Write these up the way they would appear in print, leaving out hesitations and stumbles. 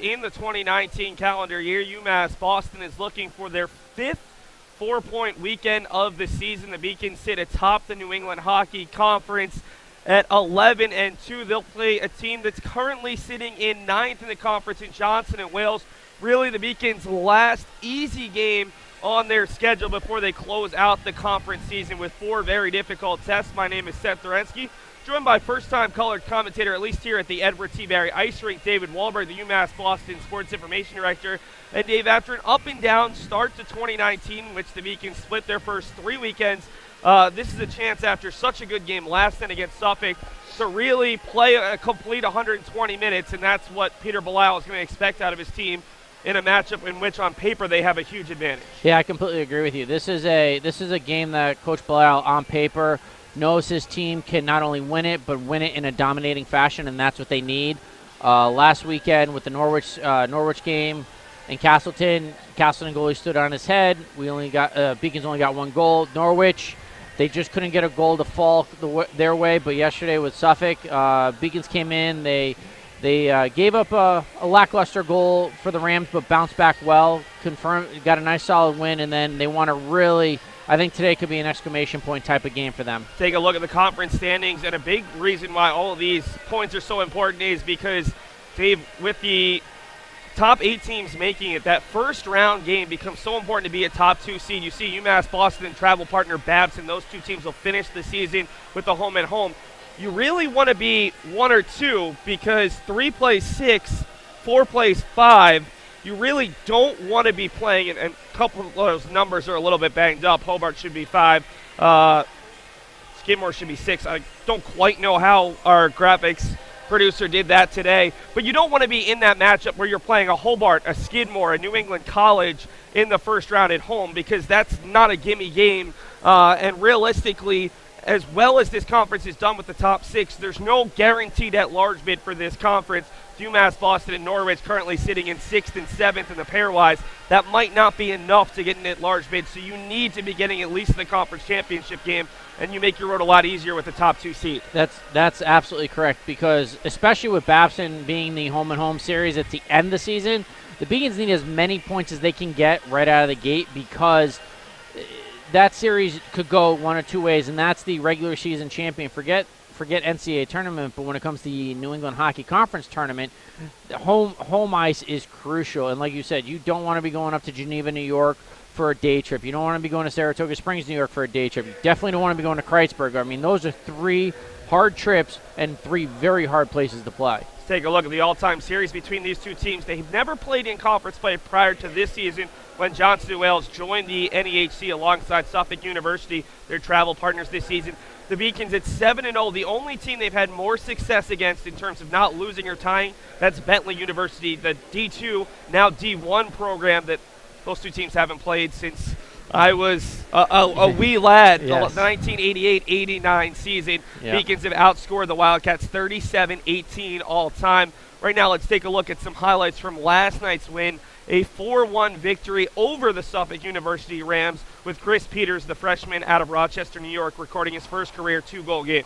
in the 2019 calendar year. UMass Boston is looking for their 5th 4-point weekend of the season. The Beacons sit atop the New England Hockey Conference at 11-2. They'll play a team that's currently sitting in 9th in the conference in Johnson and Wales. Really the Beacons' last easy game on their schedule before they close out the conference season with 4 very difficult tests. My name is Seth Dorensky, joined by first-time colored commentator, at least here at the Edward T. Barry Ice Rink, David Wahlberg, the UMass Boston Sports Information Director. And Dave, after an up-and-down start to 2019, in which the Beacons split their first 3 weekends, this is a chance after such a good game last night against Suffolk to really play a complete 120 minutes, and that's what Peter Belisle is going to expect out of his team in a matchup in which, on paper, they have a huge advantage. Yeah, I completely agree with you. This is a game that Coach Belisle, on paper, knows his team can not only win it, but win it in a dominating fashion, and that's what they need. Last weekend with the Norwich game in Castleton goalie stood on his head. Beacons only got 1 goal. Norwich, they just couldn't get a goal to fall their way, but yesterday with Suffolk, Beacons came in. They gave up a lackluster goal for the Rams, but bounced back well, got a nice solid win, and then they want to really, I think today could be an exclamation point type of game for them. Take a look at the conference standings, and a big reason why all of these points are so important is because, Dave, with the top 8 teams making it, that first round game becomes so important to be a top 2 seed. You see UMass Boston and travel partner Babson, those 2 teams will finish the season with the home and home. You really want to be 1 or 2 because 3 plays 6, 4 plays 5. You really don't want to be playing, and a couple of those numbers are a little bit banged up. Hobart should be 5. Skidmore should be 6. I don't quite know how our graphics producer did that today, but you don't want to be in that matchup where you're playing a Hobart, a Skidmore, a New England College in the first round at home, because that's not a gimme game. And realistically, as well as this conference is done with the top 6, there's no guaranteed at-large bid for this conference. UMass Boston and Norwich currently sitting in 6th and 7th in the pairwise. That might not be enough to get an at-large bid, so you need to be getting at least the conference championship game, and you make your road a lot easier with the top 2 seed. That's absolutely correct, because especially with Babson being the home-and-home series at the end of the season, the Beacons need as many points as they can get right out of the gate, because that series could go 1 or 2 ways, and that's the regular season champion. Forget NCAA tournament, but when it comes to the New England Hockey Conference tournament, the home ice is crucial. And like you said, you don't want to be going up to Geneva, New York for a day trip. You don't want to be going to Saratoga Springs, New York for a day trip. You definitely don't want to be going to Kreuzberg. I mean, those are 3 hard trips and 3 very hard places to play. Let's take a look at the all-time series between these 2 teams. They've never played in conference play prior to this season when Johnson & Wales joined the NEHC alongside Suffolk University, their travel partners this season. The Beacons at 7-0, the only team they've had more success against in terms of not losing or tying, that's Bentley University, the D2, now D1 program that those 2 teams haven't played since I was a wee lad. Yes. The 1988-89 season. Yep. Beacons have outscored the Wildcats 37-18 all time. Right now, let's take a look at some highlights from last night's win. A 4-1 victory over the Suffolk University Rams with Chris Peters, the freshman out of Rochester, New York, recording his first career 2-goal game.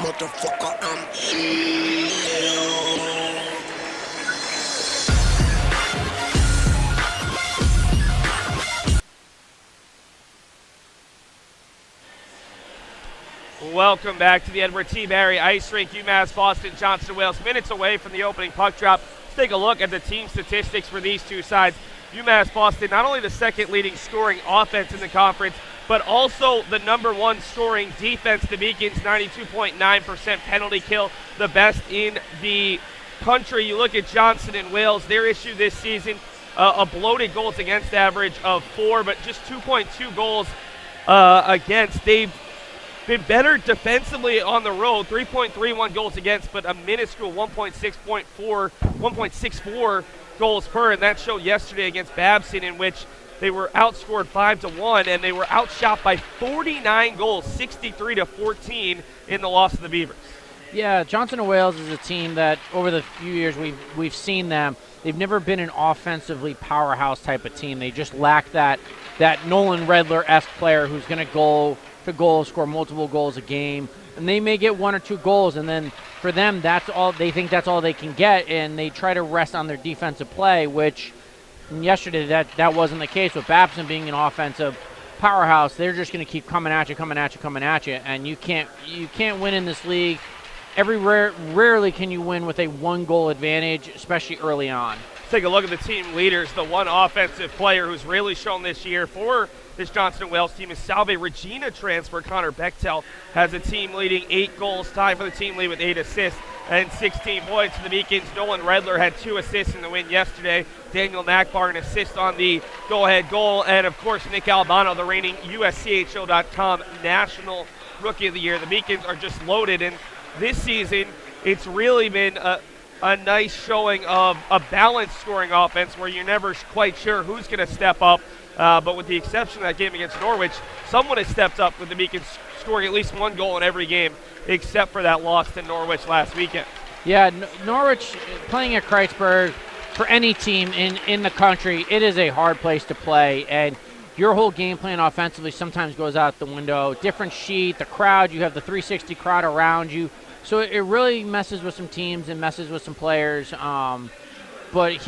Motherfucker, I'm Welcome back to the Edward T. Barry Ice Rink, UMass Boston, Johnson Wales. Minutes away from the opening puck drop. Let's take a look at the team statistics for these two sides. UMass Boston, not only the second leading scoring offense in the conference, but also the number one scoring defense. The Beacons, 92.9% penalty kill, the best in the country. You look at Johnson and Wales, their issue this season, a bloated goals against average of 4, but just 2.2 goals against. They've been better defensively on the road, 3.31 goals against, but a minuscule 1.64 goals per, and that showed yesterday against Babson, in which they were outscored 5-1, and they were outshot by 49 goals, 63-14 in the loss of the Beavers. Yeah, Johnson and Wales is a team that over the few years we've seen them. They've never been an offensively powerhouse type of team. They just lack that Nolan Redler-esque player who's going to go to goal, score multiple goals a game, and they may get 1 or 2 goals, and then for them, that's all they think, that's all they can get, and they try to rest on their defensive play, which yesterday that wasn't the case. With Babson being an offensive powerhouse, they're just going to keep coming at you, and you can't win in this league. Rarely can you win with a 1-goal advantage, especially early on. Take a look at the team leaders. The one offensive player who's really shown this year for this Johnson & Wales team is Salve Regina transfer Connor Bechtel. Has a team leading 8 goals, tied for the team lead with 8 assists and 16 points for the Beacons. Nolan Redler had 2 assists in the win yesterday. Daniel Nakbar an assist on the go-ahead goal. And, of course, Nick Albano, the reigning USCHO.com National Rookie of the Year. The Beacons are just loaded, and this season it's really been a nice showing of a balanced scoring offense where you're never quite sure who's going to step up. But with the exception of that game against Norwich, someone has stepped up with the Beacons scoring at least 1 goal in every game, except for that loss to Norwich last weekend. Yeah, Norwich playing at Kreisberg, for any team in the country, it is a hard place to play, and your whole game plan offensively sometimes goes out the window. Different sheet, the crowd, you have the 360 crowd around you. So it really messes with some teams and messes with some players. But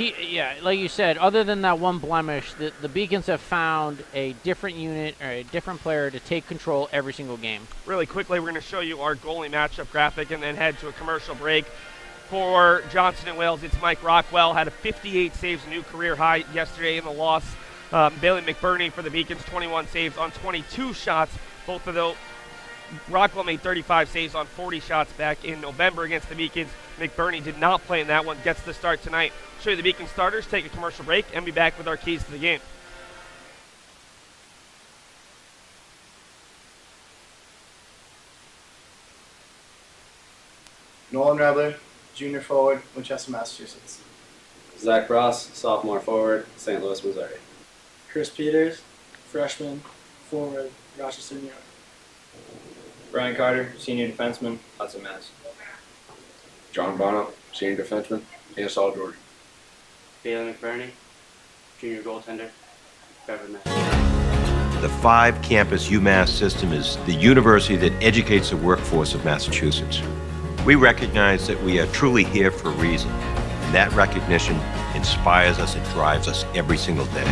like you said, other than that one blemish, the Beacons have found a different unit or a different player to take control every single game. Really quickly, we're going to show you our goalie matchup graphic and then head to a commercial break. For Johnson & Wales, it's Mike Rockwell, had a 58 saves, a new career high yesterday in the loss. Bailey McBurney for the Beacons, 21 saves on 22 shots. Both of those, Rockwell made 35 saves on 40 shots back in November against the Beacons. McBurney did not play in that one, gets the start tonight. Show you the Beacon starters, take a commercial break, and be back with our keys to the game. Nolan Redler, junior forward, Winchester, Massachusetts. Zach Ross, sophomore forward, St. Louis, Missouri. Chris Peters, freshman, forward, Rochester, New York. Brian Carter, senior defenseman, Hudson, Mass. John Bono, senior defenseman, Ingersoll, Georgia. Bailey McBurney, junior goaltender, Beverly, Mass. The 5-campus UMass system is the university that educates the workforce of Massachusetts. We recognize that we are truly here for a reason, and that recognition inspires us and drives us every single day.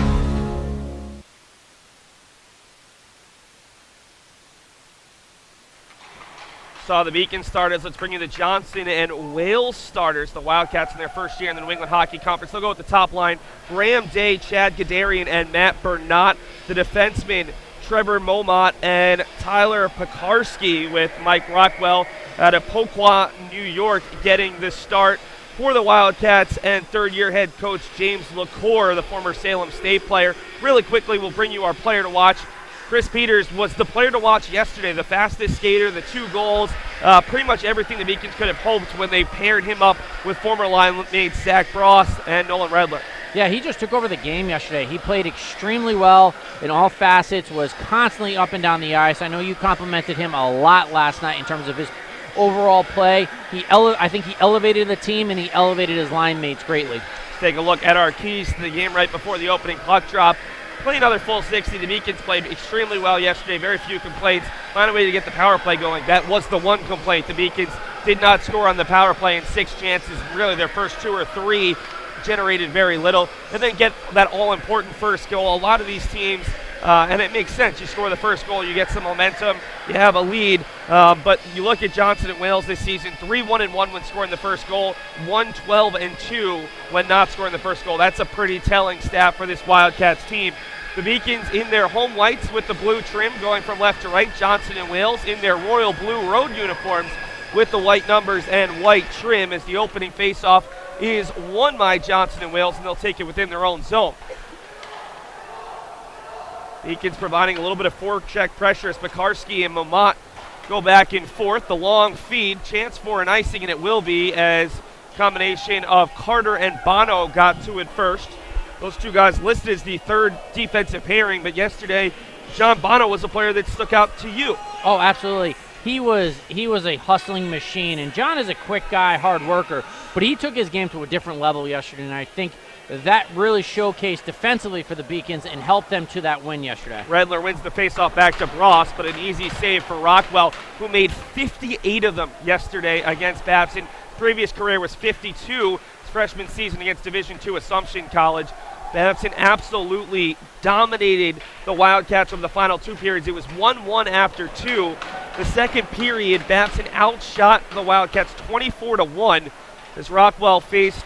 Saw the Beacon starters. Let's bring you the Johnson and Wales starters, the Wildcats in their first year in the New England Hockey Conference. They'll go with the top line: Graham Day, Chad Gadarian, and Matt Bernat. The defensemen, Trevor Momot and Tyler Pekarski, with Mike Rockwell out of Poquat, New York, getting the start for the Wildcats, and third-year head coach James LaCour, the former Salem State player. Really quickly, we'll bring you our player to watch. Chris Peters was the player to watch yesterday, the fastest skater, the 2 goals, pretty much everything the Beacons could have hoped when they paired him up with former line mate Zach Frost and Nolan Redler. Yeah, he just took over the game yesterday. He played extremely well in all facets, was constantly up and down the ice. I know you complimented him a lot last night in terms of his overall play. I think he elevated the team, and he elevated his line mates greatly. Take a look at our keys to the game right before the opening puck drop. play another full 60. The Beacons played extremely well yesterday. Very few complaints. Find a way to get the power play going. That was the one complaint. The Beacons did not score on the power play in 6 chances. Really, their first 2 or 3 generated very little. And then get that all-important first goal. A lot of these teams, and it makes sense. You score the first goal, you get some momentum, you have a lead. But you look at Johnson and Wales this season, 3-1-1 when scoring the first goal, 1-12-2 when not scoring the first goal. That's a pretty telling stat for this Wildcats team. The Beacons in their home whites with the blue trim going from left to right. Johnson and Wales in their royal blue road uniforms with the white numbers and white trim, as the opening faceoff is won by Johnson and Wales, and they'll take it within their own zone. Beacons providing a little bit of forecheck pressure as Pekarski and Momot go back and forth. The long feed, chance for an icing, and it will be, as combination of Carter and Bono got to it first. Those two guys listed as the third defensive pairing, but yesterday, John Bono was a player that stuck out to you. Oh, absolutely. He was a hustling machine, and John is a quick guy, hard worker, but he took his game to a different level yesterday, and I think that really showcased defensively for the Beacons and helped them to that win yesterday. Redler wins the faceoff back to Bross, but an easy save for Rockwell, who made 58 of them yesterday against Babson. Previous career was 52. His freshman season against Division II Assumption College. Babson absolutely dominated the Wildcats over the final 2 periods. It was 1-1 after 2. The second period, Babson outshot the Wildcats 24-1 as Rockwell faced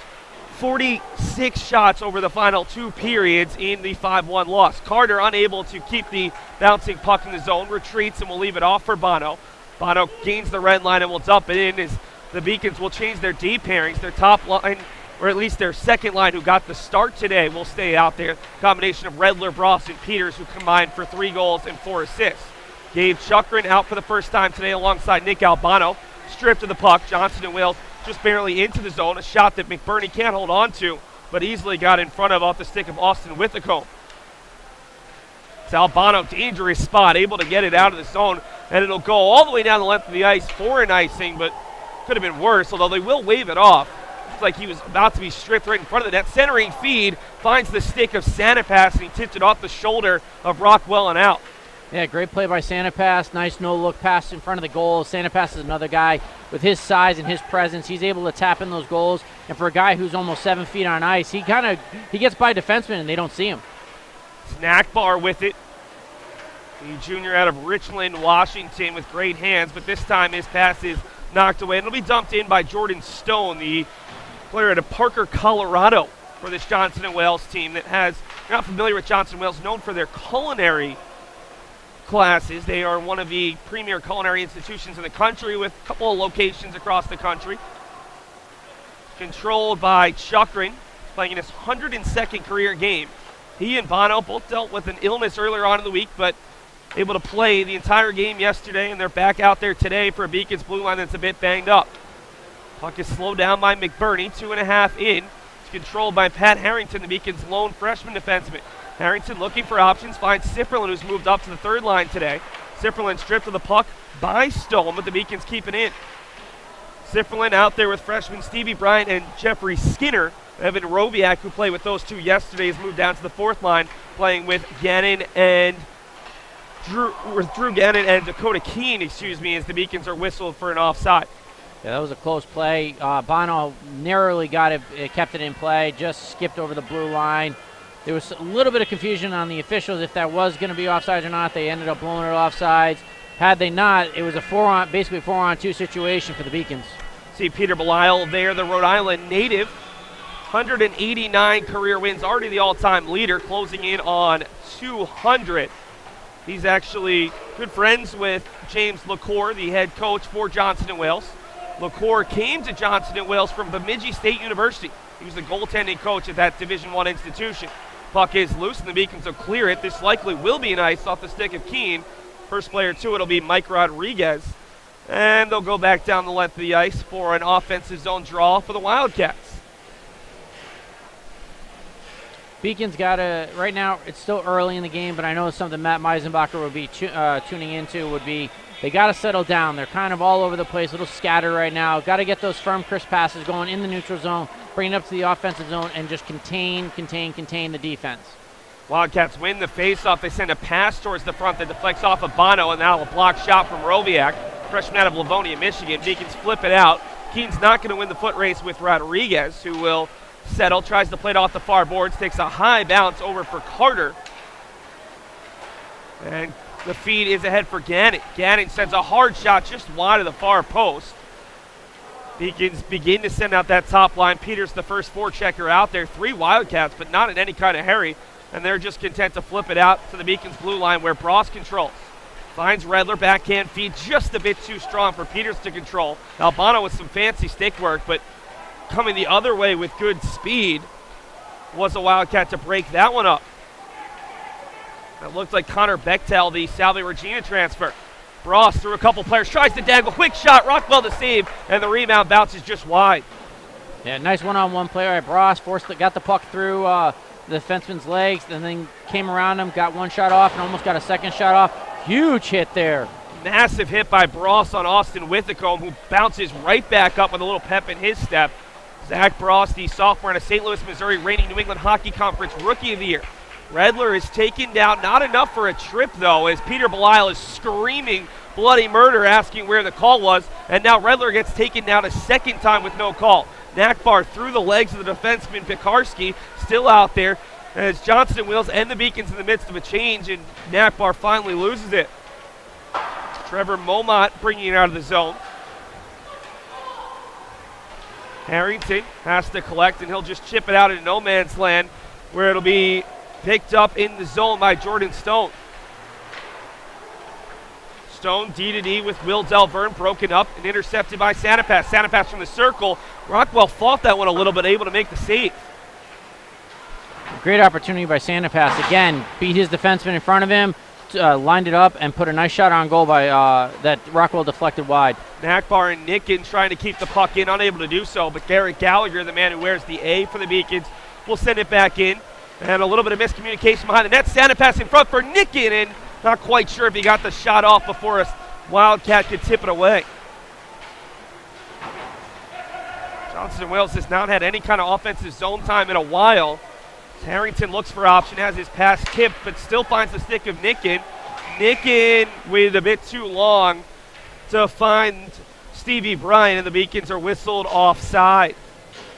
46 shots over the final 2 periods in the 5-1 loss. Carter unable to keep the bouncing puck in the zone, retreats and will leave it off for Bono. Bono gains the red line and will dump it in as the Beacons will change their D pairings. Their top line, or at least their second line, who got the start today, will stay out there. Combination of Redler, Bross, and Peters, who combined for 3 goals and 4 assists. Gabe Chukrin out for the first time today alongside Nick Albano. Stripped of the puck. Johnson and Wales just barely into the zone. A shot that McBurney can't hold on to, but easily got in front of off the stick of Austin Withacombe. It's Albano, dangerous spot, able to get it out of the zone, and it'll go all the way down the length of the ice for an icing, but could have been worse, although they will wave it off. It's like he was about to be stripped right in front of the net. Centering feed finds the stick of Sanapass, and he tipped it off the shoulder of Rockwell and out. Yeah, great play by Sanapass. Nice no-look pass in front of the goal. Sanapass is another guy with his size and his presence. He's able to tap in those goals. And for a guy who's almost 7 feet on ice, he gets by defensemen and they don't see him. Snack bar with it. The junior out of Richland, Washington, with great hands, but this time his pass is knocked away. It'll be dumped in by Jordan Stone, the player out of Parker, Colorado, for this Johnson & Wales team that has, not familiar with Johnson & Wales, known for their culinary classes. They are one of the premier culinary institutions in the country with a couple of locations across the country. Controlled by Chukrin, playing in his 102nd career game. He and Bono both dealt with an illness earlier on in the week, but able to play the entire game yesterday, and they're back out there today for a Beacons blue line that's a bit banged up. Puck is slowed down by McBurney, 2.5 in. It's controlled by Pat Harrington, the Beacons' lone freshman defenseman. Harrington looking for options, finds Sifferlin, who's moved up to the third line today. Sifferlin stripped of the puck by Stone, but the Beacons keep it in. Sifferlin out there with freshman Stevie Bryant and Jeffrey Skinner. Evan Robiak, who played with those two yesterday, has moved down to the fourth line, playing with Gannon and Drew Gannon and Dakota Keene, as the Beacons are whistled for an offside. Yeah, that was a close play. Bono narrowly got it, kept it in play, just skipped over the blue line. There was a little bit of confusion on the officials if that was going to be offsides or not. They ended up blowing it offsides. Had they not, it was a basically 4-on-2 situation for the Beacons. See Peter Belisle there, the Rhode Island native. 189 career wins, already the all-time leader, closing in on 200. He's actually good friends with James LaCour, the head coach for Johnson & Wales. LaCour came to Johnson & Wales from Bemidji State University. He was the goaltending coach at that Division I institution. Puck is loose, and the Beacons will clear it. This likely will be an ice off the stick of Keene. First player to it will be Mike Rodriguez. And they'll go back down the length of the ice for an offensive zone draw for the Wildcats. Beacons got to, right now, it's still early in the game, but I know something Matt Meisenbacher would be tuning into would be they got to settle down. They're kind of all over the place, a little scattered right now. Got to get those firm, crisp passes going in the neutral zone, bring it up to the offensive zone, and just contain the defense. Wildcats win the faceoff. They send a pass towards the front that deflects off of Bono, and now a block shot from Robiak, freshman out of Livonia, Michigan. Beacons flip it out. Keene's not going to win the foot race with Rodriguez, who will settle, tries to play it off the far boards, takes a high bounce over for Carter. And the feed is ahead for Gannon. Gannon sends a hard shot just wide of the far post. Beacons begin to send out that top line. Peters, the first forechecker out there. 3 Wildcats, but not in any kind of hurry. And they're just content to flip it out to the Beacons blue line where Bross controls. Finds Redler, backhand feed just a bit too strong for Peters to control. Albano with some fancy stick work, but coming the other way with good speed was a Wildcat to break that one up. It looked like Connor Bechtel, the Salve Regina transfer. Bross through a couple players, tries to dangle, quick shot, Rockwell to save, and the rebound bounces just wide. Yeah, nice one-on-one play. All right, Bross got the puck through the defenseman's legs, and then came around him, got one shot off, and almost got a second shot off. Huge hit there. Massive hit by Bross on Austin Withacombe, who bounces right back up with a little pep in his step. Zach Bross, the sophomore out of St. Louis, Missouri, reigning New England Hockey Conference Rookie of the Year. Redler is taken down, not enough for a trip though, as Peter Belisle is screaming bloody murder, asking where the call was, and now Redler gets taken down a second time with no call. Nakbar through the legs of the defenseman Pekarski, still out there, as Johnson Wills and the Beacons in the midst of a change, and Nakbar finally loses it. Trevor Momot bringing it out of the zone. Harrington has to collect, and he'll just chip it out into no man's land, where it'll be picked up in the zone by Jordan Stone. Stone D-to-D with Will Delverne, broken up and intercepted by Sanapass. Sanapass from the circle. Rockwell fought that one a little bit, able to make the save. Great opportunity by Sanapass. Again, beat his defenseman in front of him, lined it up, and put a nice shot on goal by that Rockwell deflected wide. Nakbar and Nickens trying to keep the puck in, unable to do so, but Garrett Gallagher, the man who wears the A for the Beacons, will send it back in. And a little bit of miscommunication behind the net. Sanapass in front for Nicken, and not quite sure if he got the shot off before a Wildcat could tip it away. Johnson Wales has not had any kind of offensive zone time in a while. Harrington looks for option, has his pass tipped, but still finds the stick of Nicken. Nicken with a bit too long to find Stevie Bryan, and the Beacons are whistled offside.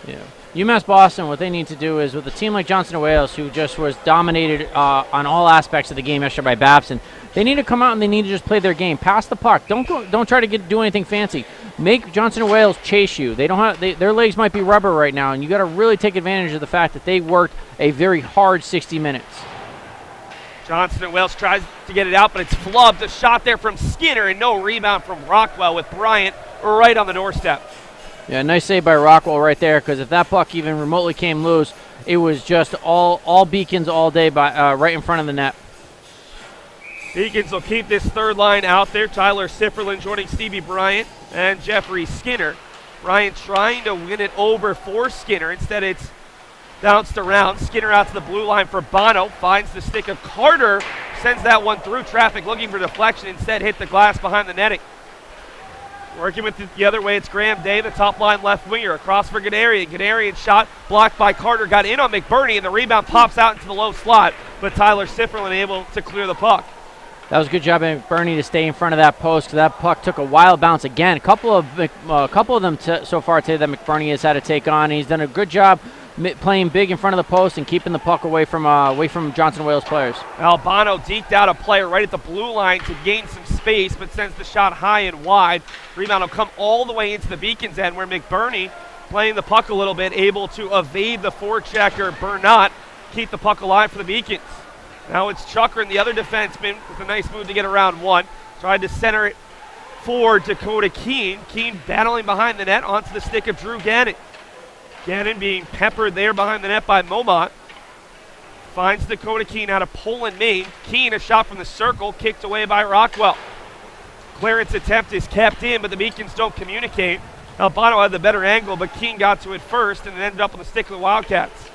Yeah. UMass Boston, what they need to do is, with a team like Johnson & Wales, who just was dominated on all aspects of the game yesterday by Babson, they need to come out and they need to just play their game. Pass the puck. Don't try to do anything fancy. Make Johnson & Wales chase you. They don't have their legs might be rubber right now, and you got to really take advantage of the fact that they worked a very hard 60 minutes. Johnson & Wales tries to get it out, but it's flubbed. A shot there from Skinner, and no rebound from Rockwell with Bryant right on the doorstep. Yeah, nice save by Rockwell right there, because if that puck even remotely came loose, it was just all Beacons all day by right in front of the net. Beacons will keep this third line out there. Tyler Sifferlin joining Stevie Bryant and Jeffrey Skinner. Bryant trying to win it over for Skinner. Instead, it's bounced around. Skinner out to the blue line for Bono. Finds the stick of Carter. Sends that one through traffic, looking for deflection. Instead, hit the glass behind the netting. Working with the other way, it's Graham Day, the top line left winger. Across for Ganarian. Ganarian shot blocked by Carter. Got in on McBurney, and the rebound pops out into the low slot. But Tyler Sifferlin able to clear the puck. That was a good job by McBurney to stay in front of that post, because that puck took a wild bounce again. A couple of them so far today that McBurney has had to take on. He's done a good job playing big in front of the post and keeping the puck away from Johnson Wales players. Albano deked out a player right at the blue line to gain some space, but sends the shot high and wide. Rebound will come all the way into the Beacons end, where McBurney, playing the puck a little bit, able to evade the forechecker Burnett, keep the puck alive for the Beacons. Now it's Chuckern, the other defenseman, with a nice move to get around one. Tried to center it for Dakota Keene. Keene battling behind the net onto the stick of Drew Gannon. Gannon being peppered there behind the net by Momot. Finds Dakota Keene out of Poland, Maine. Keene, a shot from the circle, kicked away by Rockwell. Clearance attempt is kept in, but the Beacons don't communicate. Albano had the better angle, but Keene got to it first, and it ended up on the stick of the Wildcats.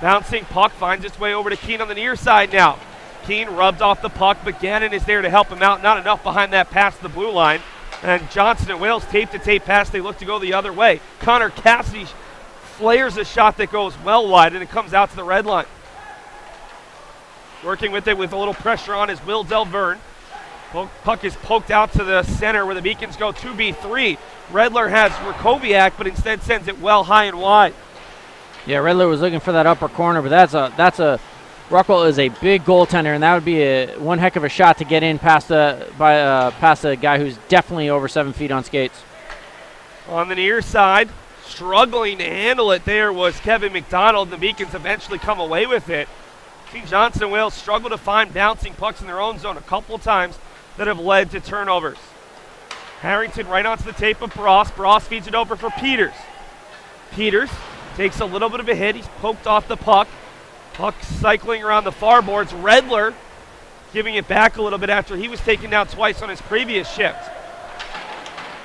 Bouncing puck finds its way over to Keene on the near side now. Keene rubbed off the puck, but Gannon is there to help him out. Not enough behind that pass to the blue line. And Johnson and Wales tape-to-tape pass. They look to go the other way. Connor Cassidy flares a shot that goes well wide, and it comes out to the red line. Working with it with a little pressure on is Will Delverne. Puck is poked out to the center where the Beacons go 2v3. Redler has Rakowiak, but instead sends it well high and wide. Yeah, Redler was looking for that upper corner, but that's a Rockwell is a big goaltender, and that would be one heck of a shot to get in past a guy who's definitely over 7 feet on skates. On the near side, struggling to handle it there was Kevin McDonald. The Beacons eventually come away with it. Team Johnson and Wales struggle to find bouncing pucks in their own zone a couple of times that have led to turnovers. Harrington right onto the tape of Bross. Bross feeds it over for Peters. Peters takes a little bit of a hit. He's poked off the puck. Puck cycling around the far boards. Redler giving it back a little bit after he was taken down twice on his previous shift.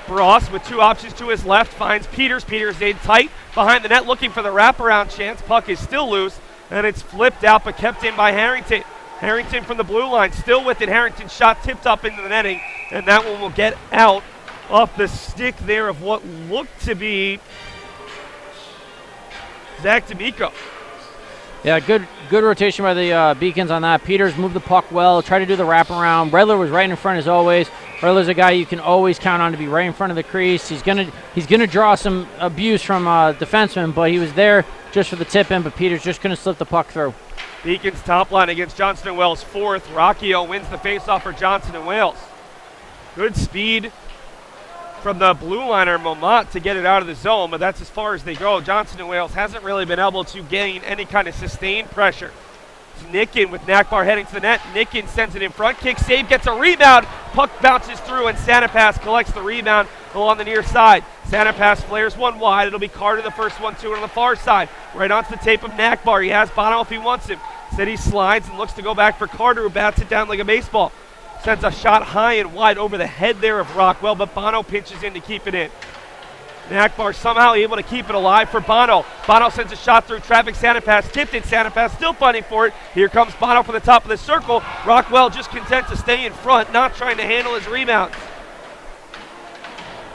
Bross with 2 options to his left finds Peters. Peters in tight behind the net looking for the wraparound chance. Puck is still loose and it's flipped out but kept in by Harrington. Harrington from the blue line still with it. Harrington's shot tipped up into the netting and that one will get out off the stick there of what looked to be Zach D'Amico. Yeah, good rotation by the Beacons on that. Peters moved the puck well, tried to do the wraparound. Redler was right in front as always. Redler's a guy you can always count on to be right in front of the crease. He's gonna draw some abuse from defensemen, but he was there just for the tip in, but Peters just couldn't slip the puck through. Beacons top line against Johnson and Wales 4th. Rockio wins the faceoff for Johnson and Wales. Good speed from the blue liner Momot to get it out of the zone, but that's as far as they go. Johnson and Wales hasn't really been able to gain any kind of sustained pressure. It's Nickin with Nakbar heading to the net. Nickin sends it in front, kick save, gets a rebound. Puck bounces through and Sanapass collects the rebound along the near side. Sanapass flares one wide. It'll be Carter the first one to it on the far side. Right onto the tape of Nakbar. He has Bono if he wants him. Instead he slides and looks to go back for Carter who bats it down like a baseball. Sends a shot high and wide over the head there of Rockwell, but Bono pinches in to keep it in. Nakbar somehow able to keep it alive for Bono. Bono sends a shot through traffic. Sanapass tipped it. Sanapass still fighting for it. Here comes Bono from the top of the circle. Rockwell just content to stay in front, not trying to handle his rebounds.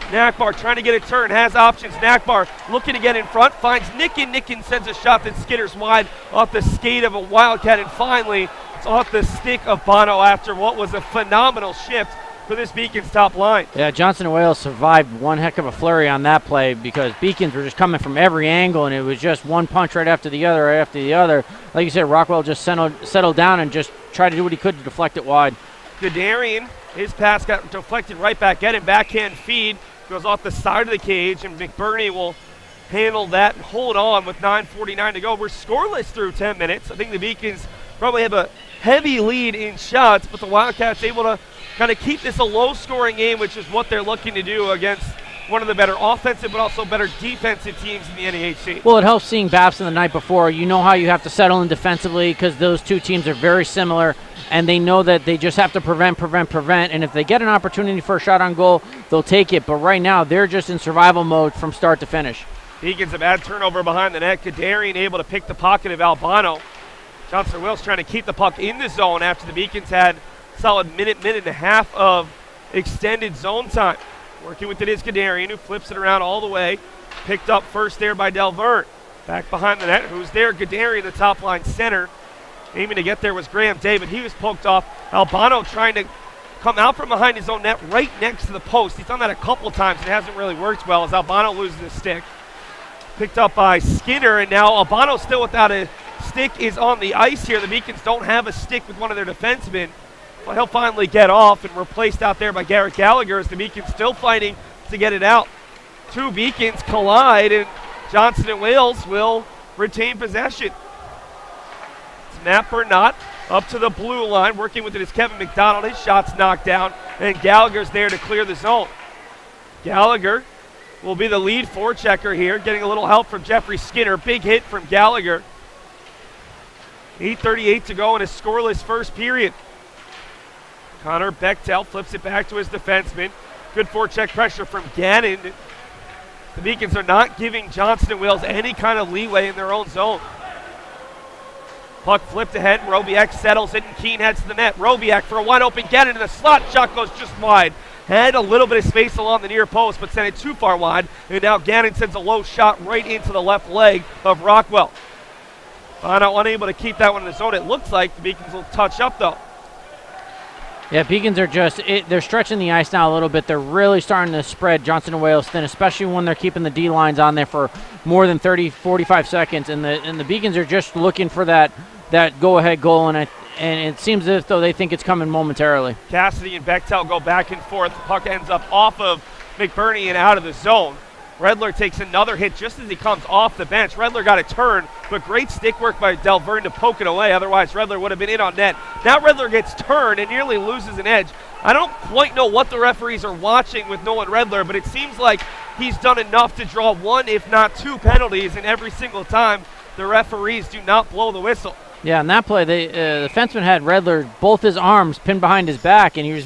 Nakbar trying to get a turn, has options. Nakbar looking to get in front, finds Nickin. Nickin sends a shot that skitters wide off the skate of a Wildcat, and finally it's off the stick of Bono after what was a phenomenal shift for this Beacons top line. Yeah, Johnson and Wales survived one heck of a flurry on that play because Beacons were just coming from every angle, and it was just one punch right after the other, right after the other. Like you said, Rockwell just settled down and just tried to do what he could to deflect it wide. Gadarian, his pass got deflected right back at him. Backhand feed goes off the side of the cage, and McBurney will handle that and hold on with 9:49 to go. We're scoreless through 10 minutes. I think the Beacons probably have a heavy lead in shots, but the Wildcats able to kind of keep this a low-scoring game, which is what they're looking to do against one of the better offensive but also better defensive teams in the NAHC. Well, it helps seeing Babson the night before. You know how you have to settle in defensively because those two teams are very similar, and they know that they just have to prevent, and if they get an opportunity for a shot on goal, they'll take it. But right now, they're just in survival mode from start to finish. Beacons a bad turnover behind the net. Gadarian able to pick the pocket of Albano. Johnson Wills trying to keep the puck in the zone after the Beacons had a solid minute and a half of extended zone time. Working with it is Gadarian, who flips it around all the way. Picked up first there by Delverne. Back behind the net, who's there? Gadarian, the top line center. Aiming to get there was Graham Day, but he was poked off. Albano trying to come out from behind his own net right next to the post. He's done that a couple times. It hasn't really worked well as Albano loses his stick. Picked up by Skinner, and now Albano still without a stick is on the ice here. The Beacons don't have a stick with one of their defensemen. But he'll finally get off and replaced out there by Garrett Gallagher as the Beacons still fighting to get it out. Two Beacons collide, and Johnson and Wales will retain possession. Snap or not, up to the blue line. Working with it is Kevin McDonald. His shot's knocked down, and Gallagher's there to clear the zone. Gallagher will be the lead forechecker here, getting a little help from Jeffrey Skinner. Big hit from Gallagher. 8:38 to go in a scoreless first period. Connor Bechtel flips it back to his defenseman. Good forecheck pressure from Gannon. The Beacons are not giving Johnson and Wales any kind of leeway in their own zone. Puck flipped ahead. Robiak settles it, and Keene heads to the net. Robiak for a wide open Gannon, and the slot shot goes just wide. Had a little bit of space along the near post, but sent it too far wide. And now Gannon sends a low shot right into the left leg of Rockwell. Bono unable to keep that one in the zone. It looks like the Beacons will touch up, though. Yeah, Beacons are they're stretching the ice now a little bit. They're really starting to spread Johnson and Wales thin, especially when they're keeping the D lines on there for more than 30, 45 seconds. And the Beacons are just looking for that go-ahead goal, and it seems as though they think it's coming momentarily. Cassidy and Bechtel go back and forth. The puck ends up off of McBurney and out of the zone. Redler takes another hit just as he comes off the bench. Redler got a turn, but great stick work by Delverne to poke it away. Otherwise, Redler would have been in on net. Now Redler gets turned and nearly loses an edge. I don't quite know what the referees are watching with Nolan Redler, but it seems like he's done enough to draw one, if not two penalties, and every single time the referees do not blow the whistle. Yeah, in that play, the defenseman had Redler both his arms pinned behind his back, and he was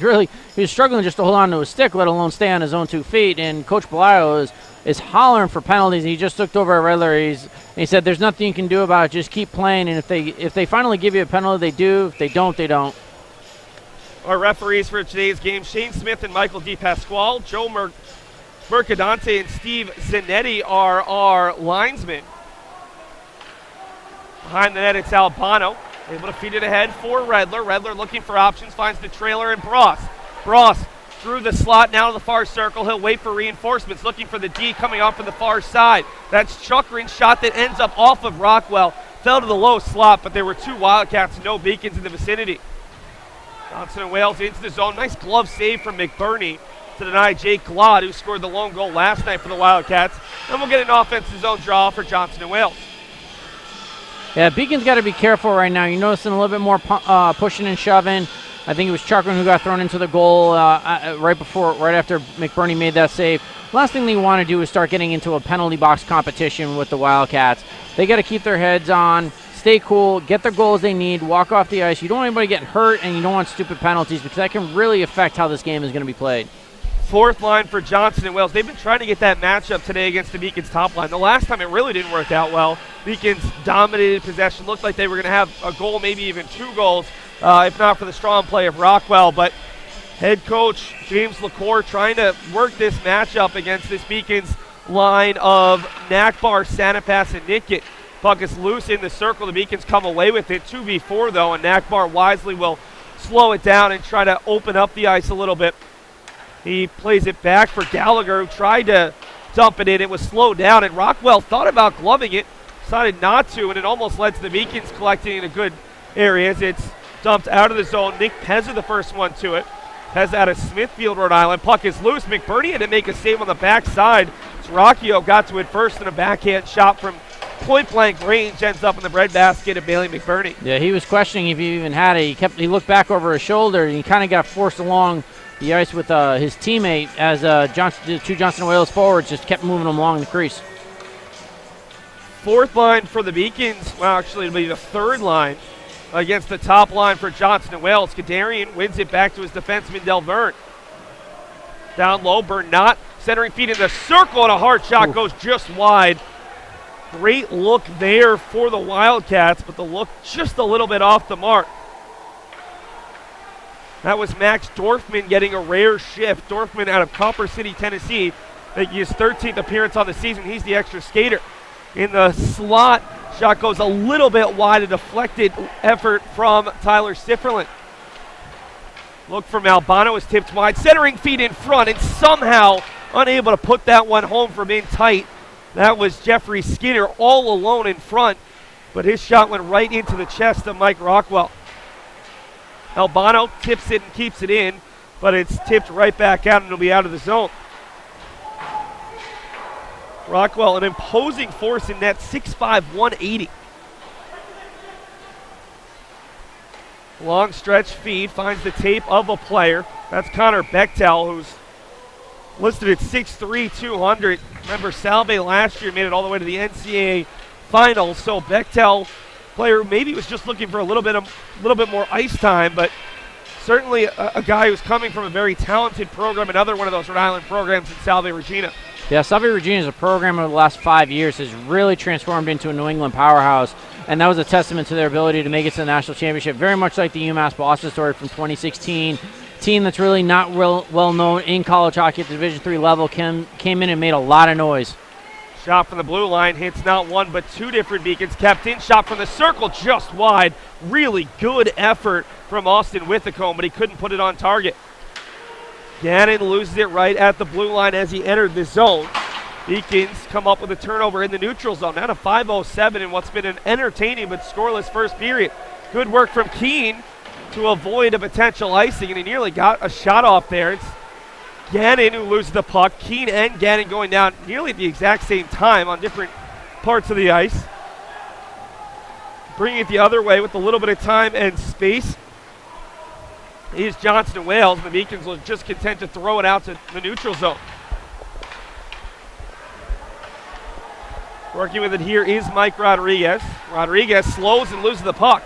struggling just to hold on to his stick, let alone stay on his own 2 feet. And Coach Belial is hollering for penalties. He just looked over at Redler. He said, "There's nothing you can do about it. Just keep playing. And if they finally give you a penalty, they do. If they don't, they don't." Our referees for today's game: Shane Smith and Michael DePasquale. Joe Mercadante and Steve Zanetti are our linesmen. Behind the net, it's Albano, able to feed it ahead for Redler. Redler looking for options, finds the trailer and Bross. Bross through the slot, now to the far circle. He'll wait for reinforcements, looking for the D coming off of the far side. That's Chukrin's shot that ends up off of Rockwell. Fell to the low slot, but there were 2 Wildcats, no Beacons in the vicinity. Johnson and Wales into the zone. Nice glove save from McBurney to deny Jake Glod, who scored the lone goal last night for the Wildcats. And we'll get an offensive zone draw for Johnson and Wales. Yeah, Beacon's got to be careful right now. You're noticing a little bit more pushing and shoving. I think it was Chukrin who got thrown into the goal right after McBurney made that save. Last thing they want to do is start getting into a penalty box competition with the Wildcats. They got to keep their heads on, stay cool, get the goals they need, walk off the ice. You don't want anybody getting hurt, and you don't want stupid penalties because that can really affect how this game is going to be played. Fourth line for Johnson and Wales. They've been trying to get that matchup today against the Beacons top line. The last time it really didn't work out well. Beacons dominated possession. Looked like they were going to have a goal, maybe even 2 goals, if not for the strong play of Rockwell. But head coach James LaCour trying to work this matchup against this Beacons line of Nakbar, Sanapass, and Nitkit. Puck is loose in the circle. The Beacons come away with it. 2v4 though, and Nakbar wisely will slow it down and try to open up the ice a little bit. He plays it back for Gallagher, who tried to dump it in. It was slowed down, and Rockwell thought about gloving it, decided not to, and it almost led to the Beacons collecting in a good area as it's dumped out of the zone. Nick Pezza the first one to it. Pezza out of Smithfield, Rhode Island. Puck is loose. McBurney had to make a save on the backside. Rocchio got to it first, and a backhand shot from point-blank range ends up in the breadbasket of Bailey McBurney. Yeah, he was questioning if he even had it. He looked back over his shoulder, and he kind of got forced along the ice with his teammate as the 2 Johnson Wales forwards just kept moving him along the crease. Fourth line for the Beacons. Well, actually, it'll be the third line against the top line for Johnson and Wales. Kadarian wins it back to his defenseman, Delverne. Down low, Bernat centering feet in the circle, and a hard shot goes just wide. Great look there for the Wildcats, but the look just a little bit off the mark. That was Max Dorfman getting a rare shift. Dorfman out of Copper City, Tennessee, making his 13th appearance on the season. He's the extra skater. In the slot, shot goes a little bit wide, a deflected effort from Tyler Sifferlin. Look from Albano is tipped wide, centering feet in front, and somehow unable to put that one home from in tight. That was Jeffrey Skinner all alone in front, but his shot went right into the chest of Mike Rockwell. Albano tips it and keeps it in, but it's tipped right back out and it'll be out of the zone. Rockwell, an imposing force in net, 6'5", 180. Long stretch feed, finds the tape of a player. That's Connor Bechtel, who's listed at 6'3", 200. Remember, Salve last year made it all the way to the NCAA finals, so Bechtel, player who maybe was just looking for a little bit more ice time, but certainly a guy who's coming from a very talented program, another one of those Rhode Island programs in Salve Regina. Yeah, Salve Regina is a program over the last 5 years has really transformed into a New England powerhouse, and that was a testament to their ability to make it to the national championship, very much like the UMass Boston story from 2016. Team that's really not well known in college hockey at the Division III level came in and made a lot of noise. Shot from the blue line, hits not one but two different Beacons. Kept in, shot from the circle, just wide. Really good effort from Austin Withacombe, but he couldn't put it on target. Gannon loses it right at the blue line as he entered the zone. Beacons come up with a turnover in the neutral zone. Now to 5:07 in what's been an entertaining but scoreless first period. Good work from Keene to avoid a potential icing, and he nearly got a shot off there. It's Gannon who loses the puck. Keene and Gannon going down nearly at the exact same time on different parts of the ice. Bringing it the other way with a little bit of time and space is Johnson and Wales. The Beacons will just content to throw it out to the neutral zone. Working with it here is Mike Rodriguez. Rodriguez slows and loses the puck.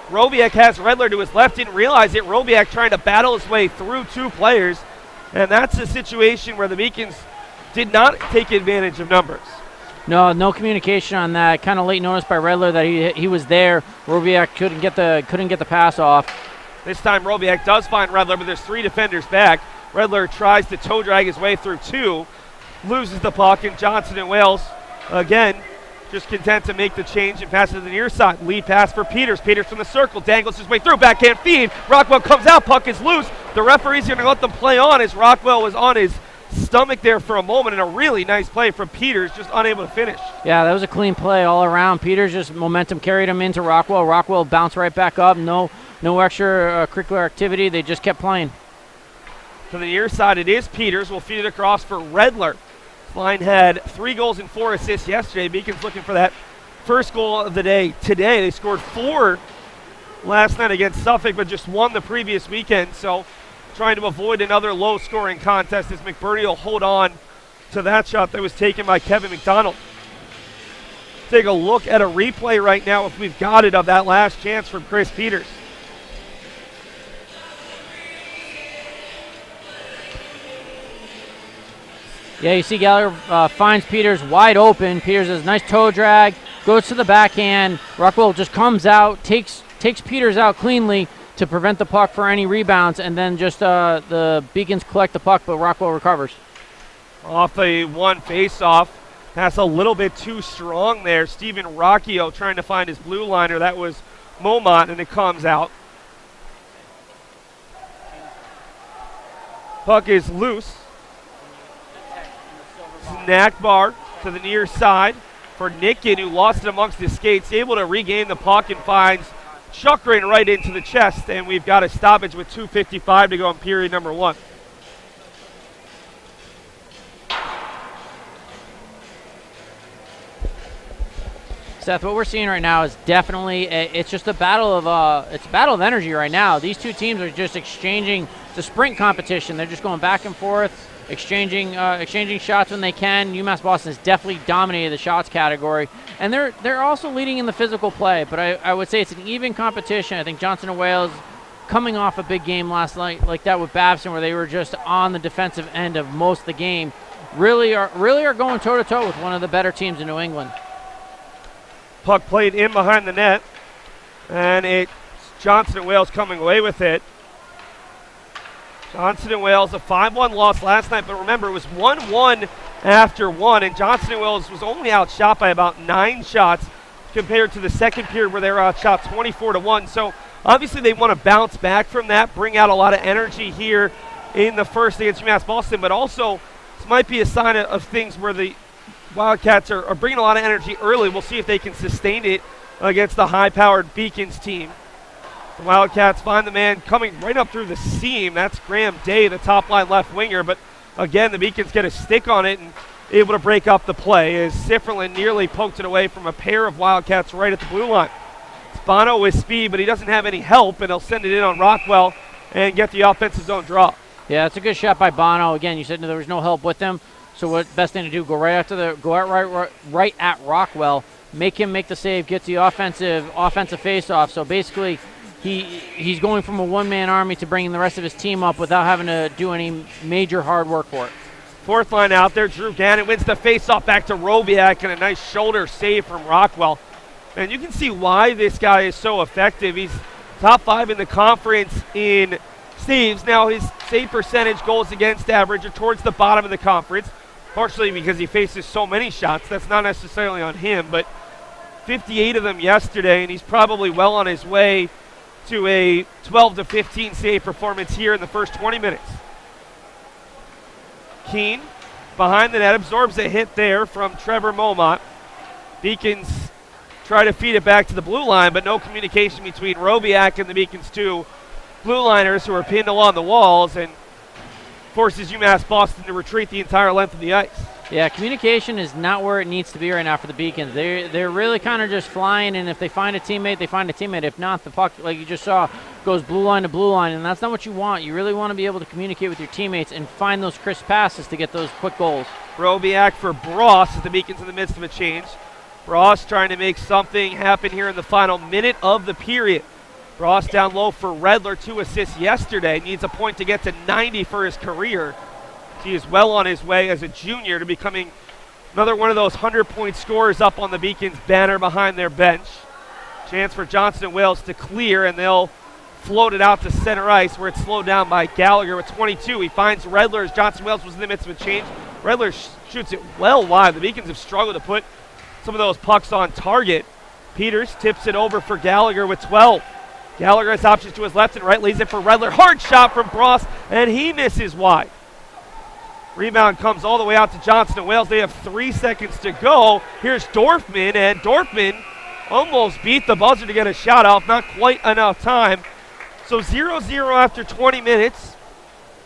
Robiak has Redler to his left, didn't realize it. Robiak trying to battle his way through two players. And that's a situation where the Beacons did not take advantage of numbers. No communication on that. Kind of late notice by Redler that he was there. Robiak couldn't get the pass off. This time Robiak does find Redler, but there's three defenders back. Redler tries to toe drag his way through two, loses the puck, and Johnson and Wales again just content to make the change and pass it to the near side. Lead pass for Peters. Peters from the circle, dangles his way through, backhand feed. Rockwell comes out, puck is loose. The referee's going to let them play on as Rockwell was on his stomach there for a moment, and a really nice play from Peters, just unable to finish. Yeah, that was a clean play all around. Peters just momentum carried him into Rockwell. Rockwell bounced right back up. No extra curricular activity. They just kept playing. To the near side, it is Peters. We'll feed it across for Redler. Line had 3 goals and 4 assists yesterday. Beacons looking for that first goal of the day today. They scored 4 last night against Suffolk, but just 1 the previous weekend. So trying to avoid another low-scoring contest as McBurney will hold on to that shot that was taken by Kevin McDonald. Take a look at a replay right now if we've got it of that last chance from Chris Peters. Yeah, you see Gallagher finds Peters wide open. Peters has a nice toe drag, goes to the backhand. Rockwell just comes out, takes Peters out cleanly to prevent the puck for any rebounds, and then just the Beacons collect the puck, but Rockwell recovers. Off a one face-off. That's a little bit too strong there. Steven Rocchio trying to find his blue liner. That was Momont, and it comes out. Puck is loose. Snack bar to the near side for Nicken, who lost it amongst his skates, able to regain the puck and finds Chuckrin right into the chest, and we've got a stoppage with 2:55 to go in period number 1. Seth, what we're seeing right now is definitely it's just a battle of energy right now. These two teams are just exchanging. It's a sprint competition. They're just going back and forth, exchanging shots when they can. UMass Boston has definitely dominated the shots category, and they're also leading in the physical play. But I would say it's an even competition. I think Johnson and Wales, coming off a big game last night like that with Babson, where they were just on the defensive end of most of the game, really are going toe to toe with one of the better teams in New England. Puck played in behind the net, and it's Johnson and Wales coming away with it. Johnson and Wales, a 5-1 loss last night, but remember, it was 1-1 after 1, and Johnson and Wales was only outshot by about 9 shots compared to the second period where they were outshot 24-1. So obviously they want to bounce back from that, bring out a lot of energy here in the first against UMass Boston, but also this might be a sign of things where the Wildcats are bringing a lot of energy early. We'll see if they can sustain it against the high-powered Beacons team. The Wildcats find the man coming right up through the seam. That's Graham Day, the top-line left winger. But again, the Beacons get a stick on it and able to break up the play as Sifferlin nearly poked it away from a pair of Wildcats right at the blue line. It's Bono with speed, but he doesn't have any help, and he'll send it in on Rockwell and get the offensive zone draw. Yeah, it's a good shot by Bono. Again, you said there was no help with him. So what best thing to do? Go right at Rockwell, make him make the save, get the offensive face-off. So basically, he's going from a one-man army to bringing the rest of his team up without having to do any major hard work for it. Fourth line out there, Drew Gannon wins the face-off back to Robiak, and a nice shoulder save from Rockwell. And you can see why this guy is so effective. He's top 5 in the conference in saves. Now his save percentage, goals against average, are towards the bottom of the conference. partially because he faces so many shots. That's not necessarily on him, but 58 of them yesterday, and he's probably well on his way to a 12 to 15 save performance here in the first 20 minutes. Keene behind the net absorbs a hit there from Trevor Momot. Beacons try to feed it back to the blue line, but no communication between Robiak and the Beacons' two blue liners who are pinned along the walls, and forces UMass Boston to retreat the entire length of the ice. Yeah, communication is not where it needs to be right now for the Beacons. They're really kind of just flying, and if they find a teammate, they find a teammate. If not, the puck, like you just saw, goes blue line to blue line, and that's not what you want. You really want to be able to communicate with your teammates and find those crisp passes to get those quick goals. Robiak for Bross as the Beacons in the midst of a change. Bross trying to make something happen here in the final minute of the period. Bross down low for Redler, 2 assists yesterday. Needs a point to get to 90 for his career. He is well on his way as a junior to becoming another one of those 100-point scorers up on the Beacons banner behind their bench. Chance for Johnson and Wales to clear, and they'll float it out to center ice where it's slowed down by Gallagher with 22. He finds Redler as Johnson Wales was in the midst of a change. Redler shoots it well wide. The Beacons have struggled to put some of those pucks on target. Peters tips it over for Gallagher with 12. Gallagher has options to his left and right, leaves it for Redler. Hard shot from Bross, and he misses wide. Rebound comes all the way out to Johnson and Wales. They have 3 seconds to go. Here's Dorfman, and Dorfman almost beat the buzzer to get a shot off. Not quite enough time. So 0-0 after 20 minutes.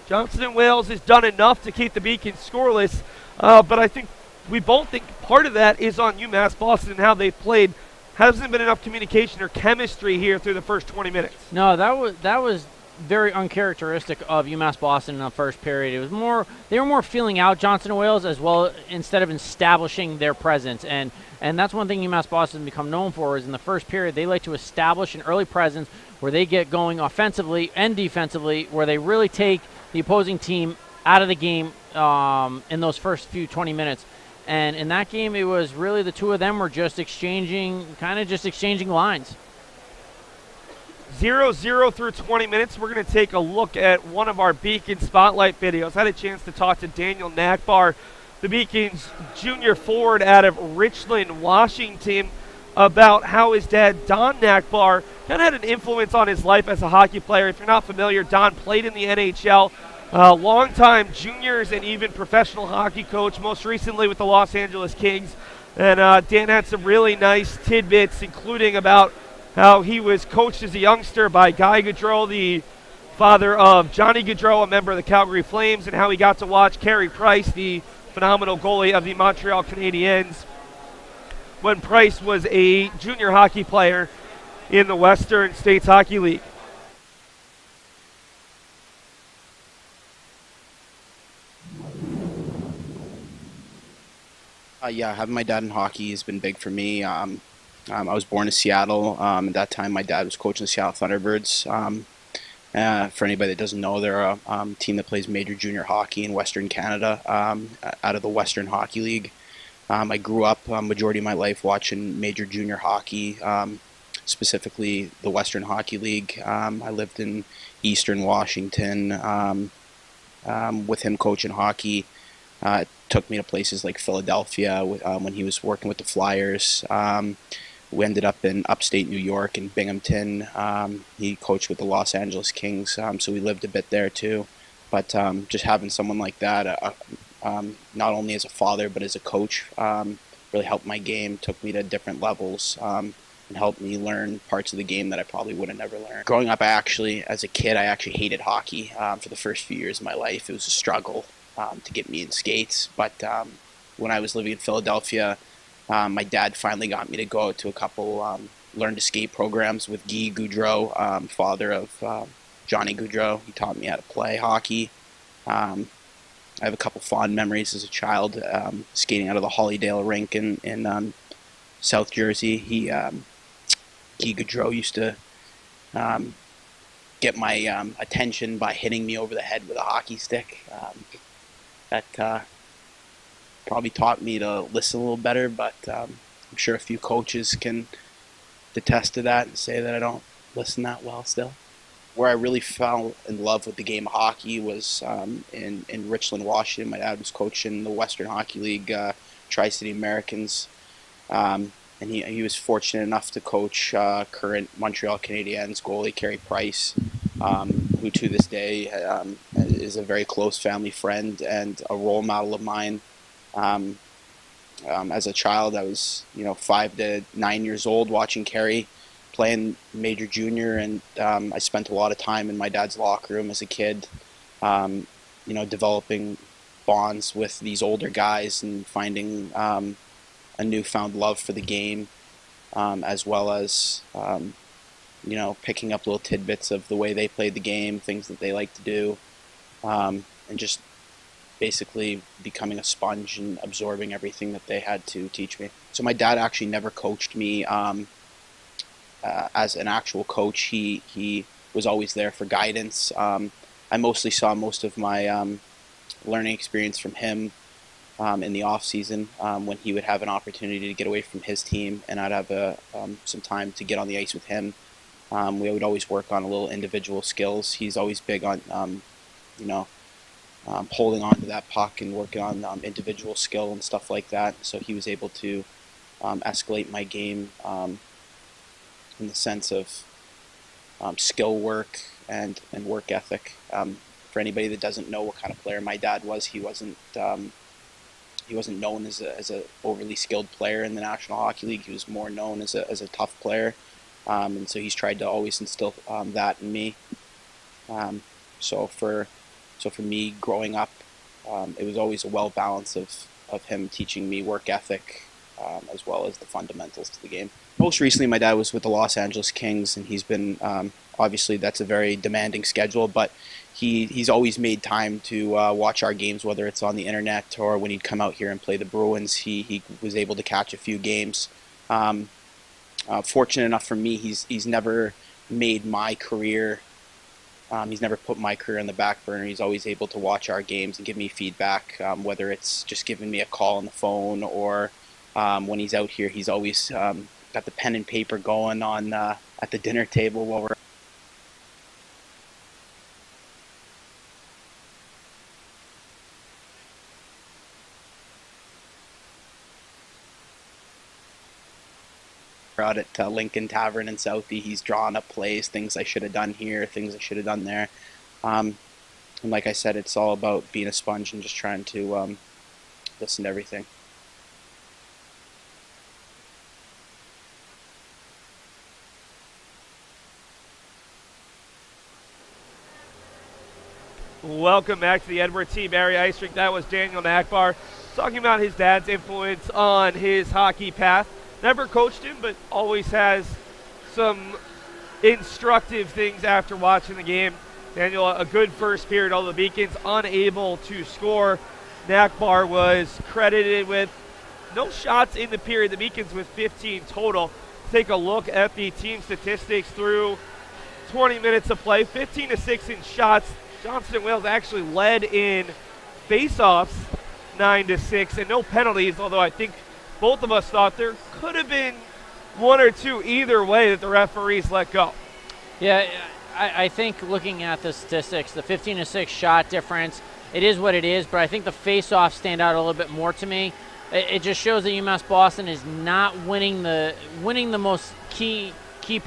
Johnson and Wales has done enough to keep the Beacons scoreless, but I think we both think part of that is on UMass Boston and how they've played. Hasn't been enough communication or chemistry here through the first 20 minutes. No, that was very uncharacteristic of UMass Boston in the first period. It was they were more feeling out Johnson and Wales as well instead of establishing their presence. And that's one thing UMass Boston become known for is in the first period they like to establish an early presence where they get going offensively and defensively, where they really take the opposing team out of the game in those first few 20 minutes. And in that game, it was really the two of them were just exchanging lines. 0-0 through 20 minutes. We're going to take a look at one of our Beacon Spotlight videos. I had a chance to talk to Daniel Nakbar, the Beacons junior forward out of Richland, Washington, about how his dad, Don Nakbar, kind of had an influence on his life as a hockey player. If you're not familiar, Don played in the NHL, longtime juniors and even professional hockey coach, most recently with the Los Angeles Kings. And Dan had some really nice tidbits, including about how he was coached as a youngster by Guy Gaudreau, the father of Johnny Gaudreau, a member of the Calgary Flames, and how he got to watch Carey Price, the phenomenal goalie of the Montreal Canadiens, when Price was a junior hockey player in the Western States Hockey League. Yeah, having my dad in hockey has been big for me. I was born in Seattle. At that time, my dad was coaching the Seattle Thunderbirds. For anybody that doesn't know, they're a team that plays major junior hockey in Western Canada, out of the Western Hockey League. I grew up majority of my life watching major junior hockey, specifically the Western Hockey League. I lived in Eastern Washington with him coaching hockey. It took me to places like Philadelphia when he was working with the Flyers. We ended up in upstate New York in Binghamton. He coached with the Los Angeles Kings, so we lived a bit there too. But just having someone like that, not only as a father but as a coach, really helped my game, took me to different levels, and helped me learn parts of the game that I probably would have never learned. Growing up, as a kid, I actually hated hockey for the first few years of my life. It was a struggle to get me in skates. But when I was living in Philadelphia, my dad finally got me to go to a couple learn to skate programs with Guy Gaudreau, father of Johnny Gaudreau. He taught me how to play hockey. I have a couple fond memories as a child skating out of the Hollydale rink in South Jersey. Guy Gaudreau used to get my attention by hitting me over the head with a hockey stick. That probably taught me to listen a little better, but I'm sure a few coaches can attest to that and say that I don't listen that well still. where I really fell in love with the game of hockey was in Richland, Washington. My dad was coaching the Western Hockey League, Tri-City Americans, and he was fortunate enough to coach current Montreal Canadiens goalie Carey Price, who to this day is a very close family friend and a role model of mine. As a child, I was 5 to 9 years old watching Carey playing major junior, and I spent a lot of time in my dad's locker room as a kid, developing bonds with these older guys and finding a newfound love for the game, as well as picking up little tidbits of the way they played the game, things that they like to do, and just basically becoming a sponge and absorbing everything that they had to teach me. So my dad actually never coached me as an actual coach. He was always there for guidance. I mostly saw most of my learning experience from him in the off season, when he would have an opportunity to get away from his team and I'd have some time to get on the ice with him. We would always work on a little individual skills. He's always big on holding on to that puck and working on individual skill and stuff like that. So he was able to escalate my game in the sense of skill work and work ethic. For anybody that doesn't know what kind of player my dad was, he wasn't known as a overly skilled player in the National Hockey League. He was more known as a tough player, and so he's tried to always instill that in me. So for me growing up, it was always a well balance of him teaching me work ethic, as well as the fundamentals to the game. Most recently, my dad was with the Los Angeles Kings, and he's been obviously that's a very demanding schedule, but he's always made time to watch our games, whether it's on the internet or when he'd come out here and play the Bruins. He was able to catch a few games. Fortunate enough for me, he's never made my career. He's never put my career on the back burner. He's always able to watch our games and give me feedback, whether it's just giving me a call on the phone or when he's out here, he's always got the pen and paper going on at the dinner table while we're out at Lincoln Tavern in Southie. He's drawn up plays, things I should have done here, things I should have done there. And like I said, it's all about being a sponge and just trying to listen to everything. Welcome back to the Edward T. Barry Ice Rink. That was Daniel Nakbar talking about his dad's influence on his hockey path. Never coached him, but always has some instructive things after watching the game. Daniel, a good first period, although the Beacons unable to score. Nakbar was credited with no shots in the period. The Beacons with 15 total. Take a look at the team statistics through 20 minutes of play. 15 to 6 in shots. Johnson & Wales actually led in faceoffs 9 to 6, and no penalties, although I think both of us thought there could have been one or two either way that the referees let go. Yeah, I think looking at the statistics, the 15 to 6 shot difference, it is what it is, but I think the face-offs stand out a little bit more to me. It just shows that UMass Boston is not winning the most key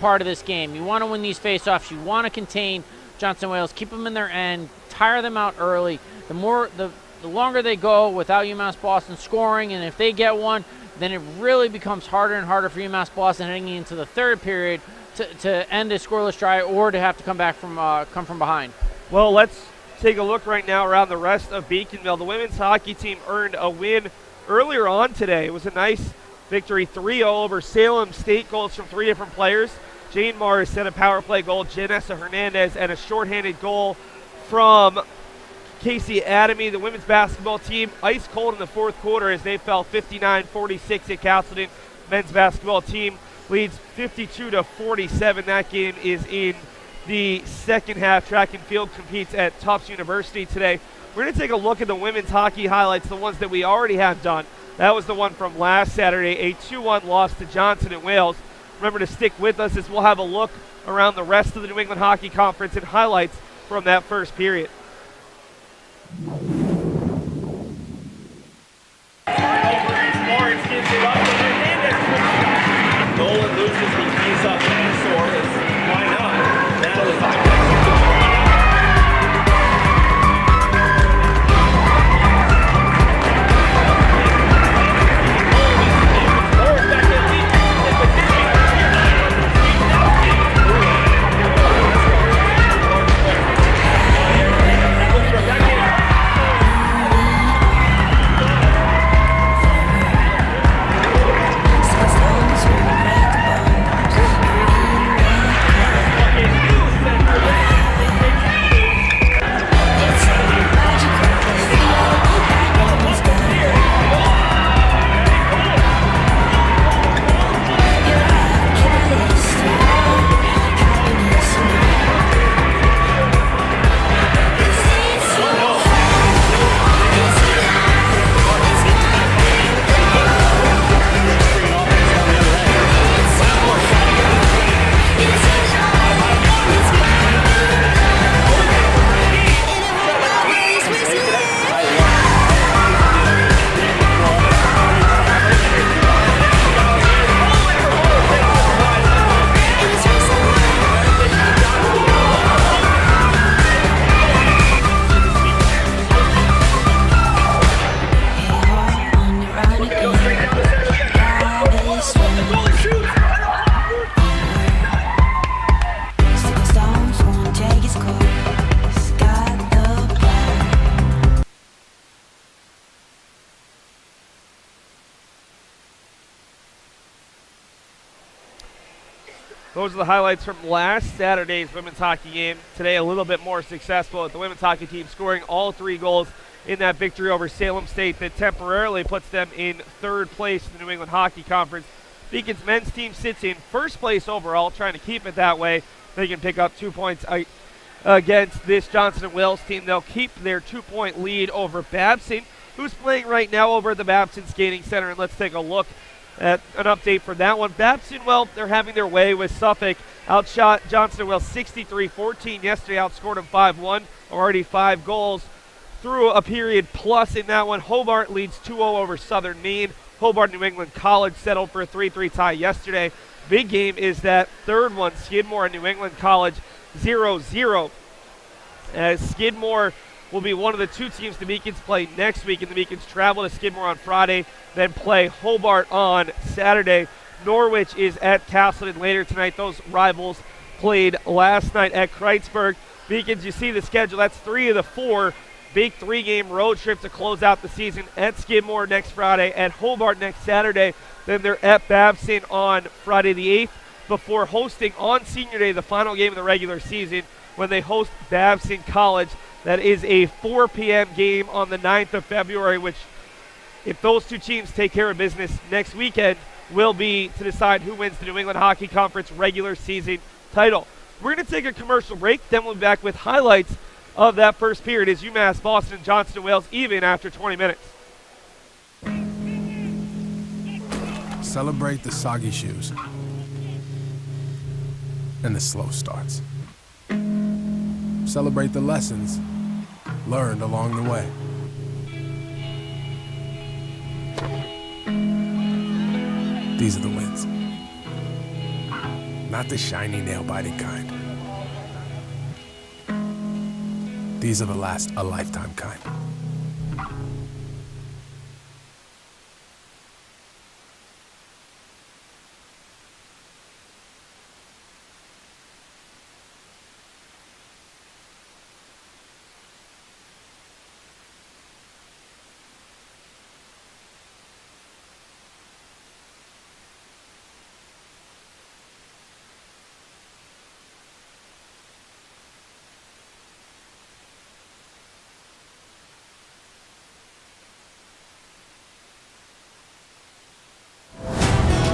part of this game. You want to win these face-offs. You want to contain Johnson Wales, keep them in their end, tire them out early. The longer they go without UMass Boston scoring, and if they get one, then it really becomes harder and harder for UMass Boston heading into the third period to end a scoreless drive or to have to come from behind. Well, let's take a look right now around the rest of Beaconville. The women's hockey team earned a win earlier on today. It was a nice victory, 3-0 over Salem State. Goals from 3 different players. Jane Morris set a power play goal, Janessa Hernandez, and a shorthanded goal from Casey Adamy. The women's basketball team ice cold in the fourth quarter as they fell 59-46 at Castleton. Men's basketball team leads 52-47. That game is in the second half. Track and field competes at Tufts University today. We're going to take a look at the women's hockey highlights, the ones that we already have done. That was the one from last Saturday, a 2-1 loss to Johnson & Wales. Remember to stick with us as we'll have a look around the rest of the New England Hockey Conference and highlights from that first period. Nolan loses the keys up in the sword. Why not? Now the 5 Those are the highlights from last Saturday's women's hockey game. Today a little bit more successful with the women's hockey team scoring all 3 goals in that victory over Salem State that temporarily puts them in 3rd place in the New England Hockey Conference. Beacon's men's team sits in 1st place overall, trying to keep it that way. They can pick up 2 points against this Johnson & Wales team. They'll keep their 2-point lead over Babson, who's playing right now over at the Babson Skating Center. And let's take a look at an update for that one. Babson, well, they're having their way with Suffolk. Outshot Johnson & Wales 63-14 yesterday, outscored them 5-1, already 5 goals through a period plus in that one. Hobart leads 2-0 over Southern Maine. Hobart New England College settled for a 3-3 tie yesterday. Big game is that third one, Skidmore and New England College 0-0. As Skidmore will be one of the 2 teams the Beacons play next week, and the Beacons travel to Skidmore on Friday, then play Hobart on Saturday. Norwich is at Castleton later tonight. Those rivals played last night at Kreitzberg. Beacons, you see the schedule. That's 3 of the 4 big 3-game road trip to close out the season. At Skidmore next Friday, at Hobart next Saturday. Then they're at Babson on Friday the 8th before hosting on Senior Day the final game of the regular season when they host Babson College. That is a 4 p.m. game on the 9th of February, which, if those 2 teams take care of business next weekend, will be to decide who wins the New England Hockey Conference regular season title. We're going to take a commercial break, then we'll be back with highlights of that first period as UMass Boston and Johnson & Wales even after 20 minutes. Celebrate the soggy shoes and the slow starts. Celebrate the lessons learned along the way. These are the wins. Not the shiny, nail-biting kind. These are the last a lifetime kind.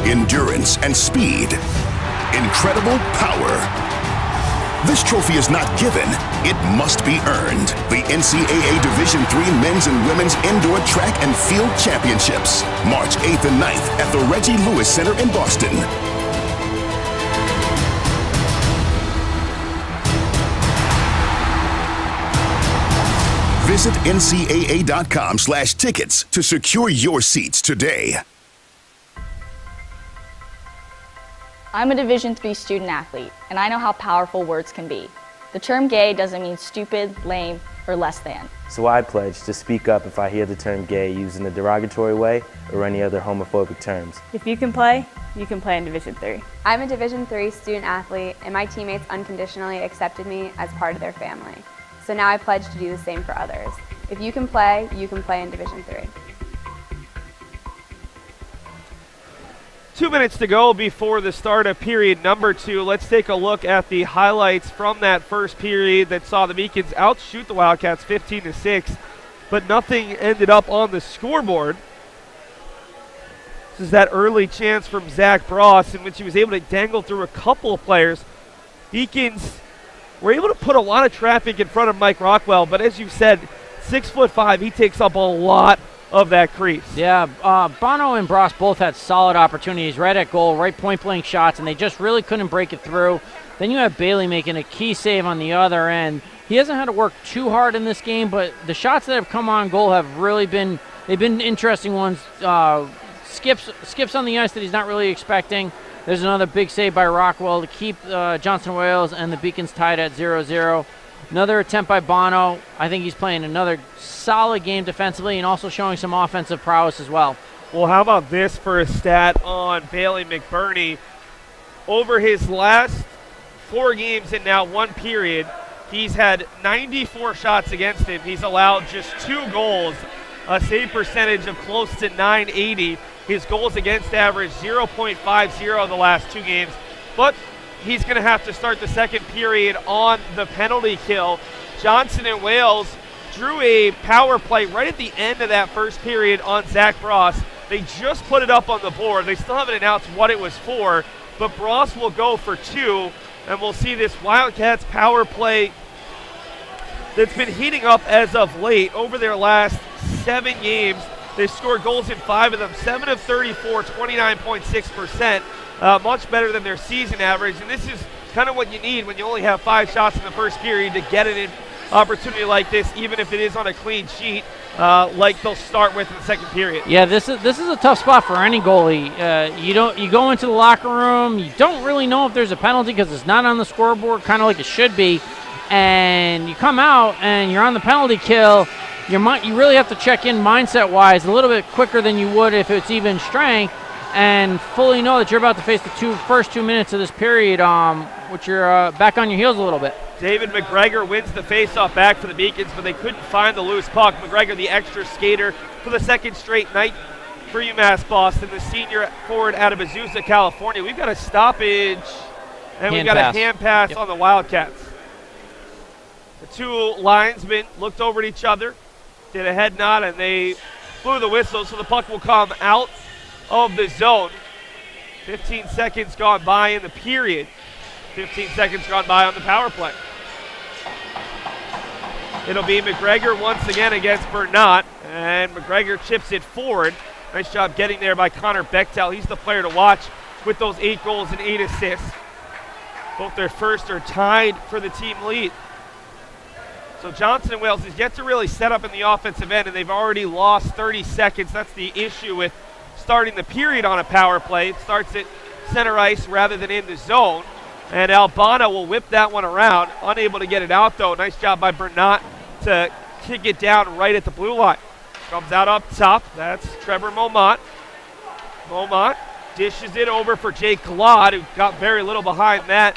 Endurance and speed. Incredible power. This trophy is not given, it must be earned. The NCAA Division III Men's and Women's Indoor Track and Field Championships, March 8th and 9th at the Reggie Lewis Center in Boston. Visit ncaa.com/tickets to secure your seats today. I'm a Division III student athlete, and I know how powerful words can be. The term gay doesn't mean stupid, lame, or less than. So I pledge to speak up if I hear the term gay used in a derogatory way or any other homophobic terms. If you can play in Division III. I'm a Division III student athlete, and my teammates unconditionally accepted me as part of their family. So now I pledge to do the same for others. If you can play in Division III. 2 minutes to go before the start of period number 2. Let's take a look at the highlights from that first period that saw the Beacons outshoot the Wildcats 15-6, but nothing ended up on the scoreboard. This is that early chance from Zach Bross in which he was able to dangle through a couple of players. Beacons were able to put a lot of traffic in front of Mike Rockwell, but as you said, 6'5", he takes up a lot of that crease. Yeah, Bono and Bross both had solid opportunities right at goal, right point-blank shots, and they just really couldn't break it through. Then you have Bailey making a key save on the other end. He hasn't had to work too hard in this game, but the shots that have come on goal have really been interesting ones. Skips on the ice that he's not really expecting. There's another big save by Rockwell to keep Johnson Wales and the Beacons tied at 0-0. Another attempt by Bono. I think he's playing another solid game defensively and also showing some offensive prowess as well. Well, how about this for a stat on Bailey McBurney? Over his last 4 games in now 1 period, he's had 94 shots against him. He's allowed just 2 goals, a save percentage of close to .980. His goals against average 0.50 the last 2 games. But he's going to have to start the second period on the penalty kill. Johnson and Wales drew a power play right at the end of that first period on Zach Bross. They just put it up on the board. They still haven't announced what it was for, but Bross will go for 2, and we'll see this Wildcats power play that's been heating up as of late. Over their last 7 games, they scored goals in 5 of them, 7 of 34, 29.6%. Much better than their season average, and this is kind of what you need when you only have 5 shots in the first period to get an opportunity like this, even if it is on a clean sheet, like they'll start with in the second period. Yeah, this is a tough spot for any goalie. You go into the locker room, you don't really know if there's a penalty because it's not on the scoreboard, kind of like it should be, and you come out and you're on the penalty kill. You really have to check in mindset-wise a little bit quicker than you would if it's even strength, and fully know that you're about to face the first 2 minutes of this period, which you're back on your heels a little bit. David McGregor wins the faceoff back for the Beacons, but they couldn't find the loose puck. McGregor, the extra skater for the second straight night for UMass Boston, the senior forward out of Azusa, California. We've got a stoppage, and we've got a hand pass on the Wildcats. The 2 linesmen looked over at each other, did a head nod, and they blew the whistle, so the puck will come out of the zone. 15 seconds gone by in the period. 15 seconds gone by on the power play. It'll be McGregor once again against Bernat, and McGregor chips it forward. Nice job getting there by Connor Bechtel. He's the player to watch with those 8 goals and 8 assists. Both their first are tied for the team lead. So Johnson and Wales is yet to really set up in the offensive end, and they've already lost 30 seconds. That's the issue with starting the period on a power play. It starts at center ice rather than in the zone. And Albano will whip that one around. Unable to get it out, though. Nice job by Bernat to kick it down right at the blue line. Comes out up top. That's Trevor Momont. Momont dishes it over for Jake Glod, who got very little behind that.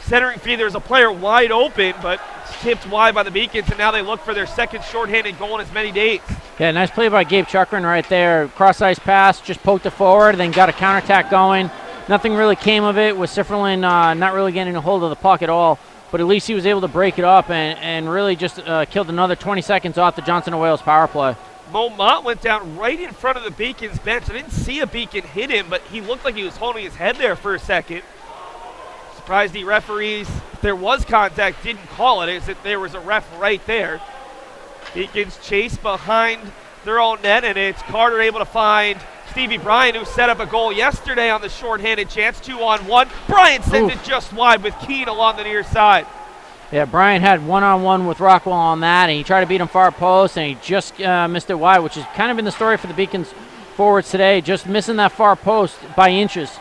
Centering feed, there's a player wide open, but it's tipped wide by the Beacons, and now they look for their second shorthanded goal in as many days. Yeah, nice play by Gabe Chukrin right there. Cross-ice pass, just poked it forward, then got a counterattack going. Nothing really came of it, with Sifferlin not really getting a hold of the puck at all, but at least he was able to break it up and really just killed another 20 seconds off the Johnson & Wales power play. Momont went down right in front of the Beacons bench. I didn't see a Beacon hit him, but he looked like he was holding his head there for a second. Surprised the referees, if there was contact, didn't call it, as that there was a ref right there. Beacons chase behind their own net, and it's Carter able to find Stevie Bryan, who set up a goal yesterday on the shorthanded chance. 2-on-1. Bryan sends it just wide with Keane along the near side. Yeah, Brian had one-on-one with Rockwell on that, and he tried to beat him far post, and he just missed it wide, which has kind of been the story for the Beacons forwards today, just missing that far post by inches.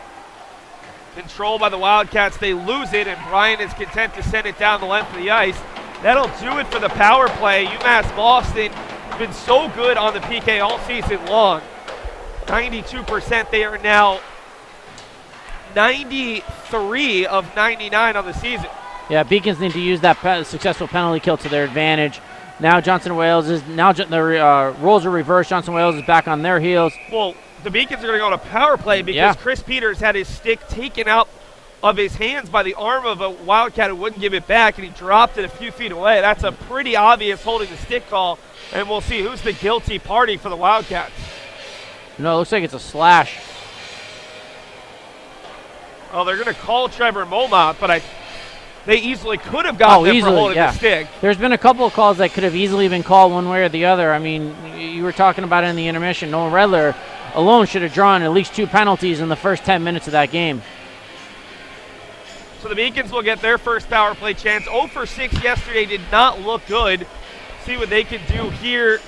Control by the Wildcats. They lose it, and Brian is content to send it down the length of the ice. That'll do it for the power play. UMass Boston has been so good on the PK all season long. 92%. They are now 93 of 99 on the season. Yeah, Beacons need to use that successful penalty kill to their advantage. Now Johnson Wales is the roles are reversed. Johnson Wales is back on their heels. Well, the Beacons are going to go to power play because Chris Peters had his stick taken out of his hands by the arm of a Wildcat who wouldn't give it back, and he dropped it a few feet away. That's a pretty obvious holding the stick call, and we'll see who's the guilty party for the Wildcats. No, it looks like it's a slash. Oh, they're going to call Trevor Momot, but they easily could have gotten them for holding the stick. There's been a couple of calls that could have easily been called one way or the other. I mean, you were talking about it in the intermission. Noah Redler alone should have drawn at least 2 penalties in the first 10 minutes of that game. So the Beacons will get their first power play chance. 0 for 6 yesterday did not look good. See what they can do here.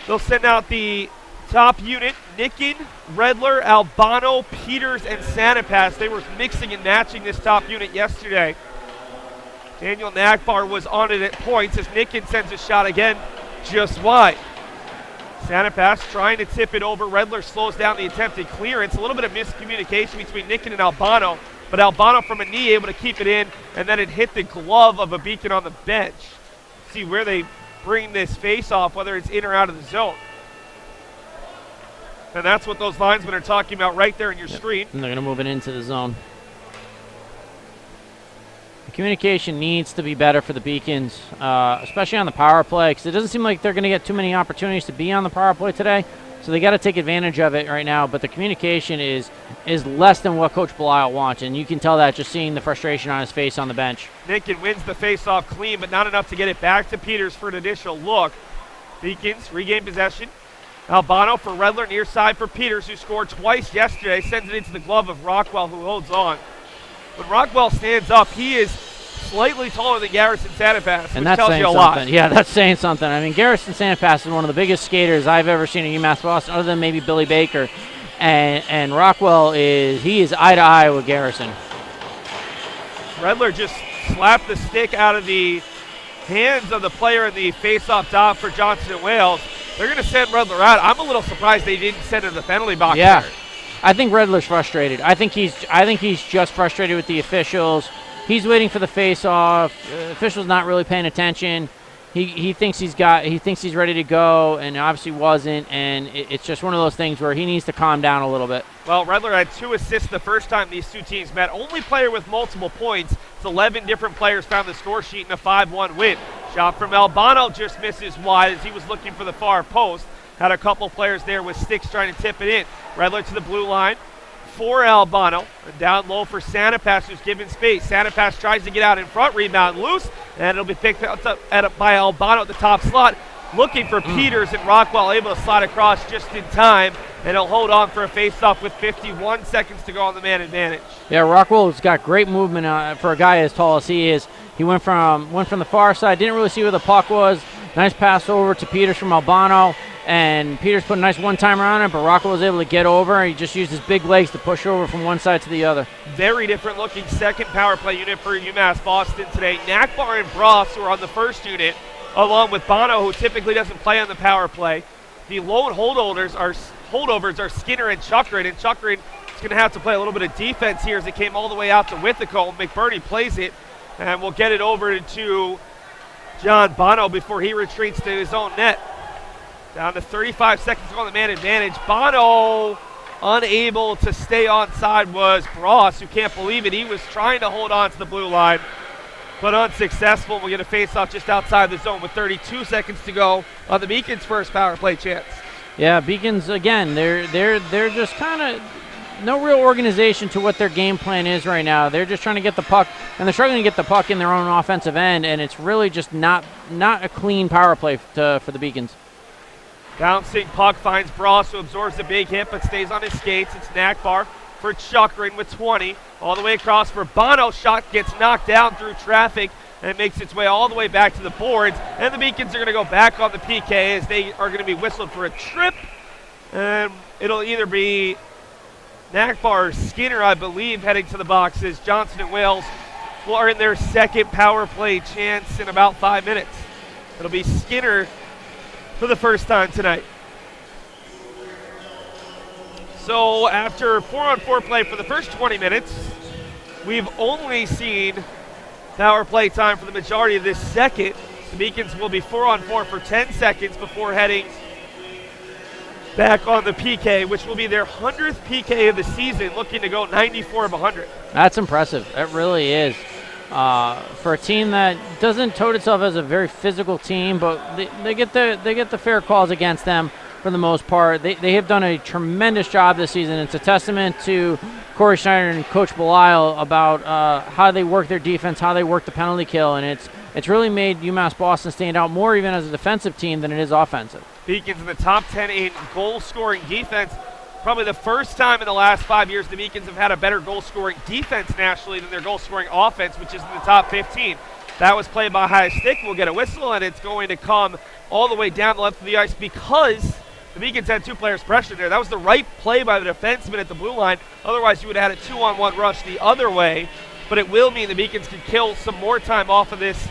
They'll send out the top unit, Nicken, Redler, Albano, Peters, and Sanapass. They were mixing and matching this top unit yesterday. Daniel Nakbar was on it at points as Nicken sends a shot again just wide. Sanapass trying to tip it over. Redler slows down the attempted clearance. A little bit of miscommunication between Nicken and Albano, but Albano from a knee able to keep it in, and then it hit the glove of a Beacon on the bench. See where they bring this face off, whether it's in or out of the zone. And that's what those linesmen are talking about right there in your screen. And they're going to move it into the zone. The communication needs to be better for the Beacons, especially on the power play, because it doesn't seem like they're going to get too many opportunities to be on the power play today. So they got to take advantage of it right now. But the communication is less than what Coach Belisle wants, and you can tell that just seeing the frustration on his face on the bench. Nicken wins the face-off clean, but not enough to get it back to Peters for an additional look. Beacons regain possession. Albano for Redler, near side for Peters, who scored twice yesterday, sends it into the glove of Rockwell, who holds on. When Rockwell stands up, he is slightly taller than Garrison Sanapass, which tells you a lot. Yeah, that's saying something. I mean, Garrison Sanapass is one of the biggest skaters I've ever seen at UMass Boston, other than maybe Billy Baker. And Rockwell is eye to eye with Garrison. Redler just slapped the stick out of the hands of the player in the face-off top for Johnson and Wales. They're going to send Redler out. I'm a little surprised they didn't send him to the penalty box. Yeah, there. I think Redler's frustrated. I think he's just frustrated with the officials. He's waiting for the face-off. Official's not really paying attention. He thinks he's ready to go, and obviously wasn't. And it's just one of those things where he needs to calm down a little bit. Well, Redler had 2 assists the first time these two teams met. Only player with multiple points. It's 11 different players found the score sheet in a 5-1 win. Shot from Albano just misses wide as he was looking for the far post. Had a couple players there with sticks trying to tip it in. Redler to the blue line for Albano. And down low for Sanapass, who's given space. Sanapass tries to get out in front, rebound loose, and it'll be picked up by Albano at the top slot. Looking for Peters, and Rockwell able to slide across just in time, and he'll hold on for a face-off with 51 seconds to go on the man advantage. Yeah, Rockwell's got great movement for a guy as tall as he is. He went from the far side, didn't really see where the puck was. Nice pass over to Peters from Albano, and Peters put a nice one-timer on it, but Rockwell was able to get over. He just used his big legs to push over from one side to the other. Very different looking second power play unit for UMass Boston today. Nakbar and Bross, who are on the first unit, along with Bono, who typically doesn't play on the power play. The lone holdovers are Skinner and Chukrin, is going to have to play a little bit of defense here as it came all the way out to Withico. McBurney plays it, and we'll get it over to John Bono before he retreats to his own net. Down to 35 seconds on the man advantage. Bono unable to stay onside was Bross, who can't believe it. He was trying to hold on to the blue line, but unsuccessful. We'll get a face-off just outside the zone with 32 seconds to go on the Beacons' first power play chance. Yeah, Beacons, again, they're just kind of no real organization to what their game plan is right now. They're just trying to get the puck, and they're struggling to get the puck in their own offensive end, and it's really just not a clean power play for the Beacons. Bouncing puck finds Bross, who absorbs the big hit but stays on his skates. It's Nakbar for Chukrin with 20. All the way across for Bono. Shot gets knocked down through traffic and it makes its way all the way back to the boards. And the Beacons are going to go back on the PK as they are going to be whistled for a trip. And it'll either be Nakbar or Skinner, I believe, heading to the boxes. Johnson and Wales are in their second power play chance in about 5 minutes. It'll be Skinner for the first time tonight. So after 4-on-4 play for the first 20 minutes, we've only seen power play time for the majority of this second. The Beacons will be 4-on-4 for 10 seconds before heading back on the PK, which will be their 100th PK of the season, looking to go 94 of 100. That's impressive. It really is. For a team that doesn't tote itself as a very physical team, but they get the fair calls against them for the most part. They have done a tremendous job this season. It's a testament to Corey Schneider and Coach Belisle about how they work their defense, how they work the penalty kill, and it's really made UMass Boston stand out more even as a defensive team than it is offensive. Beacons in the top 10 in goal-scoring defense. Probably the first time in the last 5 years the Beacons have had a better goal-scoring defense nationally than their goal-scoring offense, which is in the top 15. That was played by high stick. We'll get a whistle, and it's going to come all the way down the left of the ice because the Beacons had 2 players pressured there. That was the right play by the defenseman at the blue line. Otherwise, you would have had a 2-on-1 rush the other way. But it will mean the Beacons can kill some more time off of this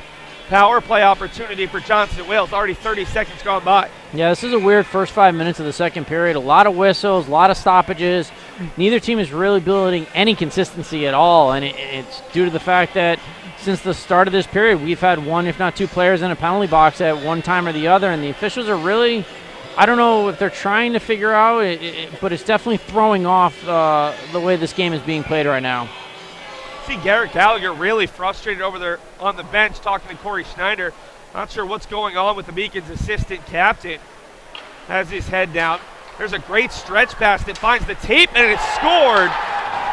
power play opportunity for Johnson and Wales. Already 30 seconds gone by. Yeah, this is a weird first 5 minutes of the second period. A lot of whistles, a lot of stoppages. Neither team is really building any consistency at all, and it's due to the fact that since the start of this period, we've had 1, if not 2 players in a penalty box at one time or the other, and the officials are really, I don't know if they're trying to figure out, but it's definitely throwing off the way this game is being played right now. See Garrett Gallagher really frustrated over there on the bench talking to Corey Schneider. Not sure what's going on with the Beacons assistant captain. Has his head down. There's a great stretch pass that finds the tape, and it's scored.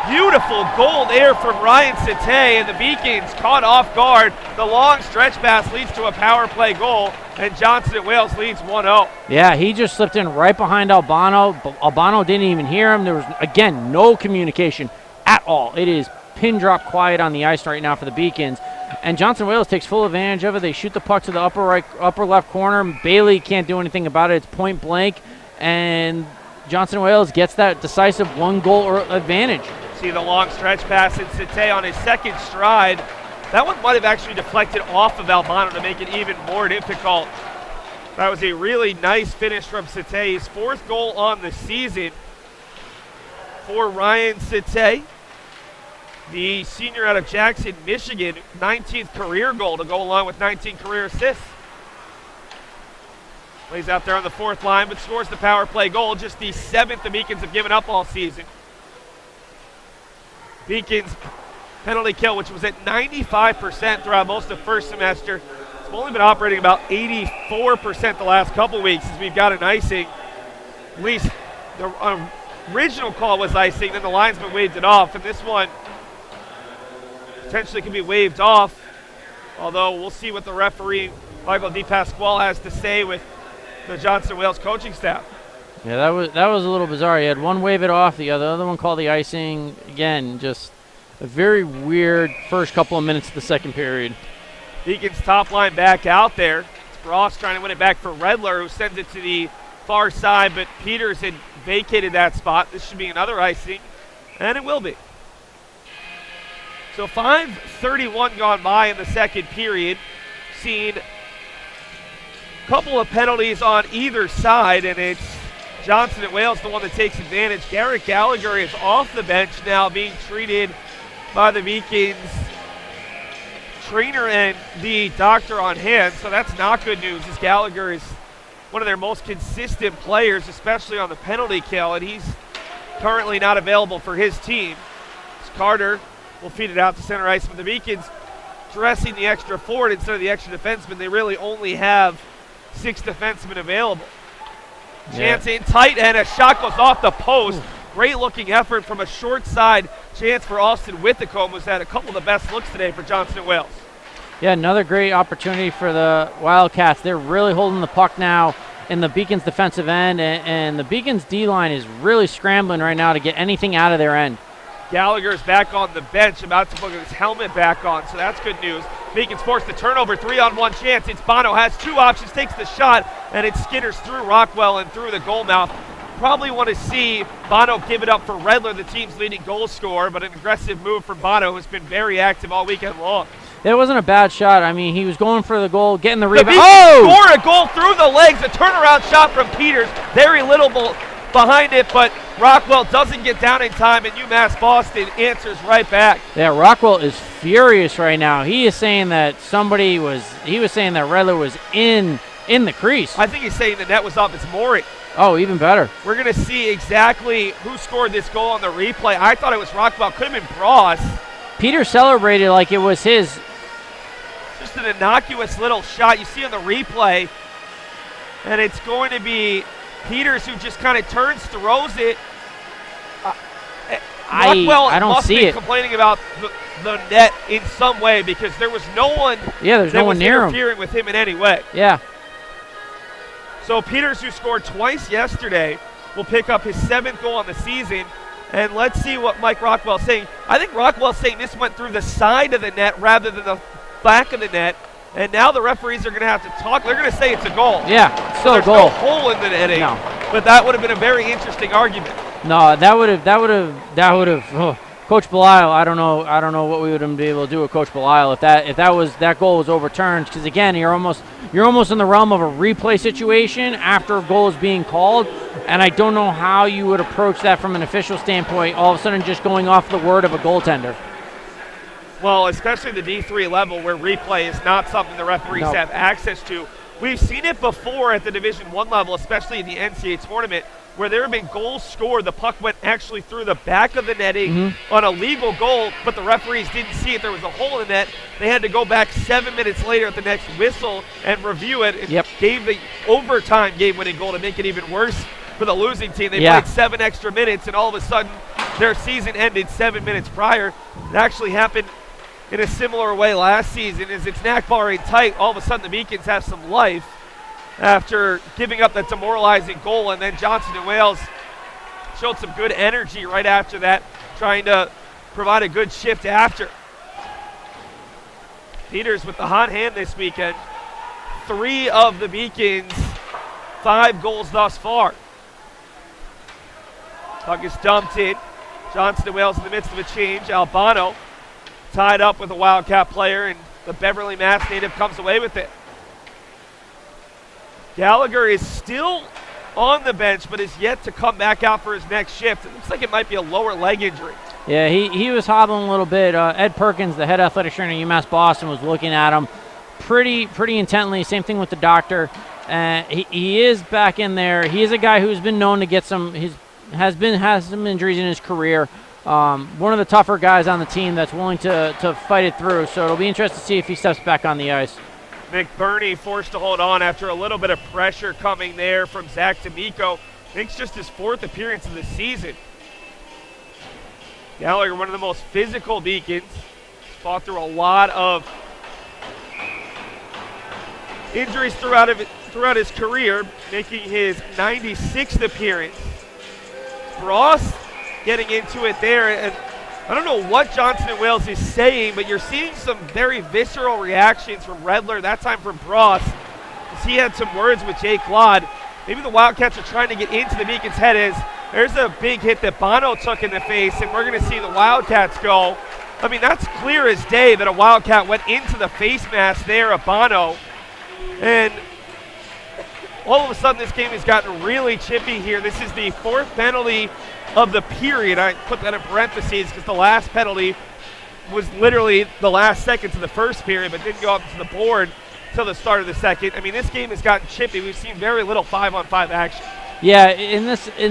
Beautiful goal there from Ryan Sate, and the Beacons caught off guard. The long stretch pass leads to a power play goal, and Johnson and Wales leads 1-0. Yeah, he just slipped in right behind Albano. Albano didn't even hear him. There was, again, no communication at all. It is pin drop quiet on the ice right now for the Beacons. And Johnson Wales takes full advantage of it. They shoot the puck to the upper left corner. Bailey can't do anything about it. It's point blank. And Johnson Wales gets that decisive 1-goal advantage. See the long stretch pass in Sate on his second stride. That one might have actually deflected off of Albano to make it even more difficult. That was a really nice finish from Sate. His 4th goal on the season for Ryan Sate. The senior out of Jackson, Michigan, 19th career goal to go along with 19 career assists. Plays out there on the 4th line, but scores the power play goal, just the 7th the Beacons have given up all season. Beacons penalty kill, which was at 95% throughout most of the first semester. It's only been operating about 84% the last couple weeks as we've got an icing. At least the original call was icing, then the linesman waved it off, and this one potentially can be waved off, although we'll see what the referee, Michael DePasquale, has to say with the Johnson Wales coaching staff. Yeah, that was a little bizarre. He had one wave it off, the other one called the icing. Again, just a very weird first couple of minutes of the second period. Beacons top line back out there. It's Ross trying to win it back for Redler, who sends it to the far side, but Peters had vacated that spot. This should be another icing, and it will be. So 5:31 gone by in the second period. Seen a couple of penalties on either side, and it's Johnson and Wales the one that takes advantage. Garrett Gallagher is off the bench now, being treated by the Beacons trainer and the doctor on hand, so that's not good news, as Gallagher is one of their most consistent players, especially on the penalty kill, and he's currently not available for his team. It's Carter will feed it out to center ice, but the Beacons dressing the extra forward instead of the extra defenseman. They really only have 6 defensemen available. Chance in tight, and a shot goes off the post. Great looking effort from a short side chance for Austin Withacombe, who's had a couple of the best looks today for Johnson and Wales. Yeah, another great opportunity for the Wildcats. They're really holding the puck now in the Beacons defensive end, and the Beacons D-line is really scrambling right now to get anything out of their end. Gallagher's back on the bench, about to put his helmet back on, so that's good news. Beacons force the turnover, 3-on-1 chance. It's Bono, has two options, takes the shot, and it skitters through Rockwell and through the goal mouth. Probably want to see Bono give it up for Redler, the team's leading goal scorer, but an aggressive move from Bono, who's been very active all weekend long. It wasn't a bad shot. I mean, he was going for the goal, getting the rebound. Oh! Score a goal through the legs, a turnaround shot from Peters. Very little behind it, but Rockwell doesn't get down in time, and UMass Boston answers right back. Yeah, Rockwell is furious right now. He is saying that he was saying that Redler was in the crease. I think he's saying the net was off its mooring. Oh, even better. We're going to see exactly who scored this goal on the replay. I thought it was Rockwell. Could have been Bross. Peter celebrated like it was his. Just an innocuous little shot. You see on the replay, and it's going to be Peters who just kind of turns, throws it. Rockwell I don't must see be it. complaining about the net in some way because there was no one. Yeah, there's no one near him interfering with him in any way. Yeah. So Peters, who scored twice yesterday, will pick up his 7th goal on the season. And let's see what Mike Rockwell's saying. I think Rockwell's saying this went through the side of the net rather than the back of the net. And now the referees are going to have to talk. They're going to say it's a goal. Yeah, it's still a goal. There's no hole in the netting. No. But that would have been a very interesting argument. No, that would have. Coach Belisle, I don't know what we would be able to do with Coach Belisle if that goal was overturned. Because again, you're almost in the realm of a replay situation after a goal is being called, and I don't know how you would approach that from an official standpoint. All of a sudden, just going off the word of a goaltender. Well, especially the D3 level where replay is not something the referees have access to. We've seen it before at the Division I level, especially in the NCAA tournament, where there have been goals scored. The puck went actually through the back of the netting on a legal goal, but the referees didn't see it. There was a hole in the net. They had to go back 7 minutes later at the next whistle and review it. And gave the overtime game-winning goal to make it even worse for the losing team. They played 7 extra minutes, and all of a sudden their season ended 7 minutes prior. It actually happened in a similar way last season. As it's knack barring tight, all of a sudden the Beacons have some life after giving up that demoralizing goal, and then Johnson and Wales showed some good energy right after that, trying to provide a good shift after. Peters with the hot hand this weekend. 3 of the Beacons' 5 goals thus far. Puck is dumped in. Johnson and Wales in the midst of a change. Albano tied up with a Wildcat player, and the Beverly, Mass native comes away with it. Gallagher is still on the bench, but is yet to come back out for his next shift. It looks like it might be a lower leg injury. Yeah, he was hobbling a little bit. Ed Perkins, the head athletic trainer at UMass Boston, was looking at him pretty intently. Same thing with the doctor. He is back in there. He is a guy who's been known to get has some injuries in his career. One of the tougher guys on the team that's willing to fight it through. So it'll be interesting to see if he steps back on the ice. McBurney forced to hold on after a little bit of pressure coming there from Zach D'Amico. I think it's just his 4th appearance of the season. Gallagher, one of the most physical Beacons, fought through a lot of injuries throughout his career, making his 96th appearance. Ross getting into it there, and I don't know what Johnson and Wales is saying, but you're seeing some very visceral reactions from Redler, that time from Bross, as he had some words with Jake Claude. Maybe the Wildcats are trying to get into the Beacons' head as there's a big hit that Bono took in the face, and we're going to see the Wildcats go. I mean, that's clear as day that a Wildcat went into the face mask there of Bono, and all of a sudden this game has gotten really chippy here. This is the 4th penalty of the period. I put that in parentheses because the last penalty was literally the last seconds of the first period, but didn't go up to the board until the start of the second. I mean, this game has gotten chippy. We've seen very little 5-on-5 action. Yeah, and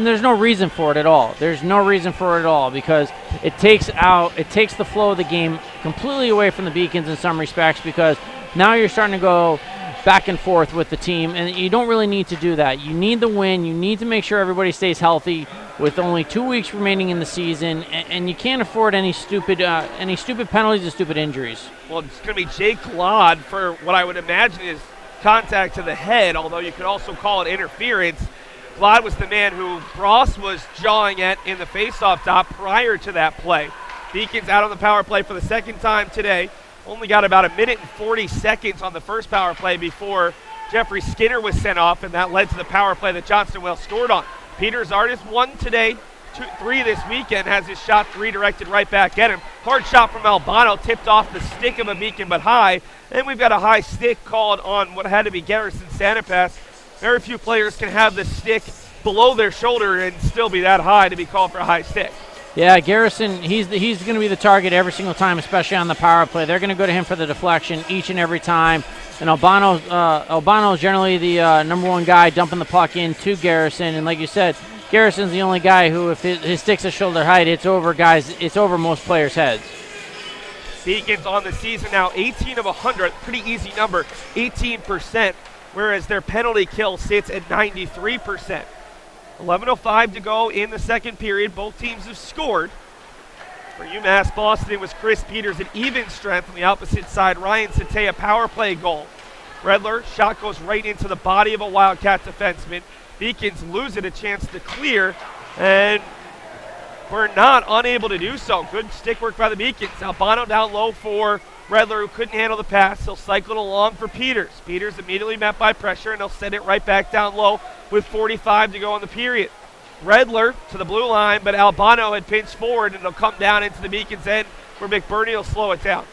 there's no reason for it at all. There's no reason for it at all because it takes the flow of the game completely away from the Beacons in some respects, because now you're starting to go back and forth with the team, and you don't really need to do that. You need the win. You need to make sure everybody stays healthy with only 2 weeks remaining in the season, and you can't afford any stupid penalties and stupid injuries. Well, it's going to be Jake Claude for what I would imagine is contact to the head, although you could also call it interference. Claude was the man who Bross was jawing at in the faceoff dot prior to that play. Beacons out on the power play for the second time today. only got about 1:40 on the first power play before Jeffrey Skinner was sent off, and that led to the power play that Johnston Wells scored on. Peters Artist won today, 3 this weekend, has his shot redirected right back at him. Hard shot from Albano, tipped off the stick of a Beacon, but high. And we've got a high stick called on what had to be Garrison Sanipass. Very few players can have the stick below their shoulder and still be that high to be called for a high stick. Yeah, Garrison, he's going to be the target every single time, especially on the power play. They're going to go to him for the deflection each and every time. And Albano's generally the number one guy dumping the puck in to Garrison. And like you said, Garrison's the only guy who, if his stick's at shoulder height, it's over most players' heads. Beacons on the season now 18 of 100, pretty easy number, 18%, whereas their penalty kill sits at 93%. 11:05 to go in the second period. Both teams have scored. For UMass Boston, it was Chris Peters at even strength on the opposite side. Ryan Sate, a power play goal. Redler, shot goes right into the body of a Wildcat defenseman. Beacons lose it, a chance to clear, and we're not unable to do so. Good stick work by the Beacons. Albano down low for Redler, who couldn't handle the pass. He'll cycle it along for Peters. Peters immediately met by pressure, and he'll send it right back down low with 45 to go in the period. Redler to the blue line, but Albano had pinched forward, and it'll come down into the Beacons' end where McBurney will slow it down.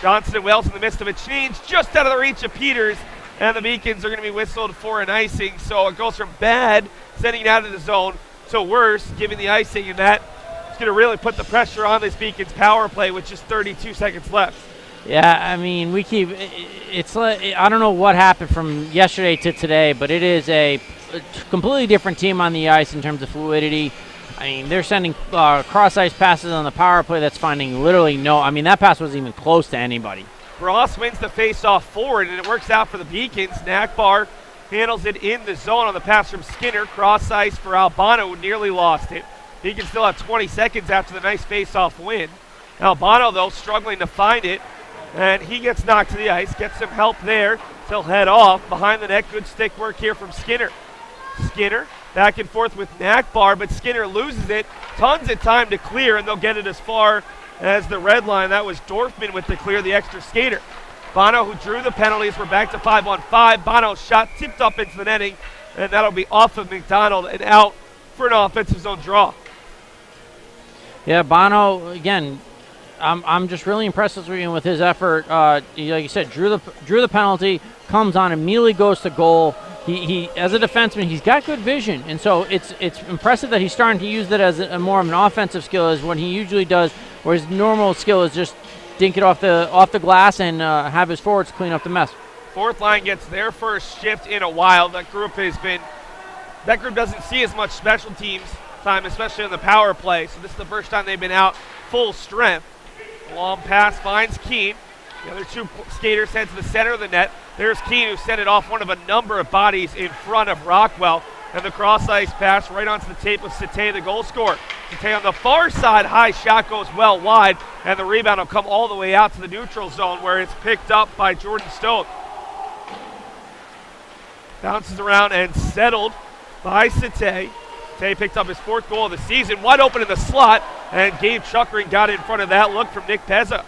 Johnston Wells in the midst of a change, just out of the reach of Peters, and the Beacons are going to be whistled for an icing. So it goes from bad, sending it out of the zone, to worse, giving the icing, and that is going to really put the pressure on this Beacons power play with just 32 seconds left. Yeah, I mean, it's like, I don't know what happened from yesterday to today, but it is a completely different team on the ice in terms of fluidity. I mean, they're sending cross-ice passes on the power play that's finding literally that pass wasn't even close to anybody. Ross wins the face-off forward, and it works out for the Beacons. Nakbar handles it in the zone on the pass from Skinner. Cross-ice for Albano, who nearly lost it. Beacons still have 20 seconds after the nice face-off win. Albano, though, struggling to find it, and he gets knocked to the ice, gets some help there. He'll head off behind the net. Good stick work here from Skinner. Skinner back and forth with Nakbar, but Skinner loses it. Tons of time to clear, and they'll get it as far as the red line. That was Dorfman with the clear, the extra skater. Bono, who drew the penalties, we're back to 5-on-5. Bono's shot tipped up into the netting, and that'll be off of McDonald and out for an offensive zone draw. Yeah, Bono, again, I'm just really impressed with his effort. Like you said, drew the penalty, comes on, immediately goes to goal. He as a defenseman, he's got good vision, and so it's impressive that he's starting to use that as a more of an offensive skill as what he usually does, where his normal skill is just dink it off the glass and have his forwards clean up the mess. Fourth line gets their first shift in a while. That group doesn't see as much special teams time, especially on the power play, so this is the first time they've been out full strength. Long pass finds Keene. The other two skaters head to the center of the net. There's Keene, who sent it off one of a number of bodies in front of Rockwell. And the cross-ice pass right onto the tape of Sate, the goal scorer. Sate on the far side, high shot goes well wide, and the rebound will come all the way out to the neutral zone where it's picked up by Jordan Stone. Bounces around and settled by Sate. Sate picked up his fourth goal of the season, wide open in the slot, and Gabe Chuckering got in front of that look from Nick Pezza.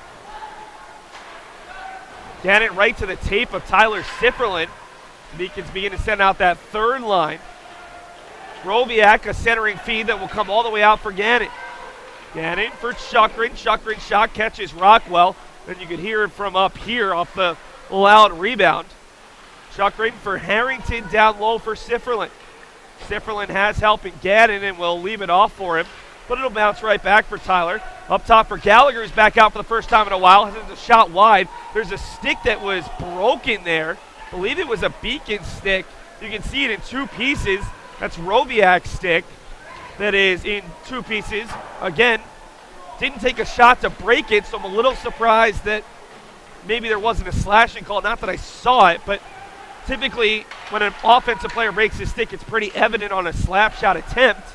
Gannon right to the tape of Tyler Sifferlin. Beacons begin to send out that third line. Robiak, a centering feed that will come all the way out for Gannon. Gannon for Chuckering. Chuckering shot catches Rockwell. Then you could hear it from up here off the loud rebound. Chuckering for Harrington down low for Sifferlin. Sifferlin has help in Gannon and will leave it off for him, but it'll bounce right back for Tyler. Up top for Gallagher, who's back out for the first time in a while. Has a shot wide. There's a stick that was broken there. I believe it was a Beacon stick. You can see it in two pieces. That's Robiak's stick that is in two pieces. Again, didn't take a shot to break it, so I'm a little surprised that maybe there wasn't a slashing call. Not that I saw it, but typically when an offensive player breaks his stick, it's pretty evident on a slap shot attempt.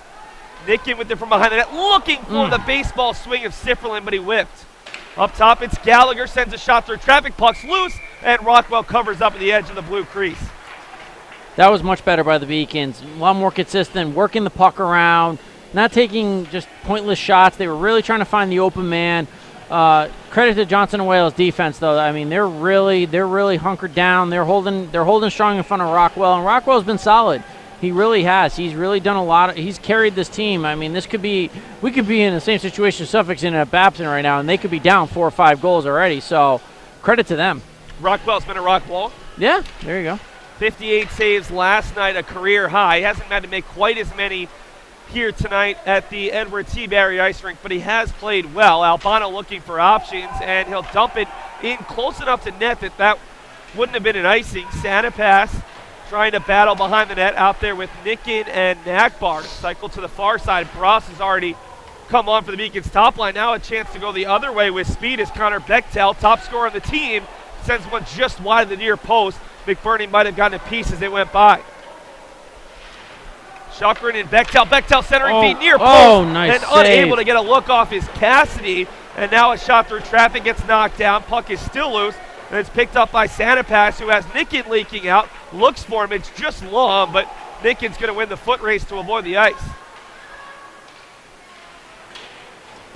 Nick in with it from behind the net, looking for the baseball swing of Sifferlin, but he whipped. Up top, it's Gallagher, sends a shot through traffic, puck's loose, and Rockwell covers up at the edge of the blue crease. That was much better by the Beacons. A lot more consistent, working the puck around, not taking just pointless shots. They were really trying to find the open man. Credit to Johnson and Wales defense, though. I mean, they're really hunkered down. They're holding strong in front of Rockwell, and Rockwell's been solid. He really has. He's really done a lot. He's carried this team. I mean, we could be in the same situation Suffolk's in at Babson right now, and they could be down 4 or 5 goals already. So, credit to them. Rockwell's been a rock wall. Yeah, there you go. 58 saves last night, a career high. He hasn't had to make quite as many here tonight at the Edward T. Barry Ice Rink, but he has played well. Albano looking for options, and he'll dump it in close enough to net that wouldn't have been an icing. Santa pass trying to battle behind the net out there with Nicken and Nakbar. Cycle to the far side. Bross has already come on for the Beacons top line. Now a chance to go the other way with speed is Connor Bechtel, top scorer on the team, sends one just wide of the near post. McBurney might have gotten a piece as it went by. Shuckran and Bechtel. Bechtel centering feet near post. Nice and save. Unable to get a look off his Cassidy. And now a shot through traffic gets knocked down. Puck is still loose. And it's picked up by Santa Pass, who has Nicken leaking out. Looks for him. It's just long, but Nicken's going to win the foot race to avoid the ice.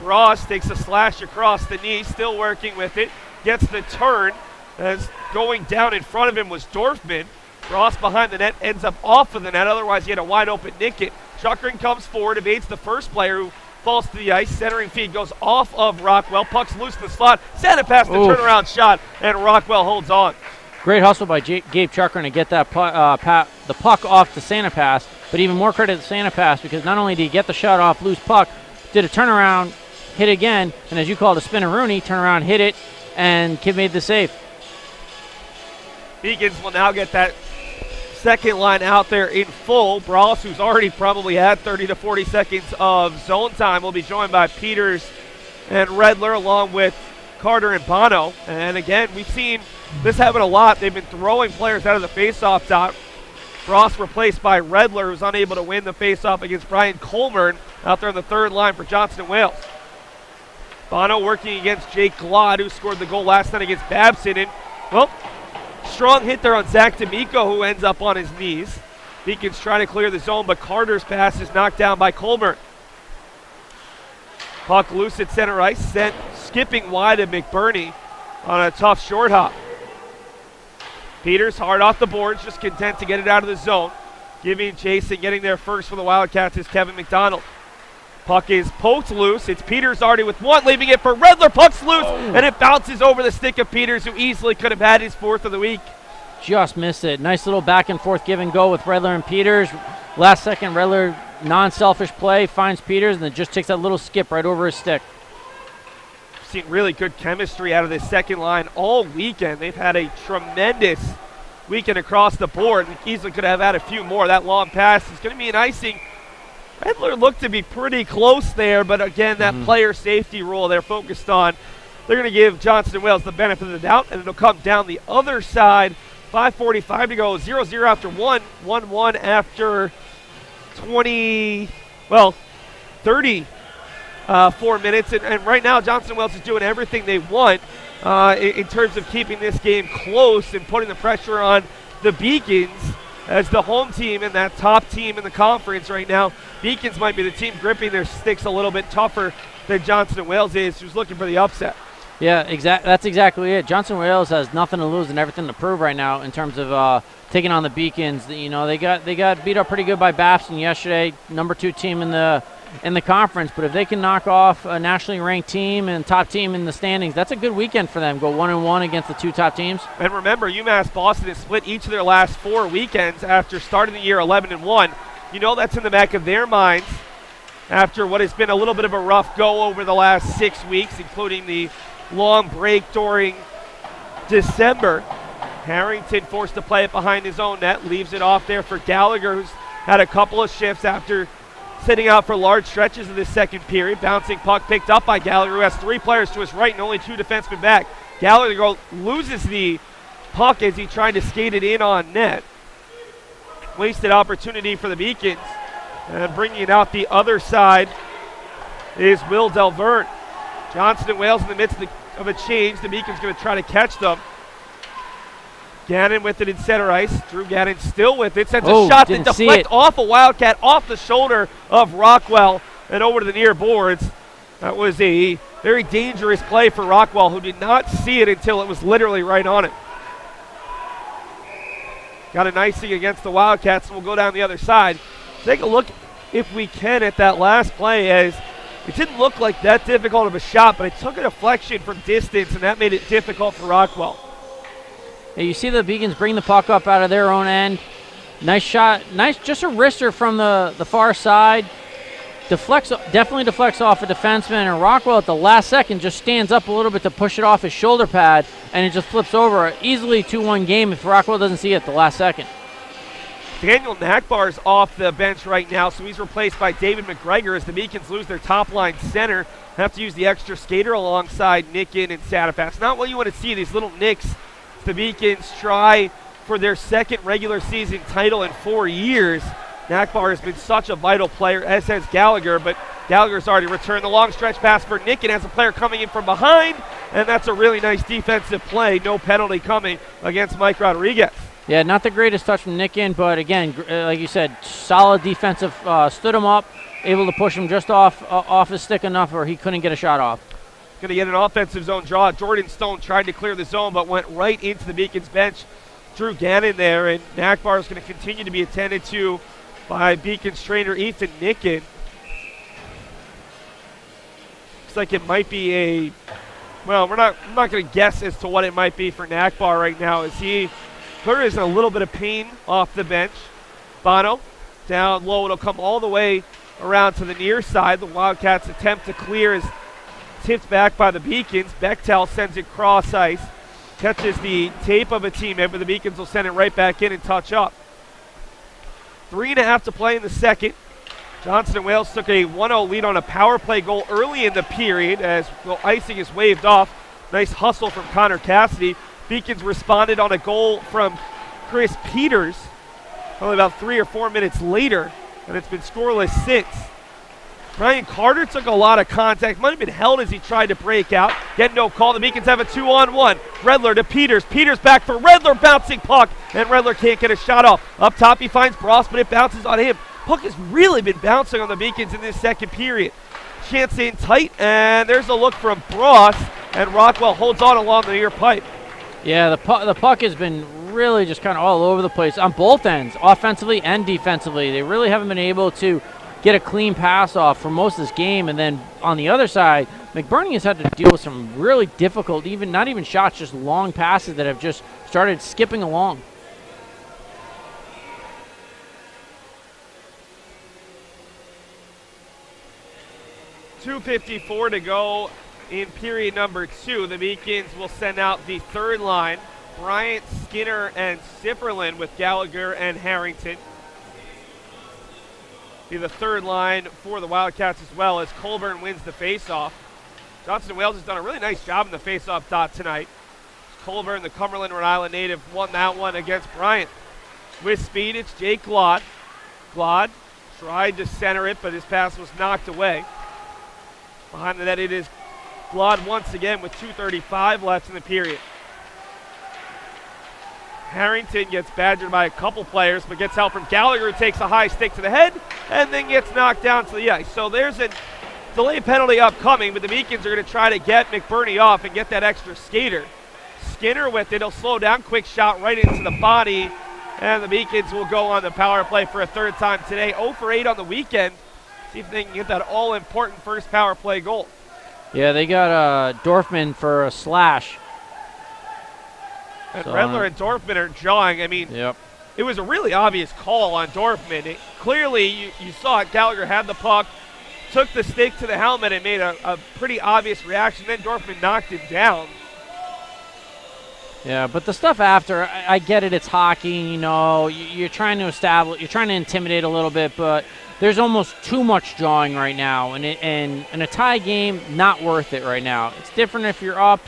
Ross takes a slash across the knee, still working with it. Gets the turn. As going down in front of him was Dorfman. Ross behind the net, ends up off of the net. Otherwise, he had a wide open Nicken. Shuckran comes forward, evades the first player who falls to the ice. Centering feed goes off of Rockwell. Puck's loose in the slot. Santa pass the turnaround shot, and Rockwell holds on. Great hustle by Gabe Chuckran to get that the puck off the Santa pass, but even more credit to Santa pass because not only did he get the shot off loose puck, did a turnaround, hit again, and as you call it, a spin and Rooney, turn around, hit it, and Kid made the save. Beacons will now get that second line out there in full. Bross, who's already probably had 30 to 40 seconds of zone time, will be joined by Peters and Redler along with Carter and Bono. And again, we've seen this happen a lot. They've been throwing players out of the faceoff dot. Bross replaced by Redler, who's unable to win the faceoff against Brian Colburn out there on the third line for Johnson and Wales. Bono working against Jake Glod, who scored the goal last night against Babson. And, well, strong hit there on Zach D'Amico, who ends up on his knees. Beacons trying to clear the zone, but Carter's pass is knocked down by Colburn. Puck loose at center ice, sent skipping wide of McBurney on a tough short hop. Peters hard off the boards, just content to get it out of the zone. Giving chase and getting there first for the Wildcats is Kevin McDonald. Puck is poked loose. It's Peters already with one, leaving it for Redler. Puck's loose, and it bounces over the stick of Peters, who easily could have had his fourth of the week. Just missed it. Nice little back and forth give and go with Redler and Peters. Last second, Redler, non-selfish play, finds Peters, and then just takes that little skip right over his stick. Seen really good chemistry out of this second line all weekend. They've had a tremendous weekend across the board. Easily could have had a few more. That long pass is going to be an icing. Redler looked to be pretty close there, but again, that player safety rule they're focused on. They're going to give Johnson & Wales the benefit of the doubt, and it'll come down the other side. 5:45 to go, 0-0 after 1-1 after 34 minutes. And right now, Johnson & Wales is doing everything they want in terms of keeping this game close and putting the pressure on the Beacons as the home team and that top team in the conference right now. Beacons might be the team gripping their sticks a little bit tougher than Johnson & Wales is, who's looking for the upset. Yeah, that's exactly it. Johnson & Wales has nothing to lose and everything to prove right now in terms of taking on the Beacons. You know, they got beat up pretty good by Babson yesterday, number 2 team in the conference. But if they can knock off a nationally ranked team and top team in the standings, that's a good weekend for them. Go 1-1 against the 2 top teams. And remember, UMass Boston has split each of their last 4 weekends after starting the year 11-1. You know that's in the back of their minds after what has been a little bit of a rough go over the last 6 weeks, including the long break during December. Harrington forced to play it behind his own net, leaves it off there for Gallagher, who's had a couple of shifts after sitting out for large stretches of this second period. Bouncing puck picked up by Gallagher, who has 3 players to his right and only 2 defensemen back. Gallagher loses the puck as he tried to skate it in on net. Wasted opportunity for the Beacons. And bringing it out the other side is Will Delverne. Johnson & Wales in the midst of a change. The Beacons going to try to catch them. Gannon with it in center ice. Drew Gannon still with it. Sends a shot that deflects off a Wildcat, off the shoulder of Rockwell and over to the near boards. That was a Very dangerous play for Rockwell, who did not see it until it was literally right on it. Got an icing against the Wildcats, and we'll go down the other side. Take a look, if we can, at that last play, as it didn't look like that difficult of a shot, but it took a deflection from distance, and that made it difficult for Rockwell. Yeah, you see the Beacons bring the puck up out of their own end. Nice shot. Nice, just a wrister from the far side. Definitely deflects off a defenseman, and Rockwell at the last second just stands up a little bit to push it off his shoulder pad, and it just flips over. Easily 2-1 game if Rockwell doesn't see it at the last second. Daniel Nakbar's off the bench right now, so he's replaced by David McGregor as the Beacons lose their top-line center. Have to use the extra skater alongside Nickin and Satapass. Not what you want to see, these little nicks. The Beacons try for their second regular season title in 4 years. Nakbar has been such a vital player, as has Gallagher, but Gallagher's already returned the long stretch pass for Nickin as a player coming in from behind, and that's a really nice defensive play. No penalty coming against Mike Rodriguez. Yeah, not the greatest touch from Nickin, but again, like you said, solid defensive, stood him up, able to push him just off his stick enough where he couldn't get a shot off. Going to get an offensive zone draw. Jordan Stone tried to clear the zone, but went right into the Beacons bench. Drew Gannon there, and Nakbar is going to continue to be attended to by Beacons trainer Ethan Nickin. Looks like it might be I'm not going to guess as to what it might be for Nakbar right now, as he is in a little bit of pain off the bench. Bono down low. It'll come all the way around to the near side. The Wildcats attempt to clear is tipped back by the Beacons. Bechtel sends it cross ice. Catches the tape of a teammate, but the Beacons will send it right back in and touch up. 3.5 to play in the second. Johnson and Wales took a 1-0 lead on a power play goal early in the period as the icing is waved off. Nice hustle from Connor Cassidy. Beacons responded on a goal from Chris Peters only about 3 or 4 minutes later, and it's been scoreless since. Ryan Carter took a lot of contact. Might have been held as he tried to break out. Get no call. The Beacons have a 2-on-1. Redler to Peters. Peters back for Redler. Bouncing puck. And Redler can't get a shot off. Up top he finds Bross, but it bounces on him. Puck has really been bouncing on the Beacons in this second period. Chance in tight. And there's a look from Bross. And Rockwell holds on along the near pipe. Yeah, the puck has been really just kind of all over the place on both ends, offensively and defensively. They really haven't been able to get a clean pass off for most of this game. And then on the other side, McBurney has had to deal with some really difficult, not even shots, just long passes that have just started skipping along. .254 to go in period number 2. The Beacons will send out the third line. Bryant, Skinner, and Sipperlin with Gallagher and Harrington. Be the third line for the Wildcats as well, as Colburn wins the faceoff. Johnson and Wales has done a really nice job in the faceoff dot tonight. Colburn, the Cumberland, Rhode Island native, won that one against Bryant. With speed, it's Jake Glod. Glod tried to center it, but his pass was knocked away. Behind the net, it is Glod once again with 2:35 left in the period. Harrington gets badgered by a couple players, but gets help from Gallagher, who takes a high stick to the head and then gets knocked down to the ice. So there's a delay penalty upcoming, but the Beacons are going to try to get McBurney off and get that extra skater. Skinner with it. He'll slow down. Quick shot right into the body, and the Beacons will go on the power play for a third time today. 0 for 8 on the weekend. See if they can get that all-important first power play goal. Yeah, they got Dorfman for a slash. And Redler and Dorfman are jawing. I mean, It was a really obvious call on Dorfman. Clearly, you saw it. Gallagher had the puck, took the stick to the helmet, and made a pretty obvious reaction. Then Dorfman knocked him down. Yeah, but the stuff after, I get it. It's hockey. You know, you're trying to you're trying to intimidate a little bit, but there's almost too much jawing right now, and in a tie game, not worth it right now. It's different if you're up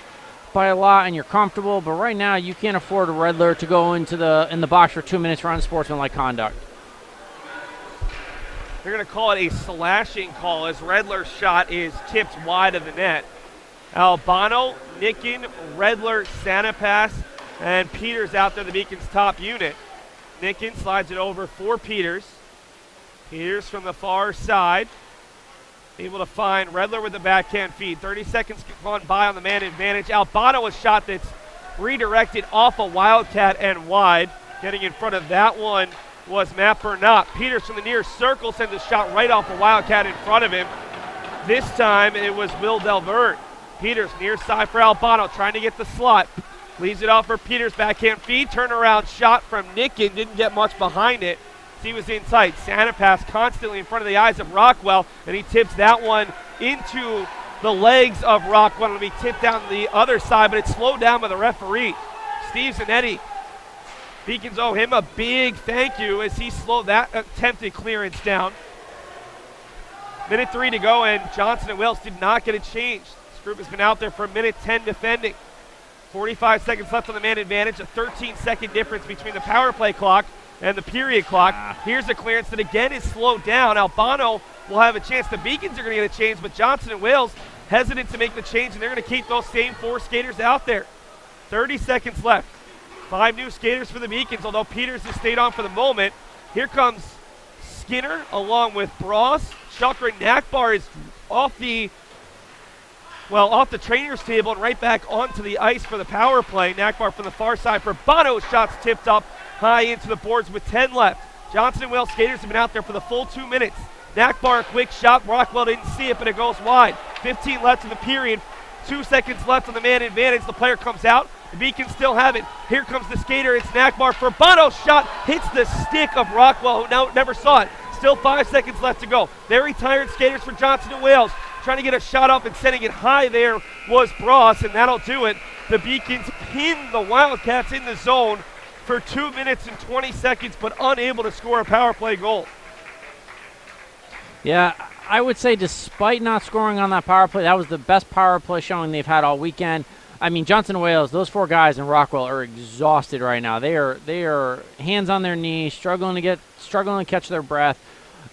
by a lot and you're comfortable, but right now you can't afford a Redler to go in the box for 2 minutes for unsportsmanlike conduct. They're going to call it a slashing call as Redler's shot is tipped wide of the net. Albano, Nickin, Redler, Sanapass, and Peters out there, the Beacons' top unit. Nickin slides it over for Peters. Peters from the far side. able to find Redler with the backhand feed. 30 seconds gone by on the man advantage. Albano, a shot that's redirected off a Wildcat and wide. Getting in front of that one was Matt Burnett. Peters from the near circle sends a shot right off a Wildcat in front of him. This time it was Will Delvert. Peters near side for Albano, trying to get the slot. Leaves it off for Peters, backhand feed. Turnaround shot from Nicken, didn't get much behind it. He was in sight. Santa pass constantly in front of the eyes of Rockwell, and he tips that one into the legs of Rockwell. It'll be tipped down the other side, but it's slowed down by the referee. Steve Zanetti. Beacons owe him a big thank you as he slowed that attempted clearance down. Minute 3 to go, and Johnson and Wills did not get a change. This group has been out there for a minute 10 defending. 45 seconds left on the man advantage, a 13-second difference between the power play clock and the period clock. Here's a clearance that again is slowed down. Albano will have a chance. The Beacons are going to get a change, but Johnson and Wills hesitant to make the change, and they're going to keep those same 4 skaters out there. 30 seconds left. 5 new skaters for the Beacons, although Peters has stayed on for the moment. Here comes Skinner along with Bross. Chakra Nakbar is off the trainer's table and right back onto the ice for the power play. Nakbar from the far side for Bono. Shots tipped up high into the boards with 10 left. Johnson and Wells skaters have been out there for the full 2 minutes. Nakbar, quick shot. Rockwell didn't see it, but it goes wide. 15 left in the period. 2 seconds left on the man advantage. The player comes out. The Beacons still have it. Here comes the skater. It's Nakbar for Bono. Shot hits the stick of Rockwell, who never saw it. Still 5 seconds left to go. Very tired skaters for Johnson and Wales. Trying to get a shot up and sending it high there was Bross, and that'll do it. The Beacons pin the Wildcats in the zone for 2 minutes and 20 seconds, but unable to score a power play goal. Yeah, I would say despite not scoring on that power play, that was the best power play showing they've had all weekend. I mean, Johnson and Wales, those 4 guys in Rockwell are exhausted right now. They are hands on their knees, struggling to catch their breath.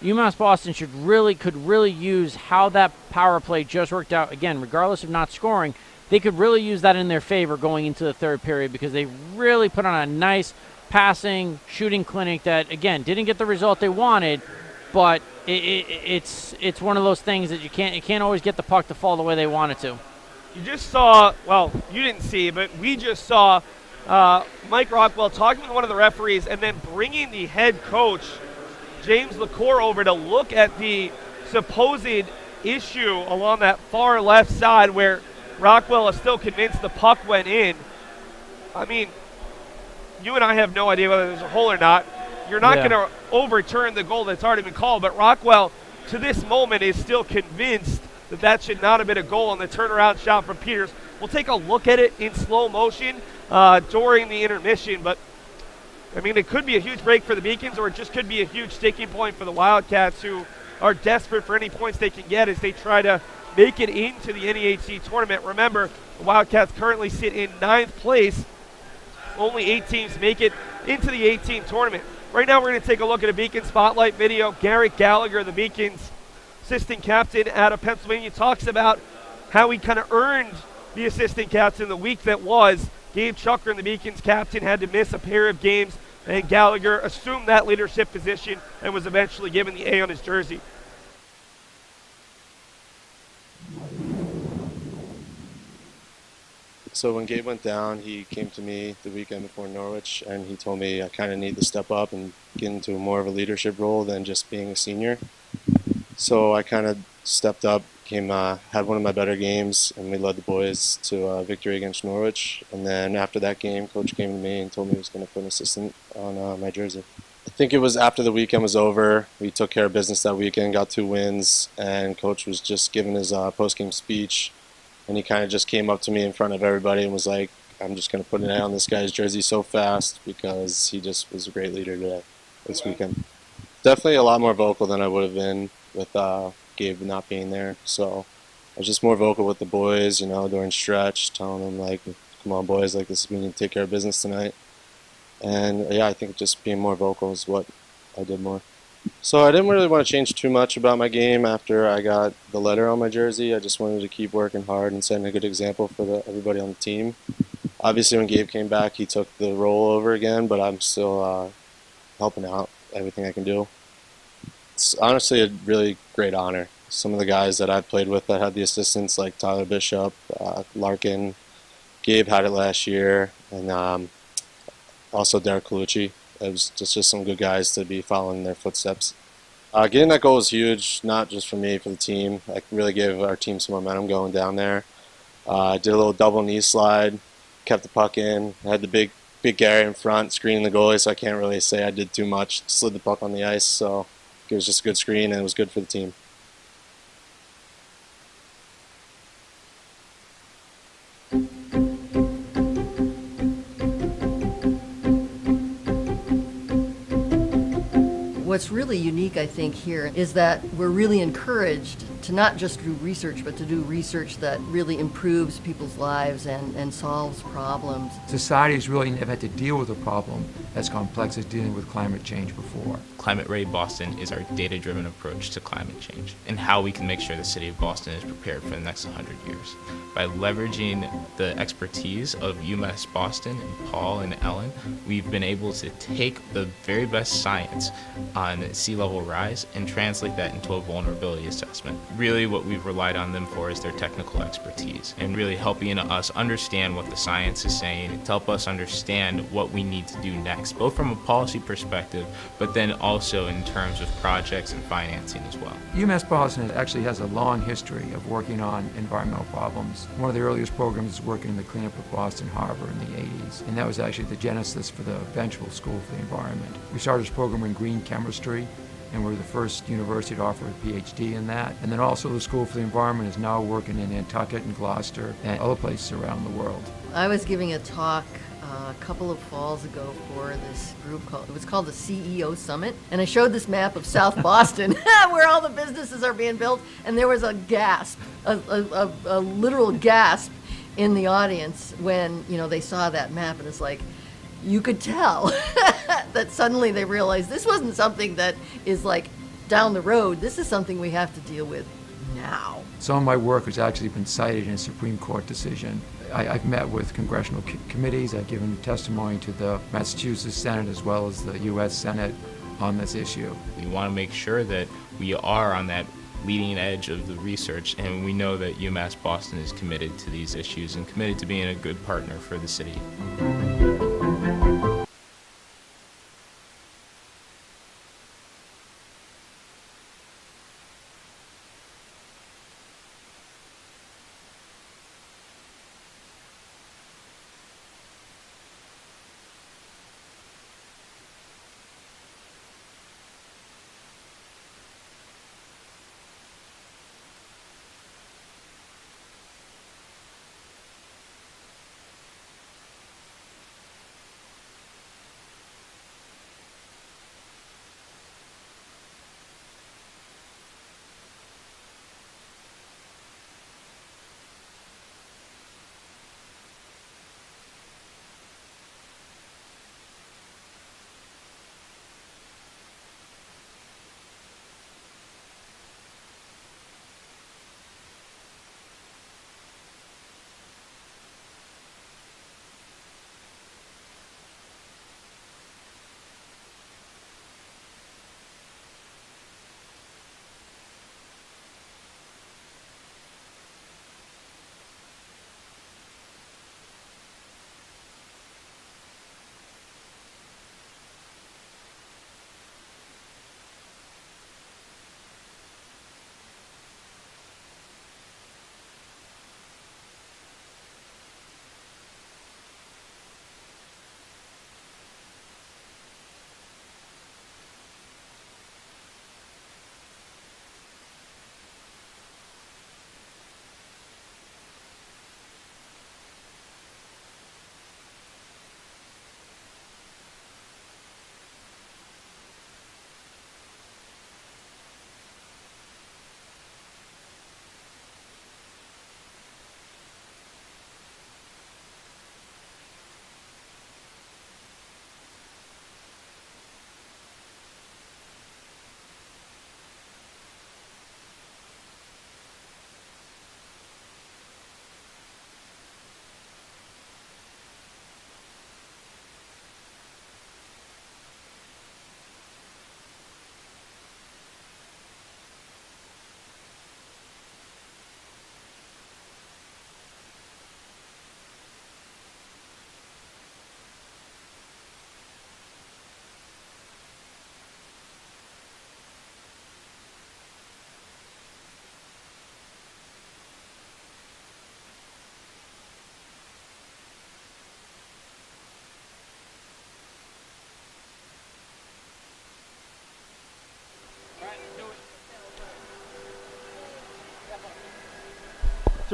UMass Boston could really use how that power play just worked out. Again, regardless of not scoring, they could really use that in their favor going into the third period because they really put on a nice passing, shooting clinic that, again, didn't get the result they wanted, but it's one of those things that you can't always get the puck to fall the way they want it to. You just saw, well, you didn't see, but we just saw Mike Rockwell talking with one of the referees and then bringing the head coach, James LaCour, over to look at the supposed issue along that far left side where Rockwell is still convinced the puck went in. I mean, you and I have no idea whether there's a hole or not. You're not going to overturn the goal that's already been called, but Rockwell, to this moment, is still convinced that should not have been a goal on the turnaround shot from Peters. We'll take a look at it in slow motion during the intermission, but I mean, it could be a huge break for the Beacons, or it just could be a huge sticking point for the Wildcats, who are desperate for any points they can get as they try to make it into the NEHC tournament. Remember, the Wildcats currently sit in 9th place. Only 8 teams make it into the 18 tournament. Right now, we're going to take a look at a Beacon Spotlight video. Garrett Gallagher, the Beacons assistant captain out of Pennsylvania, talks about how he kind of earned the assistant captain the week that was. Gabe Chuckern, the Beacons captain, had to miss a pair of games, and Gallagher assumed that leadership position and was eventually given the A on his jersey. So when Gabe went down, he came to me the weekend before Norwich, and he told me I kind of need to step up and get into more of a leadership role than just being a senior. So I kind of stepped up, had one of my better games, and we led the boys to a victory against Norwich. And then after that game, Coach came to me and told me he was going to put an assistant on my jersey. I think it was after the weekend was over. We took care of business that weekend, got 2 wins, and Coach was just giving his post-game speech. And he kind of just came up to me in front of everybody and was like, I'm just going to put an A on this guy's jersey so fast because he just was a great leader today, this weekend. Definitely a lot more vocal than I would have been with Gabe not being there. So I was just more vocal with the boys, during stretch, telling them, like, come on, boys, like, this is me to take care of business tonight. And, yeah, I think just being more vocal is what I did more. So I didn't really want to change too much about my game after I got the letter on my jersey. I just wanted to keep working hard and setting a good example for everybody on the team. Obviously, when Gabe came back, he took the role over again, but I'm still helping out everything I can do. It's honestly a really great honor. some of the guys that I've played with that had the assistants, like Tyler Bishop, Larkin, Gabe had it last year, and also Derek Colucci. It was just some good guys to be following their footsteps. Getting that goal was huge, not just for me, for the team. I really gave our team some momentum going down there. I did a little double knee slide, kept the puck in. I had the big Gary in front, screening the goalie, so I can't really say I did too much. Slid the puck on the ice, so it was just a good screen, and it was good for the team. What's really unique, I think, here is that we're really encouraged to not just do research, but to do research that really improves people's lives and solves problems. Society has really never had to deal with a problem as complex as dealing with climate change before. Climate Ready Boston is our data-driven approach to climate change and how we can make sure the city of Boston is prepared for the next 100 years. By leveraging the expertise of UMass Boston and Paul and Ellen, we've been able to take the very best science on sea level rise and translate that into a vulnerability assessment. Really what we've relied on them for is their technical expertise and really helping us understand what the science is saying to help us understand what we need to do next, both from a policy perspective, but then also in terms of projects and financing as well. UMass Boston actually has a long history of working on environmental problems. One of the earliest programs was working in the cleanup of Boston Harbor in the 80s, and that was actually the genesis for the eventual School for the Environment. We started this program in green chemistry, and we're the first university to offer a PhD in that. And then also the School for the Environment is now working in Nantucket and Gloucester and other places around the world. I was giving a talk a couple of falls ago for this group it was called the CEO Summit, and I showed this map of South Boston where all the businesses are being built, and there was a gasp, a literal gasp in the audience when they saw that map, and it's like you could tell that suddenly they realized this wasn't something that is like down the road. This is something we have to deal with now. Some of my work has actually been cited in a Supreme Court decision. I've met with congressional committees. I've given testimony to the Massachusetts Senate as well as the U.S. Senate on this issue. We want to make sure that we are on that leading edge of the research, and we know that UMass Boston is committed to these issues and committed to being a good partner for the city.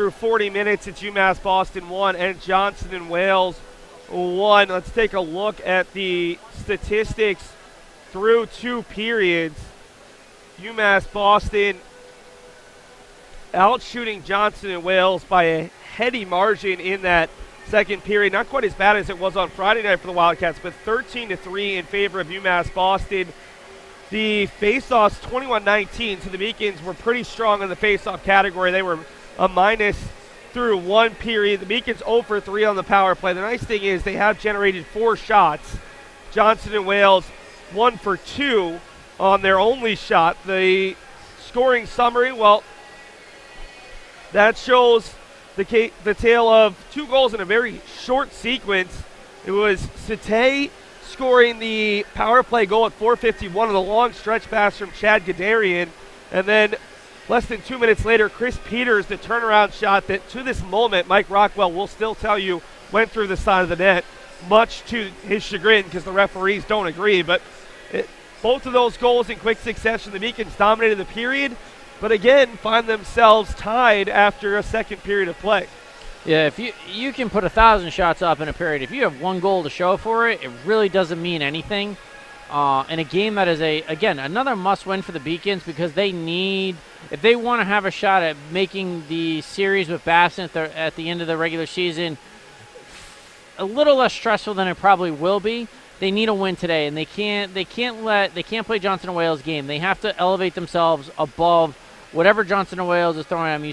through 40 minutes. It's UMass Boston 1 and Johnson and Wales 1. Let's take a look at the statistics through 2 periods. UMass Boston out-shooting Johnson and Wales by a heady margin in that second period. Not quite as bad as it was on Friday night for the Wildcats, but 13-3 in favor of UMass Boston. The face-offs 21-19, so the Beacons were pretty strong in the face-off category. They were a minus through 1 period. The Beacons 0 for 3 on the power play. The nice thing is they have generated 4 shots. Johnson and Wales 1 for 2 on their only shot. The scoring summary, well, that shows the tale of 2 goals in a very short sequence. It was Sate scoring the power play goal at 4:51 on the long stretch pass from Chad Gadarian. And then less than 2 minutes later, Chris Peters, the turnaround shot that to this moment, Mike Rockwell will still tell you went through the side of the net, much to his chagrin because the referees don't agree. But both of those goals in quick succession, the Beacons dominated the period, but again find themselves tied after a second period of play. Yeah, if you can put 1,000 shots up in a period, if you have 1 goal to show for it, it really doesn't mean anything. In a game that is again another must-win for the Beacons, because they need, if they want to have a shot at making the series with Boston at the end of the regular season a little less stressful than it probably will be, they need a win today, and they can't play Johnson and Wales game. They have to elevate themselves above whatever Johnson and Wales is throwing at them.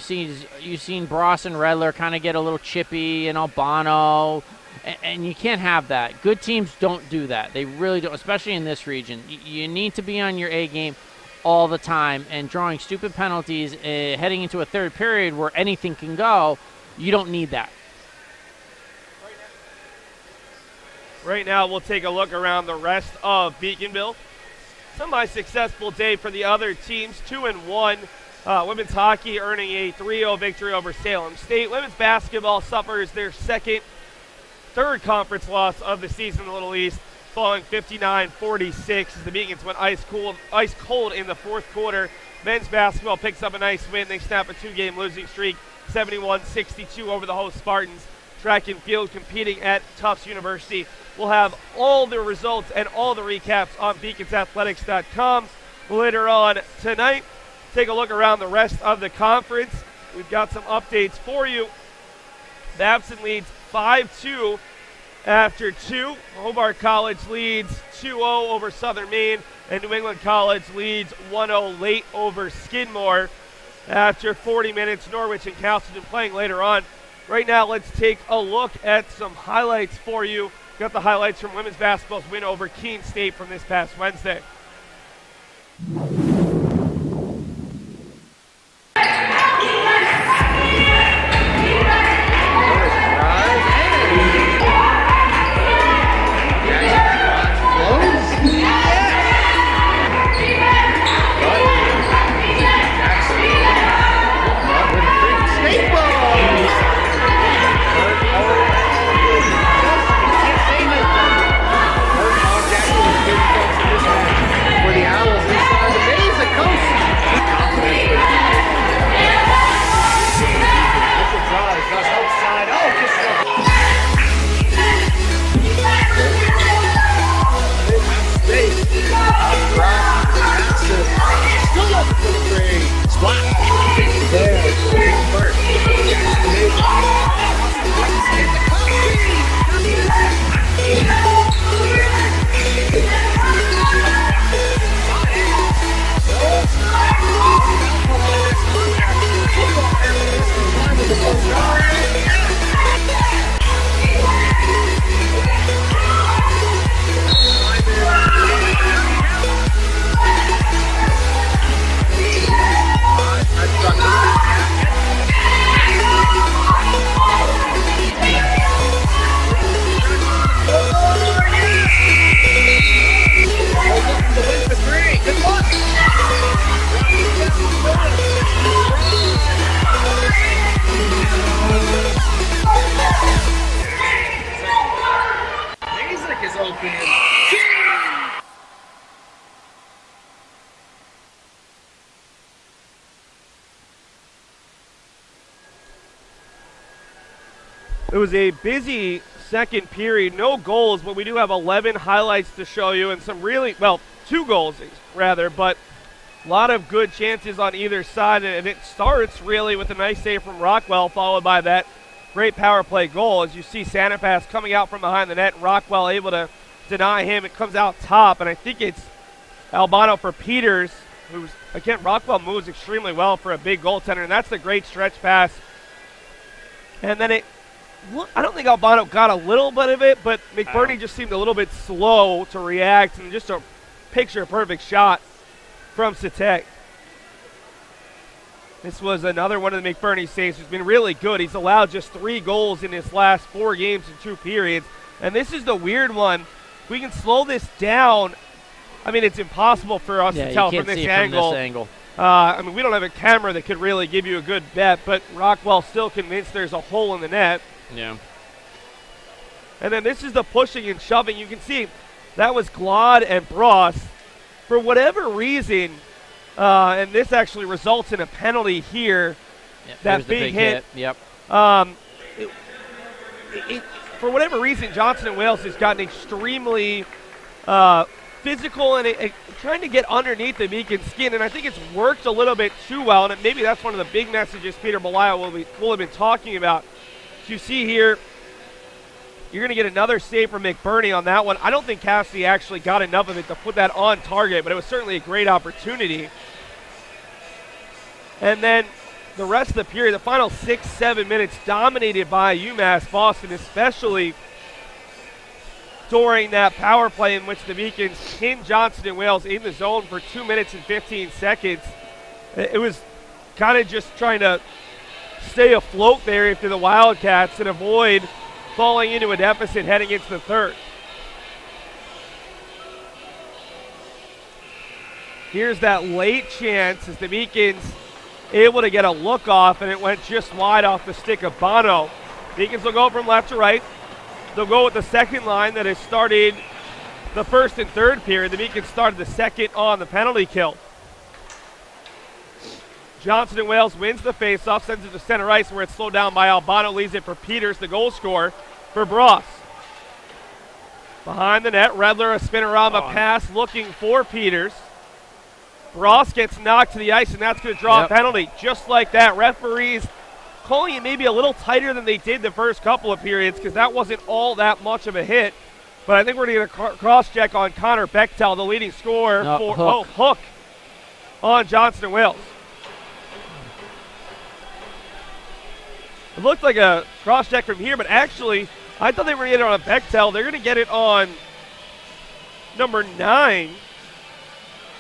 You've seen Bross and Redler kind of get a little chippy, and Albano, and you can't have that. Good teams don't do that. They really don't, especially in this region. You need to be on your A game all the time, and drawing stupid penalties heading into a third period where anything can go, you don't need that. Right now, we'll take a look around the rest of Beaconville. Semi-successful day for the other teams, 2-1. Women's hockey earning a 3-0 victory over Salem State. Women's basketball suffers their third conference loss of the season in the Little East, falling 59-46 as the Beacons went ice cold in the fourth quarter. Men's basketball picks up a nice win. They snap a 2-game losing streak, 71-62 over the host Spartans. Track and field competing at Tufts University. We'll have all the results and all the recaps on beaconsathletics.com later on tonight. Take a look around the rest of the conference. We've got some updates for you. Babson leads 5-2 after 2. Hobart College leads 2-0 over Southern Maine, and New England College leads 1-0 late over Skidmore after 40 minutes. Norwich and Castleton playing later on. Right now, let's take a look at some highlights for you. Got the highlights from women's basketball's win over Keene State from this past Wednesday. It was a busy second period. No goals, but we do have 11 highlights to show you and some really, well, 2 goals rather, but a lot of good chances on either side. And it starts really with a nice save from Rockwell, followed by that great power play goal. As you see Santa Pass coming out from behind the net, Rockwell able to deny him. It comes out top, and I think it's Albano for Peters, who's, again, Rockwell moves extremely well for a big goaltender, and that's a great stretch pass. And then I don't think Albano got a little bit of it, but McBurney just seemed a little bit slow to react, and just a picture-perfect shot from Satek. This was another one of the McBurney saves who's been really good. He's allowed just 3 goals in his last 4 games in 2 periods, and this is the weird one. If we can slow this down, I mean, it's impossible for us to tell from this angle. I mean, we don't have a camera that could really give you a good bet, but Rockwell's still convinced there's a hole in the net. Yeah. And then this is the pushing and shoving. You can see that was Glod and Bross. For whatever reason, and this actually results in a penalty here. Yep, that big hit. Yep. For whatever reason, Johnson and Wales has gotten extremely physical and trying to get underneath the Beacon skin, and I think it's worked a little bit too well, and maybe that's one of the big messages Peter Belisle will have been talking about. As you see here, you're going to get another save from McBurney on that one. I don't think Cassidy actually got enough of it to put that on target, but it was certainly a great opportunity. And then the rest of the period, the final 6-7 minutes, dominated by UMass Boston, especially during that power play in which the Beacons pinned Johnson and Wales in the zone for 2 minutes and 15 seconds. It was kind of just trying to stay afloat there after the Wildcats and avoid falling into a deficit heading into the third. Here's that late chance as the Beacons able to get a look off, and it went just wide off the stick of Bono. Beacons will go from left to right. They'll go with the second line that has started the first and third period. The Beacons started the second on the penalty kill. Johnson and Wales wins the faceoff, sends it to center ice where it's slowed down by Albano, leaves it for Peters, the goal scorer for Bross. Behind the net, Redler, a spinorama pass looking for Peters. Bross gets knocked to the ice, and that's going to draw a penalty. Just like that, referees calling it maybe a little tighter than they did the first couple of periods because that wasn't all that much of a hit. But I think we're going to get a cross-check on Connor Bechtel, the leading scorer for Hook on Johnson and Wales. It looked like a cross-check from here, but actually, I thought they were going to get it on Bechtel. They're going to get it on number 9.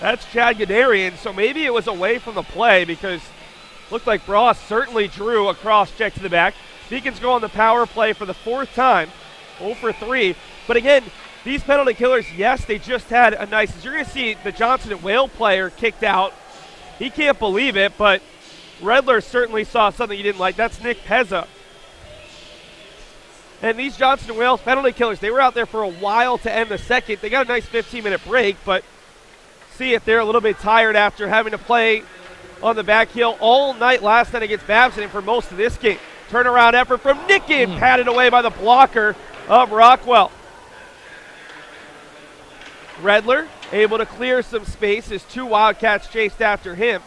That's Chad Gadarian, so maybe it was away from the play because it looked like Bross certainly drew a cross-check to the back. Beacons go on the power play for the 4th time, 0 for 3. But again, these penalty killers, yes, they just had a nice, as you're going to see the Johnson and Whale player kicked out. He can't believe it, but Redler certainly saw something he didn't like. That's Nick Pezza. And these Johnson and Wales penalty killers, they were out there for a while to end the second. They got a nice 15-minute break, but see if they're a little bit tired after having to play on the back heel all night last night against Babson and for most of this game. Turnaround effort from Nicken, patted away by the blocker of Rockwell. Redler able to clear some space as 2 Wildcats chased after him.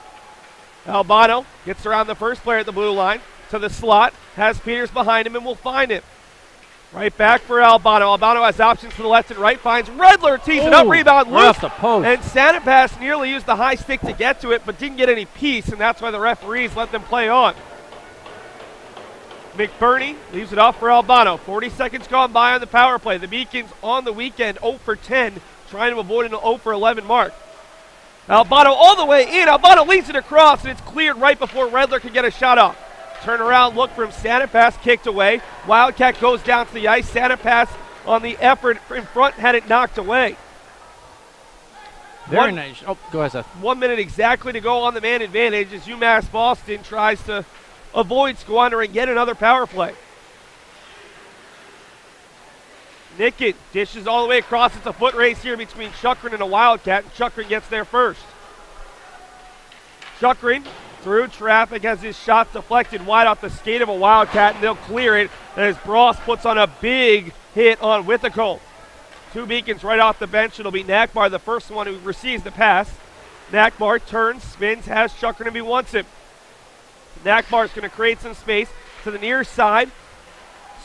Albano gets around the first player at the blue line to the slot, has Peters behind him and will find him. Right back for Albano. Albano has options to the left and right, finds Redler, tees it up, rebound loose, off the post. And Santa Pass nearly used the high stick to get to it, but didn't get any peace, and that's why the referees let them play on. McBurney leaves it off for Albano. 40 seconds gone by on the power play. The Beacons on the weekend 0 for 10, trying to avoid an 0 for 11 mark. Albano all the way in. Albano leads it across, and it's cleared right before Redler can get a shot off. Turnaround look from Santa Pass, kicked away. Wildcat goes down to the ice. Santa Pass on the effort in front had it knocked away. Very nice. Oh, go ahead, Seth. 1 minute exactly to go on the man advantage as UMass Boston tries to avoid squandering yet another power play. Nickett dishes all the way across. It's a foot race here between Chukrin and a Wildcat, and Chukrin gets there first. Chukrin through traffic as his shot deflected wide off the skate of a Wildcat, and they'll clear it as Bross puts on a big hit on Withico. Two Beacons right off the bench. It'll be Nakbar, the first one who receives the pass. Nakbar turns, spins, has Chuckern if he wants him. Nakbar's going to create some space to the near side.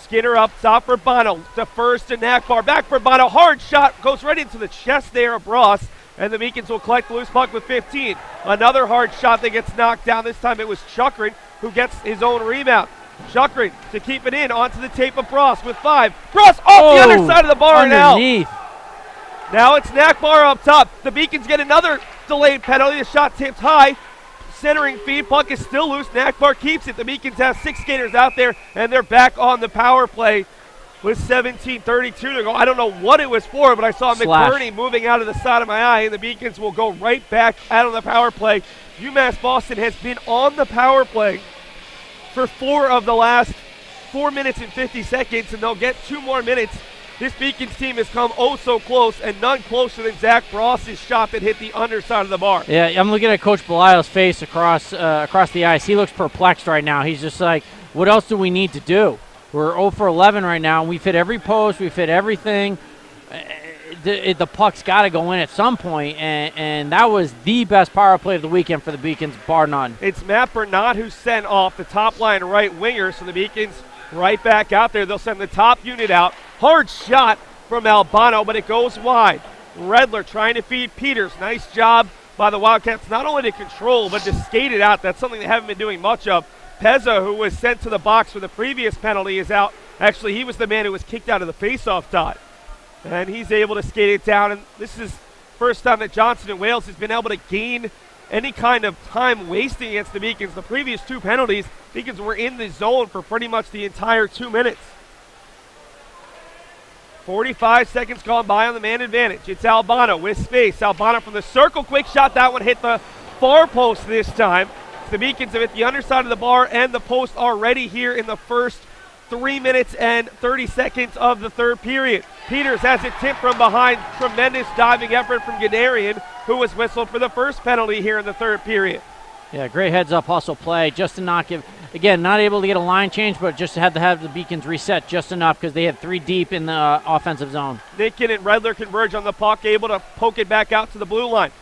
Skinner up top for Bono. Defers to Nakbar. Back for Bono. Hard shot. Goes right into the chest there of Bross. And the Beacons will collect the loose puck with 15. Another hard shot that gets knocked down. This time it was Chuckern who gets his own rebound. Chuckern to keep it in onto the tape of Bross with 5. Bross off the underside of the bar underneath. Now it's Nakbar up top. The Beacons get another delayed penalty. The shot tipped high. Centering feed. Puck is still loose. Nakbar keeps it. The Beacons have 6 skaters out there, and they're back on the power play with 17:32 to go. I don't know what it was for, but I saw McBurney moving out of the side of my eye, and the Beacons will go right back out on the power play. UMass Boston has been on the power play for 4 of the last 4 minutes and 50 seconds, and they'll get 2 more minutes. This Beacons team has come oh so close, and none closer than Zach Bross's shot that hit the underside of the bar. Yeah, I'm looking at Coach Belial's face across the ice. He looks perplexed right now. He's just like, what else do we need to do? We're 0 for 11 right now. We've hit every post. We've hit everything. The puck's got to go in at some point, and that was the best power play of the weekend for the Beacons, bar none. It's Matt Bernat who sent off the top line right winger, so the Beacons right back out there. They'll send the top unit out. Hard shot from Albano, but it goes wide. Redler trying to feed Peters. Nice job by the Wildcats, not only to control, but to skate it out. That's something they haven't been doing much of. Pezza, who was sent to the box for the previous penalty, is out. Actually, he was the man who was kicked out of the faceoff dot. And he's able to skate it down. And this is first time that Johnson and Wales has been able to gain any kind of time wasting against the Beacons. The previous 2 penalties, Beacons were in the zone for pretty much the entire 2 minutes. 45 seconds gone by on the man advantage. It's Albano with space. Albano from the circle. Quick shot. That one hit the far post this time. The Beacons have hit the underside of the bar and the post already here in the first 3 minutes and 30 seconds of the third period. Peters has it tipped from behind. Tremendous diving effort from Gannon, who was whistled for the first penalty here in the third period. Yeah, great heads-up hustle play. Just to not give, again, not able to get a line change, but just had to have the Beacons reset just enough because they had 3 deep in the offensive zone. Nikin and Redler converge on the puck, able to poke it back out to the blue line.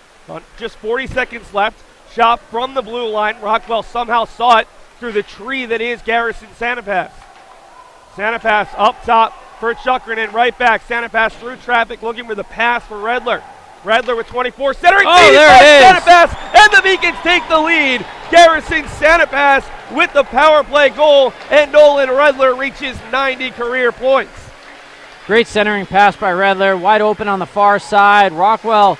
Just 40 seconds left. Shot from the blue line. Rockwell somehow saw it through the tree that is Garrison Sanapass. Sanapass up top for Chuckern and right back. Sanapass through traffic looking for the pass for Redler. Redler with 24, centering feed by Sanapass, and the Beacons take the lead. Garrison Sanapass with the power play goal, and Nolan Redler reaches 90 career points. Great centering pass by Redler, wide open on the far side. Rockwell,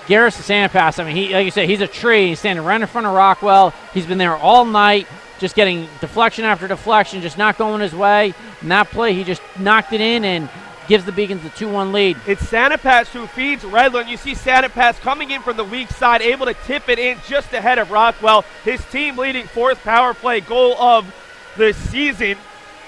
Garrison Sanapass, I mean, he, like you said, he's a tree. He's standing right in front of Rockwell. He's been there all night, just getting deflection after deflection, just not going his way. In that play, he just knocked it in and gives the Beacons the 2-1 lead. It's Sanapass who feeds Redler, and you see Sanapass coming in from the weak side, able to tip it in just ahead of Rockwell. His team leading 4th power play goal of the season.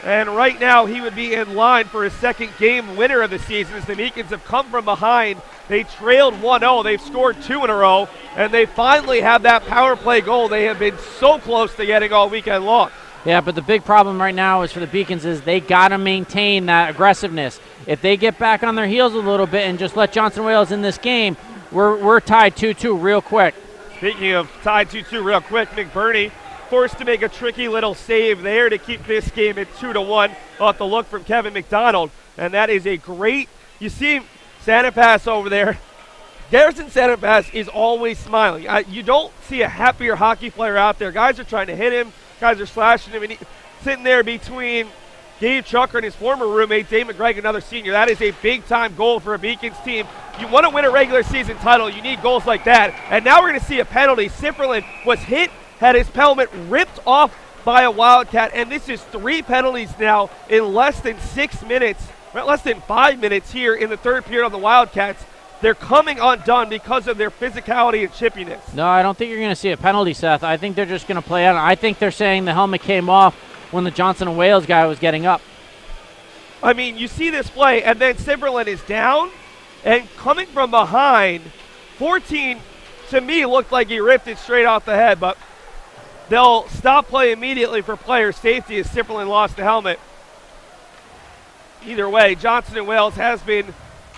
And right now he would be in line for his 2nd game winner of the season as the Beacons have come from behind. They trailed 1-0. They've scored 2 in a row, and they finally have that power play goal they have been so close to getting all weekend long. Yeah, but the big problem right now is for the Beacons is they got to maintain that aggressiveness. If they get back on their heels a little bit and just let Johnson Wales in this game, we're tied 2-2 real quick. Speaking of tied 2-2 real quick, McBurney forced to make a tricky little save there to keep this game at 2-1 off the look from Kevin McDonald. And that is a great, you see Sanapass over there. Garrison Sanapass is always smiling. You don't see a happier hockey player out there. Guys are trying to hit him. Guys are slashing him. And sitting there between Gabe Chucker and his former roommate, Dave McGregor, another senior. That is a big-time goal for a Beacons team. You want to win a regular season title, you need goals like that. And now we're going to see a penalty. Sifferlin was hit, had his helmet ripped off by a Wildcat, and this is 3 penalties now in less than 6 minutes, less than 5 minutes here in the third period on the Wildcats. They're coming undone because of their physicality and chippiness. No, I don't think you're going to see a penalty, Seth. I think they're just going to play on. I think they're saying the helmet came off when the Johnson and Wales guy was getting up. I mean, you see this play, and then Simberlin is down, and coming from behind, 14 to me looked like he ripped it straight off the head, but they'll stop play immediately for player safety as Simperlin lost the helmet. Either way, Johnson & Wales has been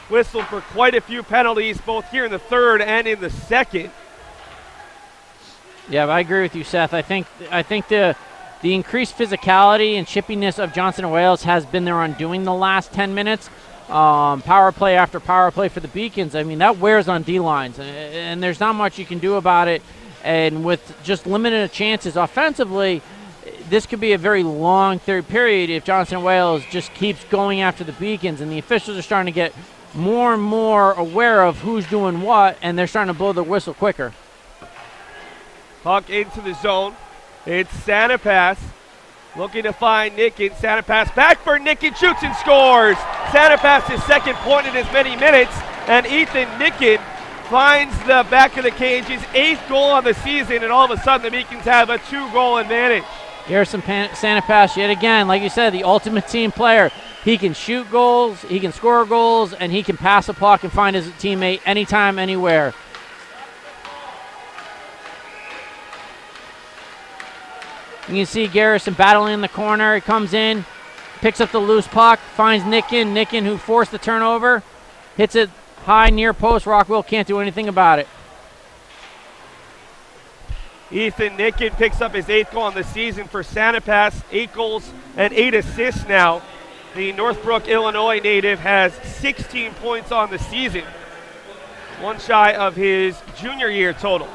whistled for quite a few penalties, both here in the third and in the second. Yeah, I agree with you, Seth. I think the increased physicality and chippiness of Johnson & Wales has been their undoing the last 10 minutes. Power play after power play for the Beacons, I mean, that wears on D-lines, and there's not much you can do about it. And with just limited chances offensively, this could be a very long third period if Johnson & Wales just keeps going after the Beacons, and the officials are starting to get more and more aware of who's doing what, and they're starting to blow the whistle quicker. Puck into the zone. It's Santa Pass looking to find Nicken. Santa Pass back for Nicken, shoots and scores. Santa Pass his second point in as many minutes, and Ethan Nicken finds the back of the cage, his 8th goal on the season, and all of a sudden the Beacons have a 2-goal advantage. Garrison Santa Pass yet again, like you said, the ultimate team player. He can shoot goals, he can score goals, and he can pass a puck and find his teammate anytime, anywhere. You can see Garrison battling in the corner. He comes in, picks up the loose puck, finds Nicken, who forced the turnover, hits it high near post. Rockwell can't do anything about it. Ethan Nicken picks up his 8th goal on the season for Santa Pass, 8 goals and 8 assists now. The Northbrook, Illinois native has 16 points on the season, one shy of his junior year total.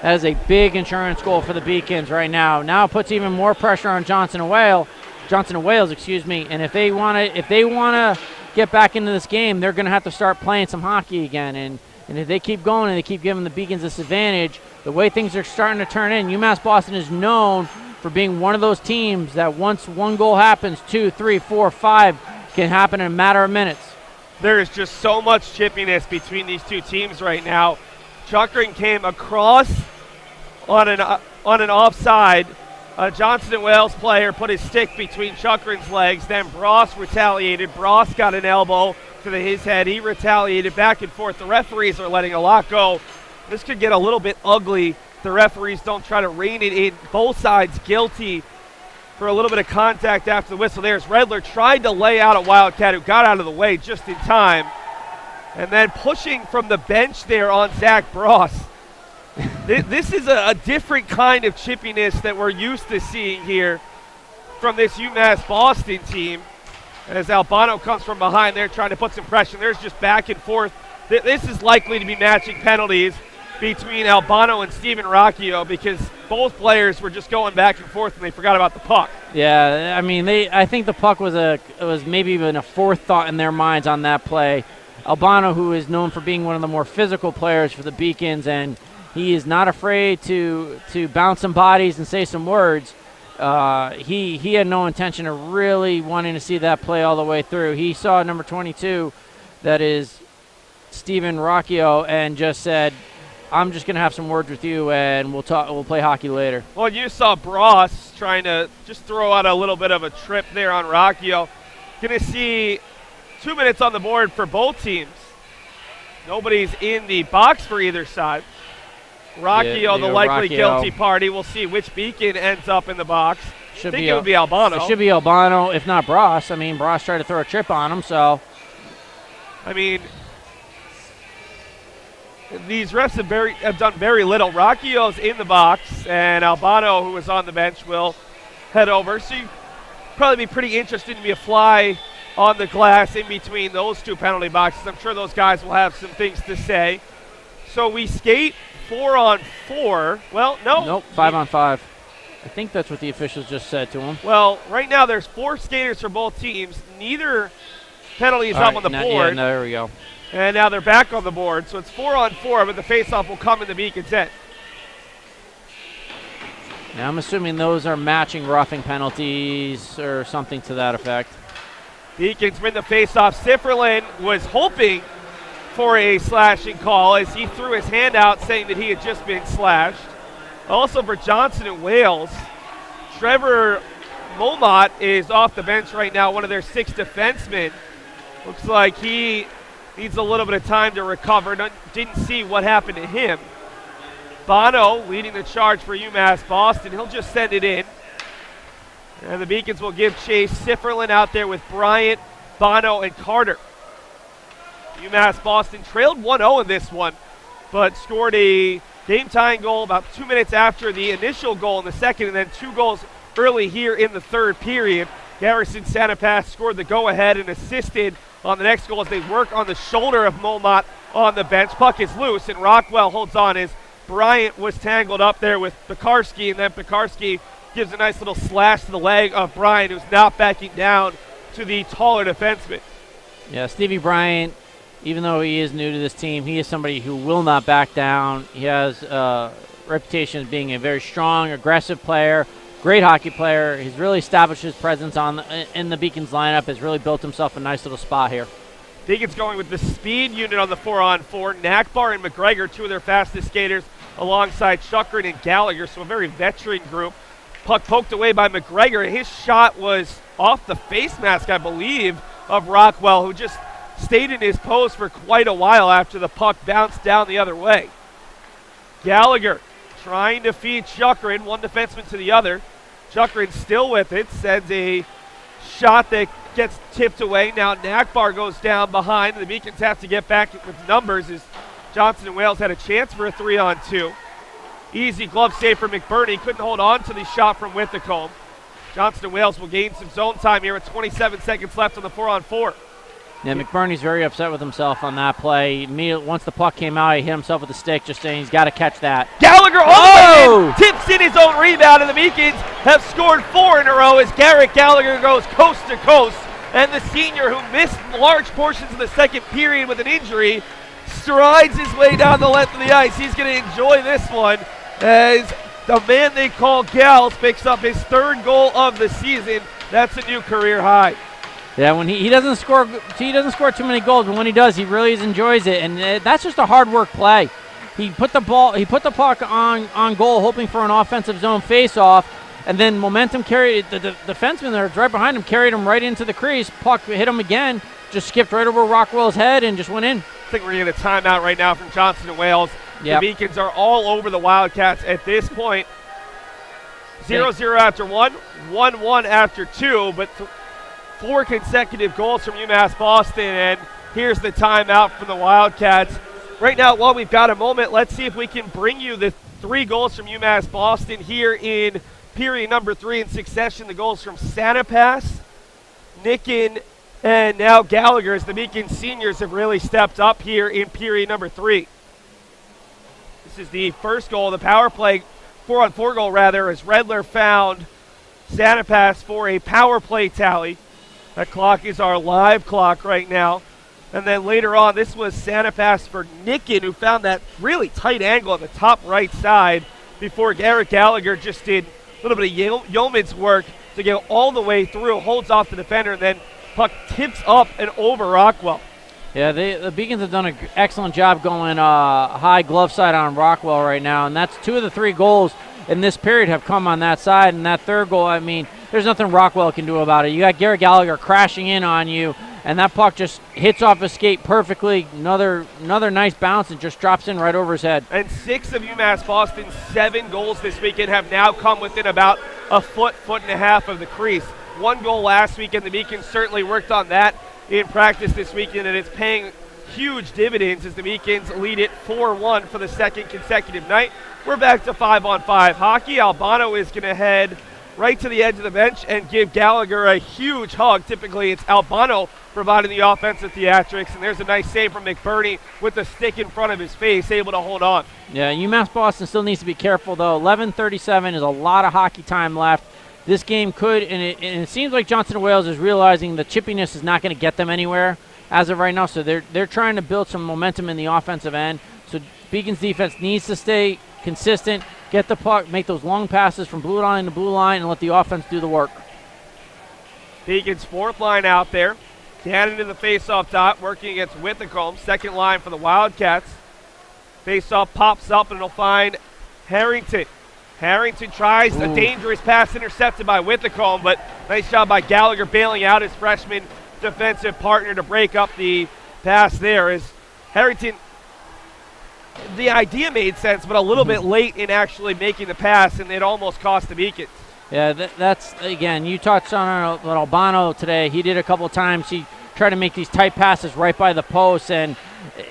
That is a big insurance goal for the Beacons right now. Now it puts even more pressure on Johnson & Wales, and if they want to get back into this game, they're going to have to start playing some hockey again. And if they keep going and they keep giving the Beacons this advantage, the way things are starting to turn in, UMass Boston is known for being one of those teams that once one goal happens, 2, 3, 4, 5 can happen in a matter of minutes. There is just so much chippiness between these two teams right now. Chuckering came across on an offside. A Johnson & Wales player put his stick between Chuckering's legs. Then Bross retaliated. Bross got an elbow to his head. He retaliated back and forth. The referees are letting a lot go. This could get a little bit ugly. The referees don't try to rein it in. Both sides guilty for a little bit of contact after the whistle. There's Redler tried to lay out a Wildcat who got out of the way just in time. And then pushing from the bench there on Zach Bross. This is a different kind of chippiness that we're used to seeing here from this UMass Boston team. As Albano comes from behind there trying to put some pressure. There's just back and forth. This is likely to be matching penalties between Albano and Steven Rocchio because both players were just going back and forth and they forgot about the puck. Yeah, I mean, I think the puck was maybe even a fourth thought in their minds on that play. Albano, who is known for being one of the more physical players for the Beacons, and he is not afraid to bounce some bodies and say some words. He had no intention of really wanting to see that play all the way through. He saw number 22, that is Steven Rocchio, and just said, I'm just going to have some words with you, and we'll play hockey later. Well, you saw Bross trying to just throw out a little bit of a trip there on Rocchio. Going to see 2 minutes on the board for both teams. Nobody's in the box for either side. Rocchio, the likely guilty party. We'll see which Beacon ends up in the box. I think it would be Albano. It should be Albano, if not Bross. I mean, Bross tried to throw a trip on him, so. I mean, these refs have done very little. Rocchio's in the box, and Albano, who is on the bench, will head over. So you probably be pretty interested to be a fly on the glass in between those two penalty boxes. I'm sure those guys will have some things to say. So we skate 4-on-4. Well, no. Nope, 5-on-5. I think that's what the officials just said to him. Well, right now there's 4 skaters for both teams. Neither penalty is up on the board. Yeah, there we go. And now they're back on the board. So it's 4-on-4, but the faceoff will come in the Beacon's end. Now I'm assuming those are matching roughing penalties or something to that effect. Beacons win the faceoff. Sifferlin was hoping for a slashing call as he threw his hand out saying that he had just been slashed. Also for Johnson & Wales, Trevor Momot is off the bench right now, one of their 6 defensemen. Looks like he needs a little bit of time to recover. Didn't see what happened to him. Bono leading the charge for UMass Boston. He'll just send it in. And the Beacons will give chase. Sifferlin out there with Bryant, Bono, and Carter. UMass Boston trailed 1-0 in this one, but scored a game-tying goal about 2 minutes after the initial goal in the second, and then 2 goals early here in the third period. Garrison Sanapass scored the go-ahead and assisted on the next goal as they work on the shoulder of Molmont on the bench. Puck is loose, and Rockwell holds on as Bryant was tangled up there with Pekarsky, and then Pekarsky gives a nice little slash to the leg of Bryant, who's not backing down to the taller defenseman. Yeah, Stevie Bryant, even though he is new to this team, he is somebody who will not back down. He has a reputation as being a very strong, aggressive player, great hockey player. He's really established his presence in the Beacons lineup, has really built himself a nice little spot here. Beacons going with the speed unit on the 4-on-4. Nakbar and McGregor, 2 of their fastest skaters, alongside Chukrin and Gallagher, so a very veteran group. Puck poked away by McGregor. His shot was off the face mask, I believe, of Rockwell, who just stayed in his post for quite a while after the puck bounced down the other way. Gallagher trying to feed Chukrin, one defenseman to the other. Chukrin still with it, sends a shot that gets tipped away. Now Nakbar goes down behind. The Beacons have to get back with numbers as Johnson and Wales had a chance for a 3-on-2. Easy glove save for McBurney. Couldn't hold on to the shot from Withacombe. Johnson and Wales will gain some zone time here with 27 seconds left on the 4-on-4. Yeah, McBurney's very upset with himself on that play. Once the puck came out, he hit himself with a stick, just saying he's got to catch that. Gallagher all the way in, tips in his own rebound, and the Beacons have scored 4 in a row as Garrett Gallagher goes coast to coast. And the senior, who missed large portions of the second period with an injury, strides his way down the length of the ice. He's going to enjoy this one as the man they call Gals picks up his 3rd goal of the season. That's a new career high. Yeah, when he doesn't score too many goals, but when he does, he really enjoys it, and that's just a hard work play. He put the puck on goal, hoping for an offensive zone face-off, and then momentum carried the defenseman that was right behind him, carried him right into the crease. Puck hit him again, just skipped right over Rockwell's head and just went in. I think we're getting a timeout right now from Johnson and Wales. Yep. The Beacons are all over the Wildcats at this point. 0-0 after 1, 1-1 after 2, but 4 consecutive goals from UMass Boston, and here's the timeout from the Wildcats. Right now, while we've got a moment, let's see if we can bring you the 3 goals from UMass Boston here in period number 3 in succession. The goals from Sanapass, Nicken, and now Gallagher, as the Beacon seniors have really stepped up here in period number 3. This is the first goal, the power play, 4-on-4 goal rather, as Redler found Sanapass for a power play tally. That clock is our live clock right now. And then later on, this was Sanapass for Nicken, who found that really tight angle on the top right side before Garrett Gallagher just did a little bit of yeoman's work to get all the way through, holds off the defender, and then puck tips up and over Rockwell. Yeah, the Beacons have done an excellent job going high glove side on Rockwell right now, and that's 2 of the 3 goals in this period have come on that side. And that 3rd goal, I mean, there's nothing Rockwell can do about it. You got Garrett Gallagher crashing in on you, and that puck just hits off his skate perfectly. Another nice bounce and just drops in right over his head. And 6 of UMass Boston's 7 goals this weekend have now come within about a foot and a half of the crease. 1 goal last weekend. The Beacons certainly worked on that in practice this weekend, and it's paying huge dividends as the Beacons lead it 4-1 for the 2nd consecutive night. We're back to 5-on-5 hockey. Albano is going to head right to the edge of the bench and give Gallagher a huge hug. Typically, it's Albano providing the offensive theatrics, and there's a nice save from McBurney with the stick in front of his face, able to hold on. Yeah, UMass Boston still needs to be careful, though. 11:37 is a lot of hockey time left. This game could, and it seems like Johnson & Wales is realizing the chippiness is not going to get them anywhere as of right now, so they're trying to build some momentum in the offensive end. So Beacon's defense needs to stay consistent, get the puck, make those long passes from blue line to blue line, and let the offense do the work. Beacon's 4th line out there. Gannon in the face-off dot, working against Withacombe. 2nd line for the Wildcats. Face-off pops up, and it'll find Harrington. Harrington tries a dangerous pass intercepted by Withacombe, but nice job by Gallagher bailing out his freshman defensive partner to break up the pass there as Harrington the idea made sense, but a little bit late in actually making the pass, and it almost cost the Beacons. Yeah, that's, again, you touched on Albano today. He did a couple of times. He tried to make these tight passes right by the post, and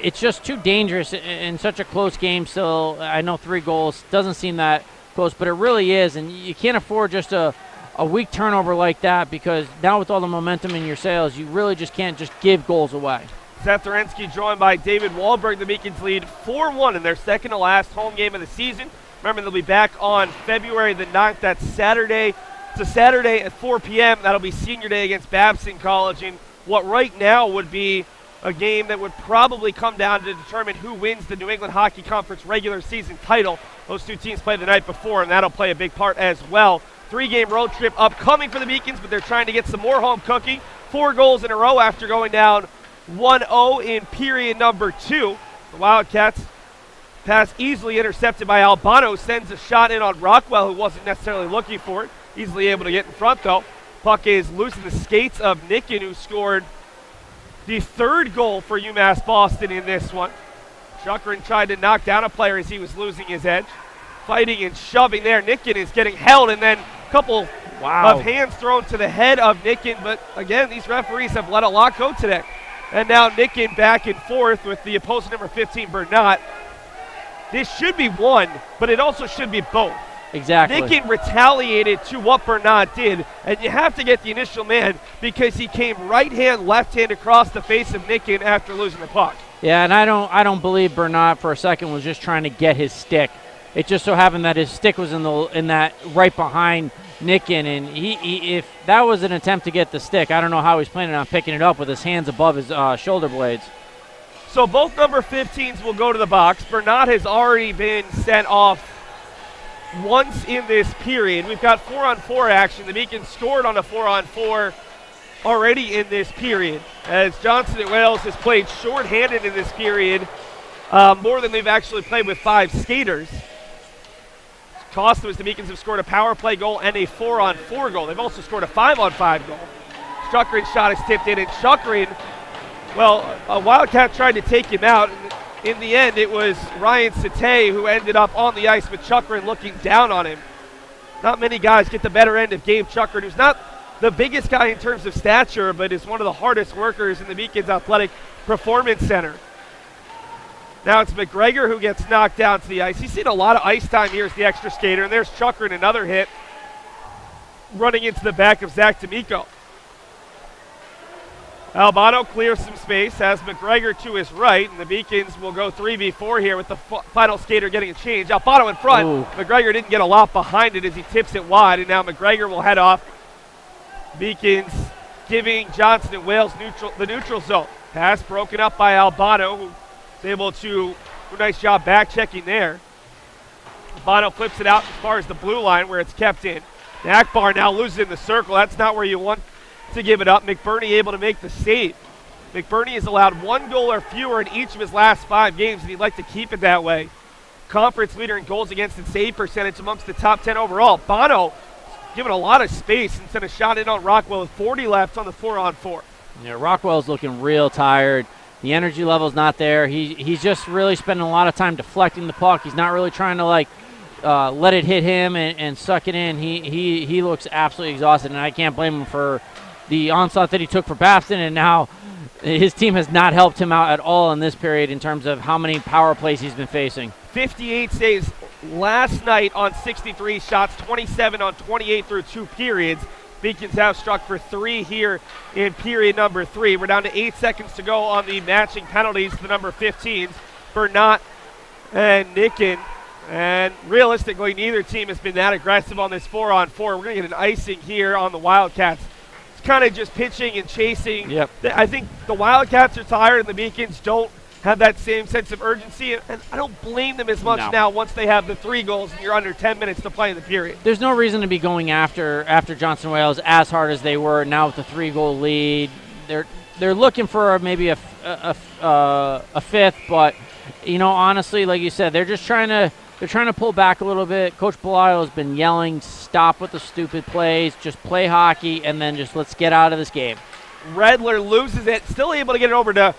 it's just too dangerous in such a close game. So I know 3 goals doesn't seem that close, but it really is, and you can't afford just a weak turnover like that, because now with all the momentum in your sails, you really just can't just give goals away. Seth Orensky joined by David Wahlberg. The Beacons lead 4-1 in their second to last home game of the season. Remember, they'll be back on February the 9th. That's Saturday. It's a Saturday at 4 p.m. That'll be senior day against Babson College in what right now would be a game that would probably come down to determine who wins the New England Hockey Conference regular season title. Those 2 teams played the night before, and that'll play a big part as well. 3-game road trip upcoming for the Beacons, but they're trying to get some more home cooking. 4 goals in a row after going down 1-0 in period number 2. The Wildcats pass easily intercepted by Albano, sends a shot in on Rockwell, who wasn't necessarily looking for it. Easily able to get in front, though. Puck is loose in the skates of Nicken, who scored the 3rd goal for UMass Boston in this one. Chuckrin tried to knock down a player as he was losing his edge. Fighting and shoving there. Nicken is getting held, and then a couple of hands thrown to the head of Nicken. But again, these referees have let a lot go today. And now Nicken back and forth with the opposing number 15, Bernat. This should be one, but it also should be both. Exactly. Nicken retaliated to what Bernat did, and you have to get the initial man because he came right hand, left hand across the face of Nicken after losing the puck. Yeah, and I don't believe Bernat for a second was just trying to get his stick. It just so happened that his stick was in that right behind Nicken, and he if that was an attempt to get the stick, I don't know how he's planning on picking it up with his hands above his shoulder blades. So both number 15s will go to the box. Bernat has already been sent off once in this period. We've got 4-on-4 action. The Beacons scored on a 4-on-4 already in this period, as Johnson at Wales has played shorthanded in this period, more than they've actually played with 5 skaters. Cost was the Beacons have scored a power play goal and a 4-on-4 goal. They've also scored a 5-on-5 goal. Chuckrin's shot is tipped in, and Chuckrin, well, a Wildcat tried to take him out. In the end, it was Ryan Sate who ended up on the ice with Chuckrin looking down on him. Not many guys get the better end of Gabe Chuckrin, who's not the biggest guy in terms of stature, but is one of the hardest workers in the Beacons Athletic Performance Center. Now it's McGregor who gets knocked down to the ice. He's seen a lot of ice time here as the extra skater, and there's Chuckrin, another hit, running into the back of Zach D'Amico. Albano clears some space, has McGregor to his right, and the Beacons will go 3v4 here with the final skater getting a change. Albano in front. Ooh. McGregor didn't get a lot behind it as he tips it wide, and now McGregor will head off. Beacons giving Johnson and Wales the neutral zone. Pass broken up by Albano, who is able to do a nice job back checking there. Albano flips it out as far as the blue line where it's kept in. Akbar now loses in the circle. That's not where you want to give it up. McBurney able to make the save. McBurney has allowed 1 goal or fewer in each of his last 5 games, and he'd like to keep it that way. Conference leader in goals against and save percentage amongst the top 10 overall. Bono given a lot of space and sent a shot in on Rockwell with 40 left on the 4-on-4. Yeah, Rockwell's looking real tired. The energy level's not there. He's just really spending a lot of time deflecting the puck. He's not really trying to let it hit him and suck it in. He looks absolutely exhausted, and I can't blame him for the onslaught that he took for Babson, and now his team has not helped him out at all in this period in terms of how many power plays he's been facing. 58 saves last night on 63 shots, 27 on 28 through 2 periods. Beacons have struck for 3 here in period number 3. We're down to 8 seconds to go on the matching penalties, the number 15s, Bernat and Nicken. And realistically, neither team has been that aggressive on this 4-on-4. We're going to get an icing here on the Wildcats. It's kind of just pitching and chasing. Yep. I think the Wildcats are tired and the Beacons don't have that same sense of urgency. And I don't blame them as much now once they have the 3 goals and you're under 10 minutes to play in the period. There's no reason to be going after Johnson Wales as hard as they were now with the 3-goal lead. They're looking for maybe a 5th, but honestly, like you said, they're trying to pull back a little bit. Coach Belial has been yelling, stop with the stupid plays, just play hockey, and then just let's get out of this game. Redler loses it, still able to get it over to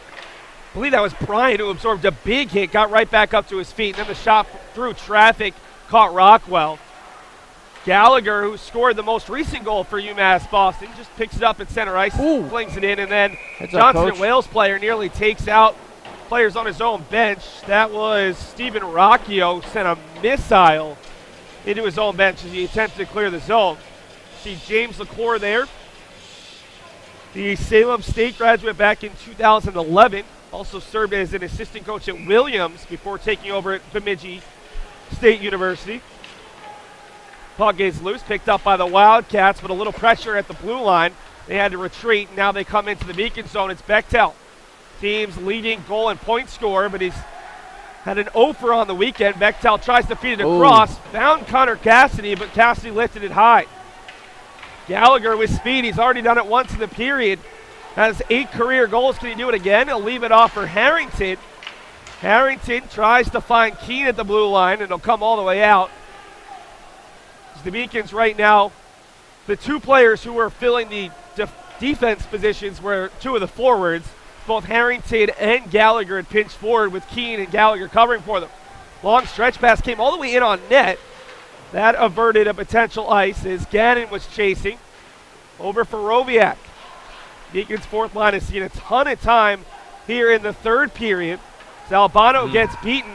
I believe that was Bryant who absorbed a big hit, got right back up to his feet, and then the shot through traffic caught Rockwell. Gallagher, who scored the most recent goal for UMass Boston, just picks it up at center ice, flings it in, and then Johnson and Wales player nearly takes out players on his own bench. That was Stephen Rocchio, sent a missile into his own bench as he attempted to clear the zone. See James LaCour there, the Salem State graduate back in 2011. Also served as an assistant coach at Williams before taking over at Bemidji State University. Puck is loose, picked up by the Wildcats, but a little pressure at the blue line. They had to retreat. Now they come into the Beacon zone. It's Bechtel, team's leading goal and point scorer, but he's had an offer on the weekend. Bechtel tries to feed it across, found Connor Cassidy, but Cassidy lifted it high. Gallagher with speed. He's already done it once in the period. Has 8 career goals. Can he do it again? He'll leave it off for Harrington. Harrington tries to find Keene at the blue line, and it'll come all the way out. The Beacons right now, the 2 players who were filling the defense positions were 2 of the forwards. Both Harrington and Gallagher had pinched forward with Keene and Gallagher covering for them. Long stretch pass came all the way in on net. That averted a potential ice as Gannon was chasing. Over for Roviak. Beacon's fourth line has seen a ton of time here in the third period. As Albano gets beaten.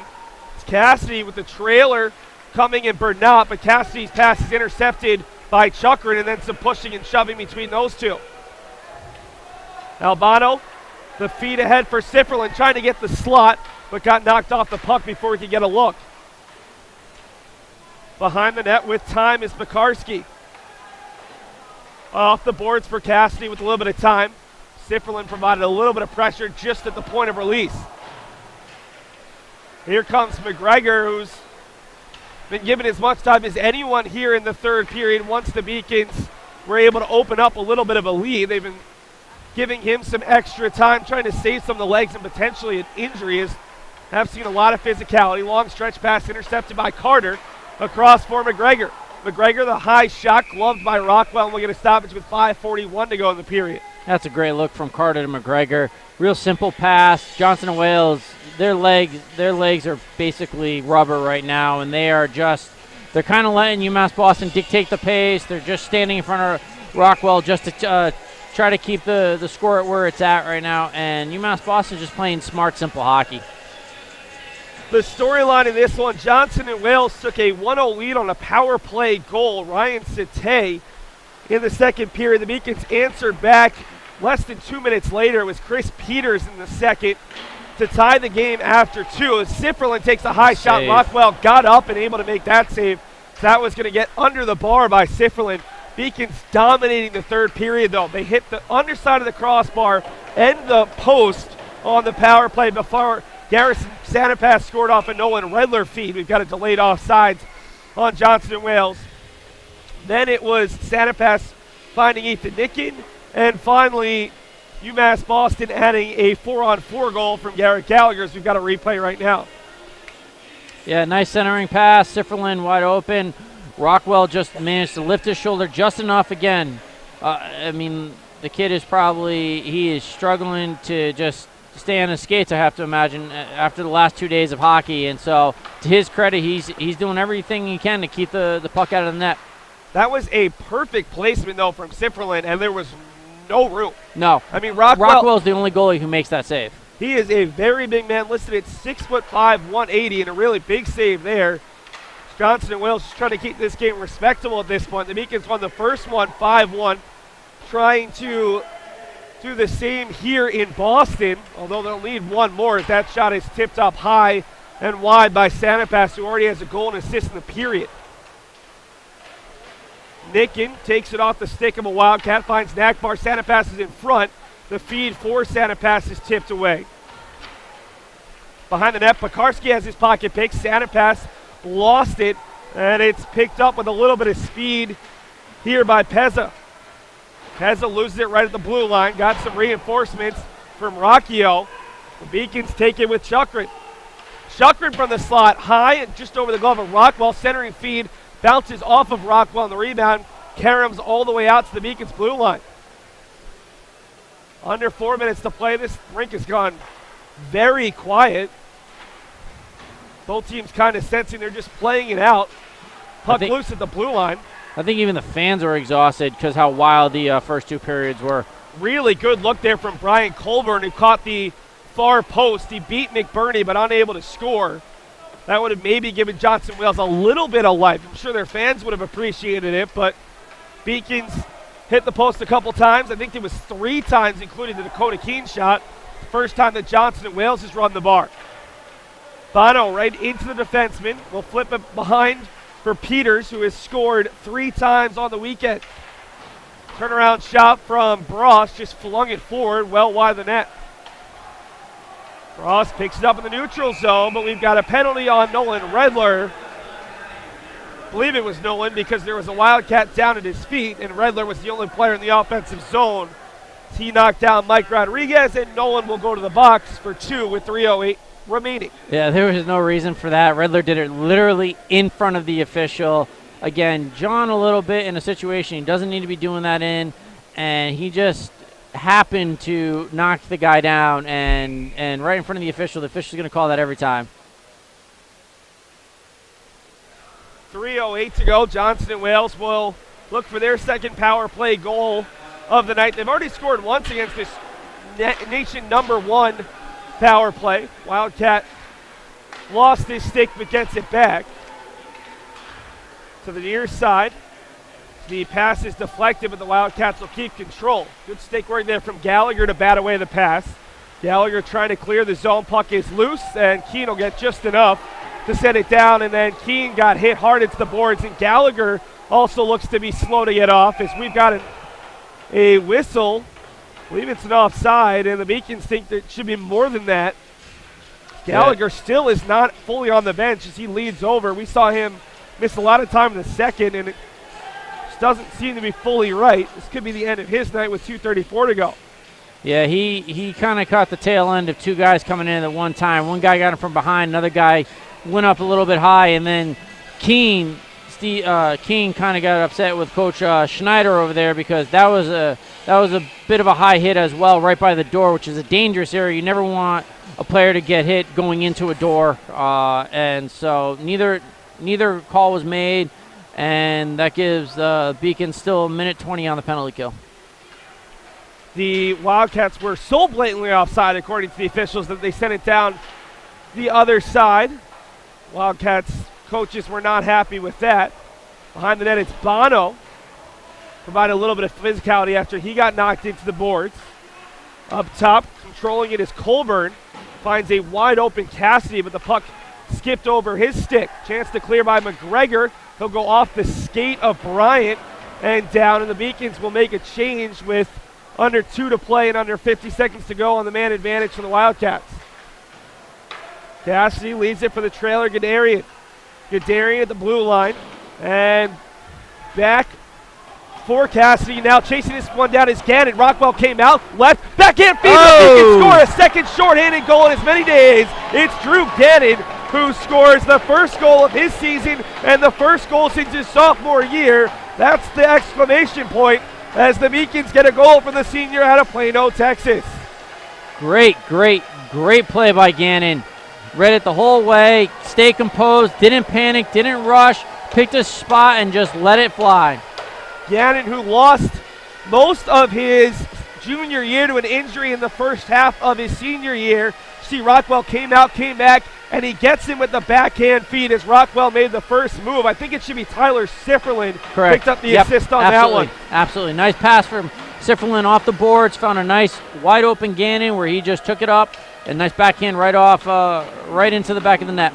It's Cassidy with the trailer coming in Bernat, but Cassidy's pass is intercepted by Chukrin, and then some pushing and shoving between those two. Albano, the feed ahead for Sifferlin, trying to get the slot, but got knocked off the puck before he could get a look. Behind the net with time is Pekarski. Off the boards for Cassidy with a little bit of time. Sifferlin provided a little bit of pressure just at the point of release. Here comes McGregor, who's been given as much time as anyone here in the third period. Once the Beacons were able to open up a little bit of a lead, they've been giving him some extra time, trying to save some of the legs and potentially an injury. Have seen a lot of physicality. Long stretch pass intercepted by Carter across for McGregor. McGregor, the high shot, gloved by Rockwell, and we'll get a stoppage with 5:41 to go in the period. That's a great look from Carter to McGregor. Real simple pass. Johnson and Wales, their legs are basically rubber right now, and they're kind of letting UMass Boston dictate the pace. They're just standing in front of Rockwell just to try to keep the score at where it's at right now, and UMass Boston just playing smart, simple hockey. The storyline in this one, Johnson and Wales took a 1-0 lead on a power play goal. Ryan Sate in the second period. The Beacons answered back less than 2 minutes later. It was Chris Peters in the second to tie the game after 2. As Sifferlin takes a high shot, Rockwell got up and able to make that save. That was going to get under the bar by Sifferlin. Beacons dominating the third period, though. They hit the underside of the crossbar and the post on the power play before Garrison Sanapass scored off a Nolan Redler feed. We've got a delayed offsides on Johnson and Wales. Then it was Sanapass finding Ethan Nicken, and finally UMass Boston adding a 4-on-4 goal from Garrett Gallagher, as we've got a replay right now. Yeah, nice centering pass. Sifferlin wide open. Rockwell just managed to lift his shoulder just enough again. I mean, the kid he is struggling to just stay on his skates, I have to imagine, after the last 2 days of hockey. And so, to his credit, he's doing everything he can to keep the puck out of the net. That was a perfect placement, though, from Sifferlin, and there was no room. No. I mean, Rockwell's the only goalie who makes that save. He is a very big man, listed at 6'5", 180, and a really big save there. Johnson and Wales just trying to keep this game respectable at this point. The Beacons won the first one 5-1, trying to do the same here in Boston, although they'll need one more as that shot is tipped up high and wide by Sanapass, who already has a goal and assist in the period. Nicken takes it off the stick of a Wildcat, finds Nakbar. Sanapass is in front. The feed for Sanapass is tipped away. Behind the net, Pekarski has his pocket pick. Sanapass lost it, and it's picked up with a little bit of speed here by Pezza. Pezza loses it right at the blue line. Got some reinforcements from Rocchio. The Beacons take it with Chukrin. Chukrin from the slot, high and just over the glove of Rockwell. Centering feed, bounces off of Rockwell on the rebound. Karams all the way out to the Beacons blue line. Under 4 minutes to play. This rink has gone very quiet. Both teams kind of sensing they're just playing it out. Puck loose at the blue line. I think even the fans were exhausted because how wild the first two periods were. Really good look there from Brian Colburn, who caught the far post. He beat McBurney, but unable to score. That would have maybe given Johnson Wales a little bit of life. I'm sure their fans would have appreciated it, but Beacons hit the post a couple times. I think it was 3 times, including the Dakota Keene shot. First time that Johnson and Wales has run the bar. Bono right into the defenseman. Will flip it behind for Peters, who has scored 3 times on the weekend. Turnaround shot from Bross, just flung it forward, well wide of the net. Bross picks it up in the neutral zone, but we've got a penalty on Nolan Redler. I believe it was Nolan because there was a Wildcat down at his feet, and Redler was the only player in the offensive zone. He knocked down Mike Rodriguez, and Nolan will go to the box for 2 with 3:08 remaining. Yeah, there was no reason for that. Redler did it literally in front of the official. Again, John a little bit in a situation he doesn't need to be doing that in, and he just happened to knock the guy down and right in front of the official. The official's going to call that every time. 3:08 to go. Johnson and Wales will look for their second power play goal of the night. They've already scored once against this nation number 1 power play. Wildcat lost his stick but gets it back. To the near side. The pass is deflected, but the Wildcats will keep control. Good stick work there from Gallagher to bat away the pass. Gallagher trying to clear the zone. Puck is loose, and Keene will get just enough to set it down, and then Keene got hit hard into the boards, and Gallagher also looks to be slow to get off as we've got a whistle. I believe it's an offside, and the Beacons think there should be more than that. Gallagher still is not fully on the bench as he leads over. We saw him miss a lot of time in the second, and it just doesn't seem to be fully right. This could be the end of his night with 2:34 to go. Yeah, he kind of caught the tail end of 2 guys coming in at one time. One guy got him from behind, another guy went up a little bit high, and then Keene kind of got upset with Coach Schneider over there because that was a bit of a high hit as well, right by the door, which is a dangerous area. You never want a player to get hit going into a door, and so neither call was made, and that gives Beacon still 1:20 on the penalty kill. The Wildcats were so blatantly offside, according to the officials, that they sent it down the other side. Wildcats coaches were not happy with that. Behind the net, it's Bono. Provided a little bit of physicality after he got knocked into the boards. Up top, controlling it is Colburn. Finds a wide open Cassidy, but the puck skipped over his stick. Chance to clear by McGregor. He'll go off the skate of Bryant and down, and the Beacons will make a change with under 2 to play and under 50 seconds to go on the man advantage for the Wildcats. Cassidy leads it for the trailer, Gadarian. Gadarian at the blue line, and back for Cassidy. Now chasing this one down is Gannon. Rockwell came out, left, backhand feed. He can score a second shorthanded goal in as many days. It's Drew Gannon who scores the first goal of his season and the first goal since his sophomore year. That's the exclamation point as the Beacons get a goal from the senior out of Plano, Texas. Great play by Gannon. Read it the whole way, stay composed, didn't panic, didn't rush, picked a spot and just let it fly. Gannon, who lost most of his junior year to an injury in the first half of his senior year. See, Rockwell came out, came back, and he gets him with the backhand feed as Rockwell made the first move. I think it should be Tyler Sifferlin. Correct. Picked up the assist on that one. Absolutely. Nice pass from Sifferlin off the boards. Found a nice wide open Gannon where he just took it up. And nice backhand right off, right into the back of the net.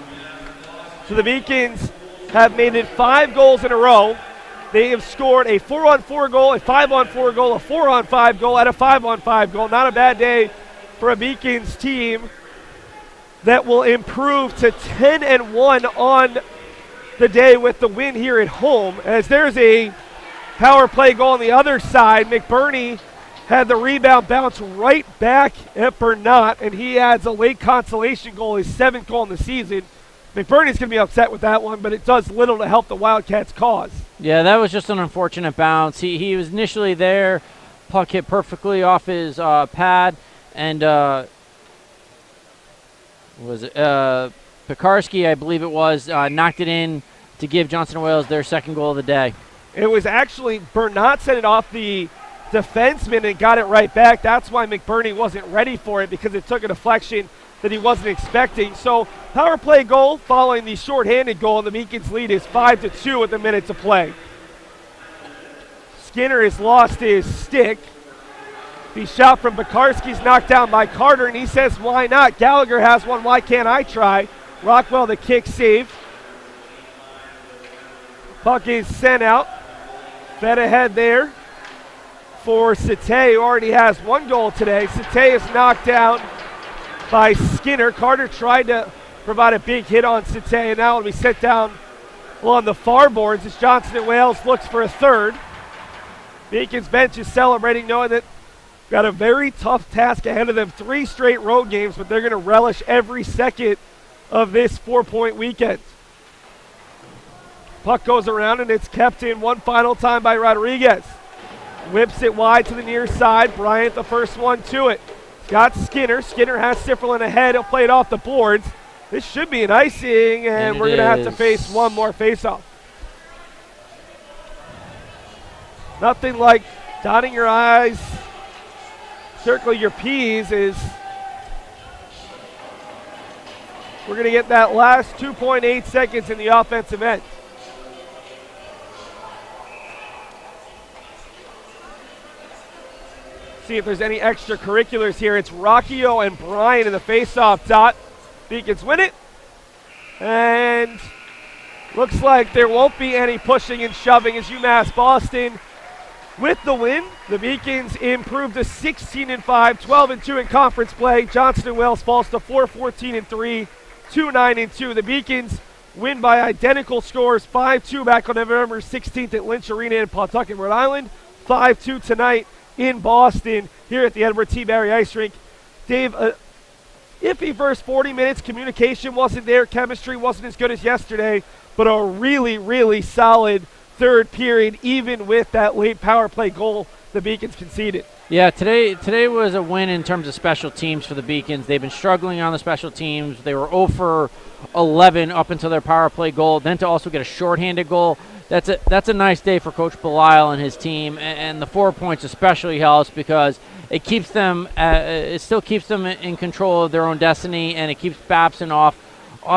So the Beacons have made it 5 goals in a row. They have scored a 4-on-4 goal, a 5-on-4 goal, a 4-on-5 goal, and a 5-on-5 goal. Not a bad day for a Beacons team that will improve to 10-1 on the day with the win here at home. As there's a power play goal on the other side, McBurney had the rebound bounce right back at Bernat, and he adds a late consolation goal, his 7th goal in the season. McBurney's going to be upset with that one, but it does little to help the Wildcats' cause. Yeah, that was just an unfortunate bounce. He was initially there. Puck hit perfectly off his pad, and Was it Pekarski, I believe it was, knocked it in to give Johnson & Wales their second goal of the day. It was actually Bernat sent it off the defenseman and got it right back. That's why McBurney wasn't ready for it, because it took a deflection that he wasn't expecting. So power play goal following the shorthanded goal, and the Beacons lead is 5-2 with a minute to play. Skinner has lost his stick. The shot from Pekarski's knocked down by Carter, and he says, why not? Gallagher has one, why can't I try? Rockwell the kick save. Puck is sent out. Fed ahead there for Sate, who already has one goal today. Sate is knocked down by Skinner. Carter tried to provide a big hit on Sate, and now it'll be set down along the far boards as Johnson & Wales looks for a third. Beacon's bench is celebrating, knowing that got a very tough task ahead of them. 3 straight road games, but they're going to relish every second of this 4-point weekend. Puck goes around, and it's kept in one final time by Rodriguez. Whips it wide to the near side. Bryant the first one to it. Got Skinner. Skinner has Sifferlin ahead. He'll play it off the boards. This should be an icing, and we're going to have to face one more faceoff. Nothing like dotting your I's, circling your P's is we're going to get that last 2.8 seconds in the offensive end. See if there's any extracurriculars here. It's Rocchio and Bryan in the face-off dot. Beacons win it. And looks like there won't be any pushing and shoving as UMass Boston with the win. The Beacons improve to 16-5, 12-2 in conference play. Johnson & Wales falls to 4-14-3, 2-9-2. The Beacons win by identical scores, 5-2 back on November 16th at Lynch Arena in Pawtucket, Rhode Island, 5-2 tonight in Boston here at the Edward T. Barry Ice Rink. Dave, iffy first 40 minutes. Communication wasn't there. Chemistry wasn't as good as yesterday, but a really, really solid third period, even with that late power play goal the Beacons conceded. Yeah, today was a win in terms of special teams for the Beacons. They've been struggling on the special teams. They were 0 for 11 up until their power play goal. Then to also get a shorthanded goal, that's a nice day for Coach Belisle and his team. And the 4 points especially helps because it keeps them, it still keeps them in control of their own destiny, and it keeps Babson off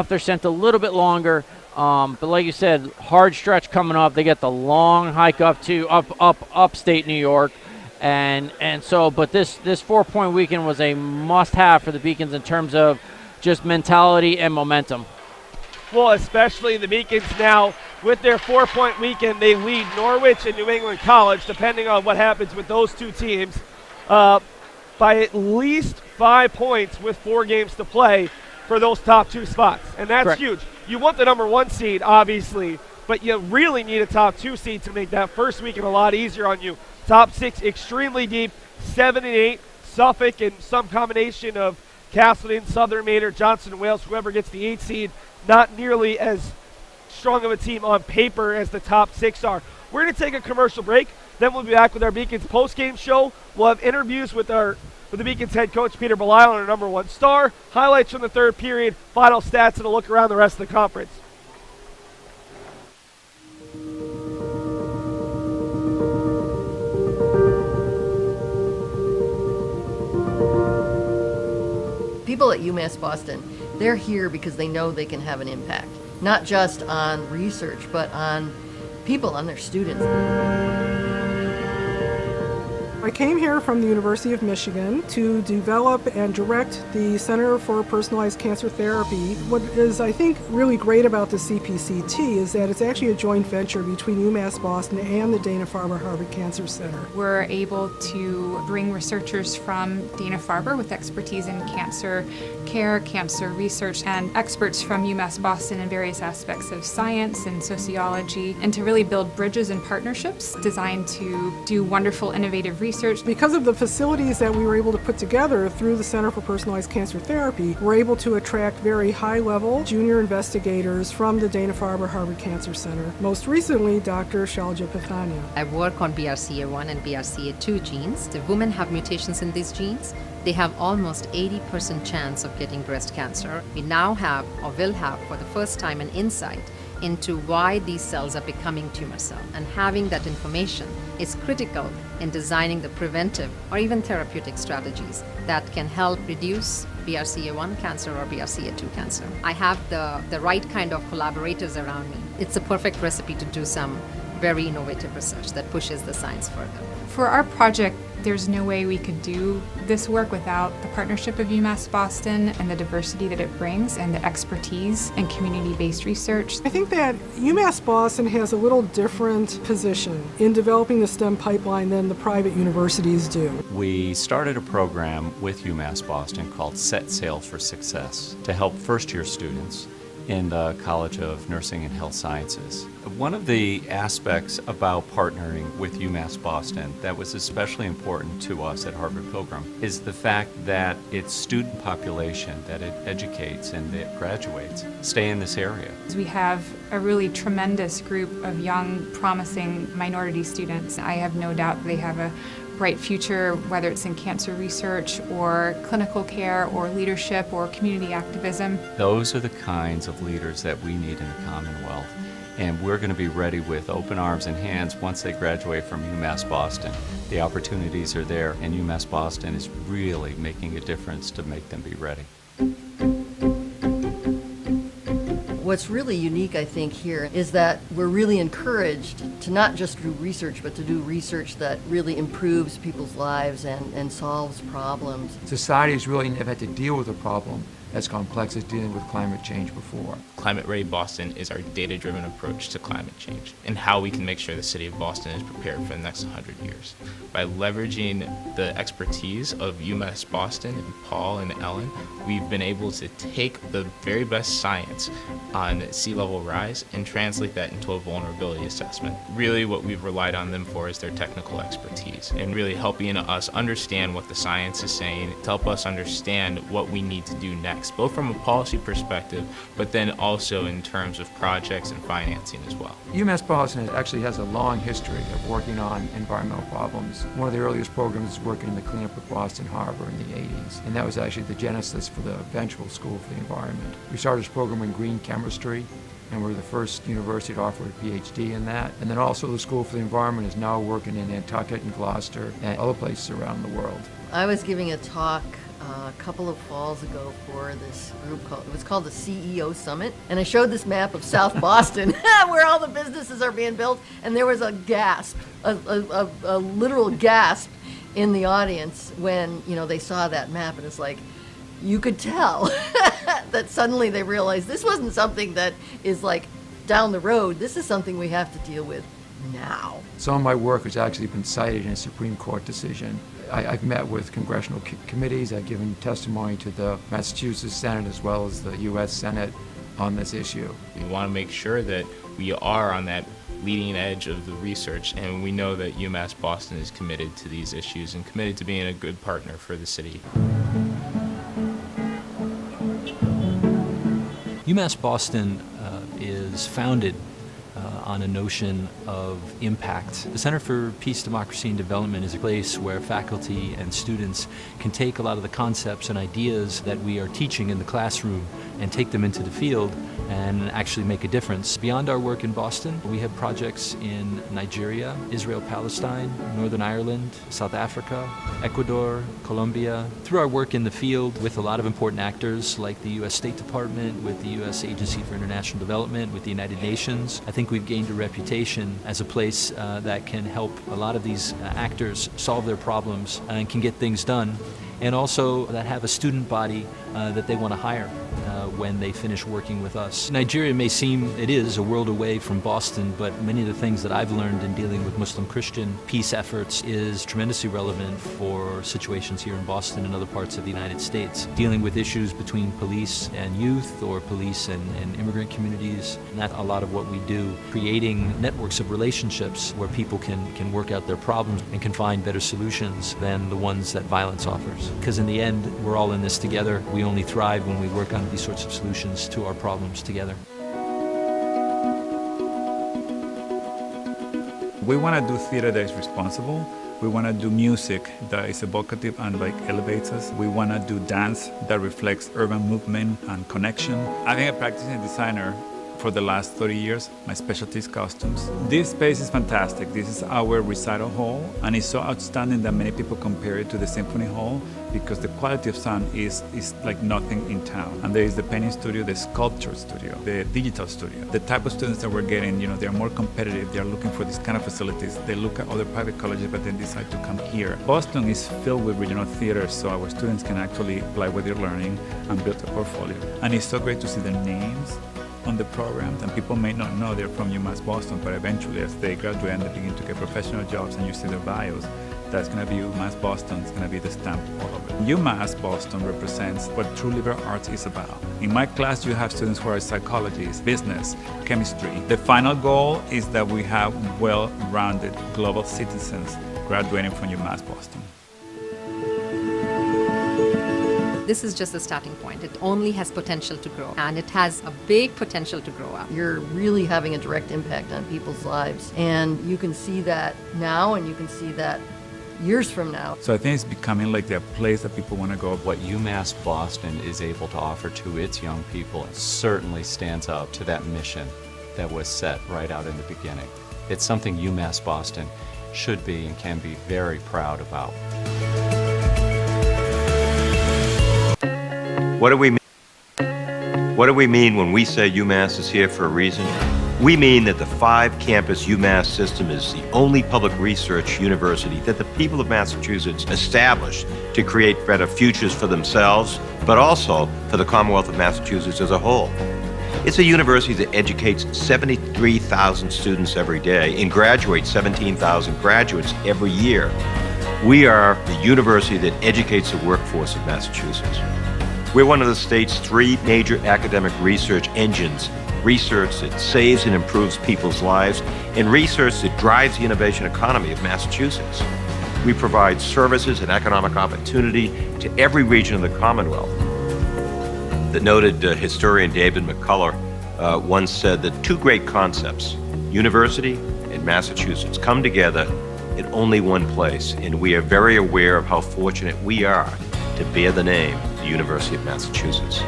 their scent a little bit longer. But like you said, hard stretch coming up. They get the long hike up to upstate New York. And so, but this 4-point weekend was a must-have for the Beacons in terms of just mentality and momentum. Well, especially the Beacons now with their 4-point weekend, they lead Norwich and New England College, depending on what happens with those two teams, by at least 5 points with 4 games to play for those top 2 spots. And that's Correct. huge. You want the number 1 seed, obviously, but you really need a top 2 seed to make that first weekend a lot easier on you. Top 6 extremely deep, 7 and 8, Suffolk and some combination of Castleton, Southern Maine, or Johnson & Wales, whoever gets the 8 seed, not nearly as strong of a team on paper as the top 6 are. We're going to take a commercial break, then we'll be back with our Beacons post-game show. We'll have interviews with the Beacons head coach, Peter Belisle, and our number 1 star, highlights from the third period, final stats, and a look around the rest of the conference. People at UMass Boston, they're here because they know they can have an impact, not just on research, but on people, on their students. I came here from the University of Michigan to develop and direct the Center for Personalized Cancer Therapy. What is, I think, really great about the CPCT is that it's actually a joint venture between UMass Boston and the Dana-Farber Harvard Cancer Center. We're able to bring researchers from Dana-Farber with expertise in cancer care, cancer research, and experts from UMass Boston in various aspects of science and sociology, and to really build bridges and partnerships designed to do wonderful, innovative research research. Because of the facilities that we were able to put together through the Center for Personalized Cancer Therapy, we're able to attract very high-level junior investigators from the Dana-Farber Harvard Cancer Center. Most recently, Dr. Shalja Pathania. I work on BRCA1 and BRCA2 genes. The women have mutations in these genes. They have almost 80% chance of getting breast cancer. We now have, or will have for the first time, an insight into why these cells are becoming tumor cells. And having that information is critical in designing the preventive or even therapeutic strategies that can help reduce BRCA1 cancer or BRCA2 cancer. I have the right kind of collaborators around me. It's a perfect recipe to do some very innovative research that pushes the science further. For our project, there's no way we could do this work without the partnership of UMass Boston and the diversity that it brings and the expertise and community-based research. I think that UMass Boston has a little different position in developing the STEM pipeline than the private universities do. We started a program with UMass Boston called Set Sail for Success to help first-year students in the College of Nursing and Health Sciences. One of the aspects about partnering with UMass Boston that was especially important to us at Harvard Pilgrim is the fact that its student population that it educates and that graduates stay in this area. We have a really tremendous group of young, promising minority students. I have no doubt they have a bright future, whether it's in cancer research or clinical care or leadership or community activism. Those are the kinds of leaders that we need in the Commonwealth. And we're going to be ready with open arms and hands once they graduate from UMass Boston. The opportunities are there, and UMass Boston is really making a difference to make them be ready. What's really unique, I think, here is that we're really encouraged to not just do research, but to do research that really improves people's lives and solves problems. Society has really never had to deal with a problem as complex as dealing with climate change before. Climate Ready Boston is our data-driven approach to climate change and how we can make sure the city of Boston is prepared for the next 100 years. By leveraging the expertise of UMass Boston and Paul and Ellen, we've been able to take the very best science on sea level rise and translate that into a vulnerability assessment. Really what we've relied on them for is their technical expertise and really helping us understand what the science is saying, to help us understand what we need to do next, both from a policy perspective, but then also in terms of projects and financing as well. UMass Boston actually has a long history of working on environmental problems. One of the earliest programs was working in the cleanup of Boston Harbor in the 80s, and that was actually the genesis for the eventual School for the Environment. We started this program in green chemistry, and we're the first university to offer a PhD in that. And then also the School for the Environment is now working in Nantucket and Gloucester and other places around the world. I was giving a talk a couple of falls ago for this group it was called the CEO Summit, and I showed this map of South Boston where all the businesses are being built, and there was a gasp, a literal gasp in the audience when they saw that map, and it's like you could tell that suddenly they realized this wasn't something that is like down the road. This is something we have to deal with now. Some of my work has actually been cited in a Supreme Court decision. I've met with congressional committees. I've given testimony to the Massachusetts Senate as well as the U.S. Senate on this issue. We want to make sure that we are on that leading edge of the research, and we know that UMass Boston is committed to these issues and committed to being a good partner for the city. UMass Boston is founded on a notion of impact. The Center for Peace, Democracy, and Development is a place where faculty and students can take a lot of the concepts and ideas that we are teaching in the classroom and take them into the field and actually make a difference. Beyond our work in Boston, we have projects in Nigeria, Israel, Palestine, Northern Ireland, South Africa, Ecuador, Colombia. Through our work in the field with a lot of important actors like the U.S. State Department, with the U.S. Agency for International Development, with the United Nations, I think we've gained a reputation as a place that can help a lot of these actors solve their problems and can get things done, and also that have a student body that they want to hire. when they finish working with us. Nigeria may seem, it is, a world away from Boston, but many of the things that I've learned in dealing with Muslim-Christian peace efforts is tremendously relevant for situations here in Boston and other parts of the United States. Dealing with issues between police and youth or police and immigrant communities, and that's a lot of what we do. Creating networks of relationships where people can work out their problems and can find better solutions than the ones that violence offers. Because in the end, we're all in this together. We only thrive when we work on these sorts of solutions to our problems together. We want to do theater that is responsible. We want to do music that is evocative and elevates us. We want to do dance that reflects urban movement and connection. I've been a practicing designer for the last 30 years. My specialty is costumes. This space is fantastic. This is our recital hall, and it's so outstanding that many people compare it to the symphony hall because the quality of sound is like nothing in town. And there is the painting studio, the sculpture studio, the digital studio. The type of students that we're getting, they're more competitive. They're looking for these kind of facilities. They look at other private colleges, but then decide to come here. Boston is filled with regional theaters, so our students can actually apply what they're learning and build a portfolio. And it's so great to see their names on the programs, and people may not know they're from UMass Boston, but eventually as they graduate and they begin to get professional jobs and you see their bios, that's going to be UMass Boston. It's going to be the stamp all over it. UMass Boston represents what true liberal arts is about. In my class, you have students who are psychologists, business, chemistry. The final goal is that we have well-rounded global citizens graduating from UMass Boston. This is just a starting point. It only has potential to grow, and it has a big potential to grow up. You're really having a direct impact on people's lives, and you can see that now, and you can see that years from now. So I think it's becoming like the place that people want to go. What UMass Boston is able to offer to its young people certainly stands up to that mission that was set right out in the beginning. It's something UMass Boston should be and can be very proud about. What do we mean? What do we mean when we say UMass is here for a reason? We mean that the 5-campus UMass system is the only public research university that the people of Massachusetts established to create better futures for themselves, but also for the Commonwealth of Massachusetts as a whole. It's a university that educates 73,000 students every day and graduates 17,000 graduates every year. We are the university that educates the workforce of Massachusetts. We're one of the state's 3 major academic research engines: research that saves and improves people's lives, and research that drives the innovation economy of Massachusetts. We provide services and economic opportunity to every region of the Commonwealth. The noted historian David McCullough once said that 2 great concepts, university and Massachusetts, come together in only one place, and we are very aware of how fortunate we are to bear the name, the University of Massachusetts.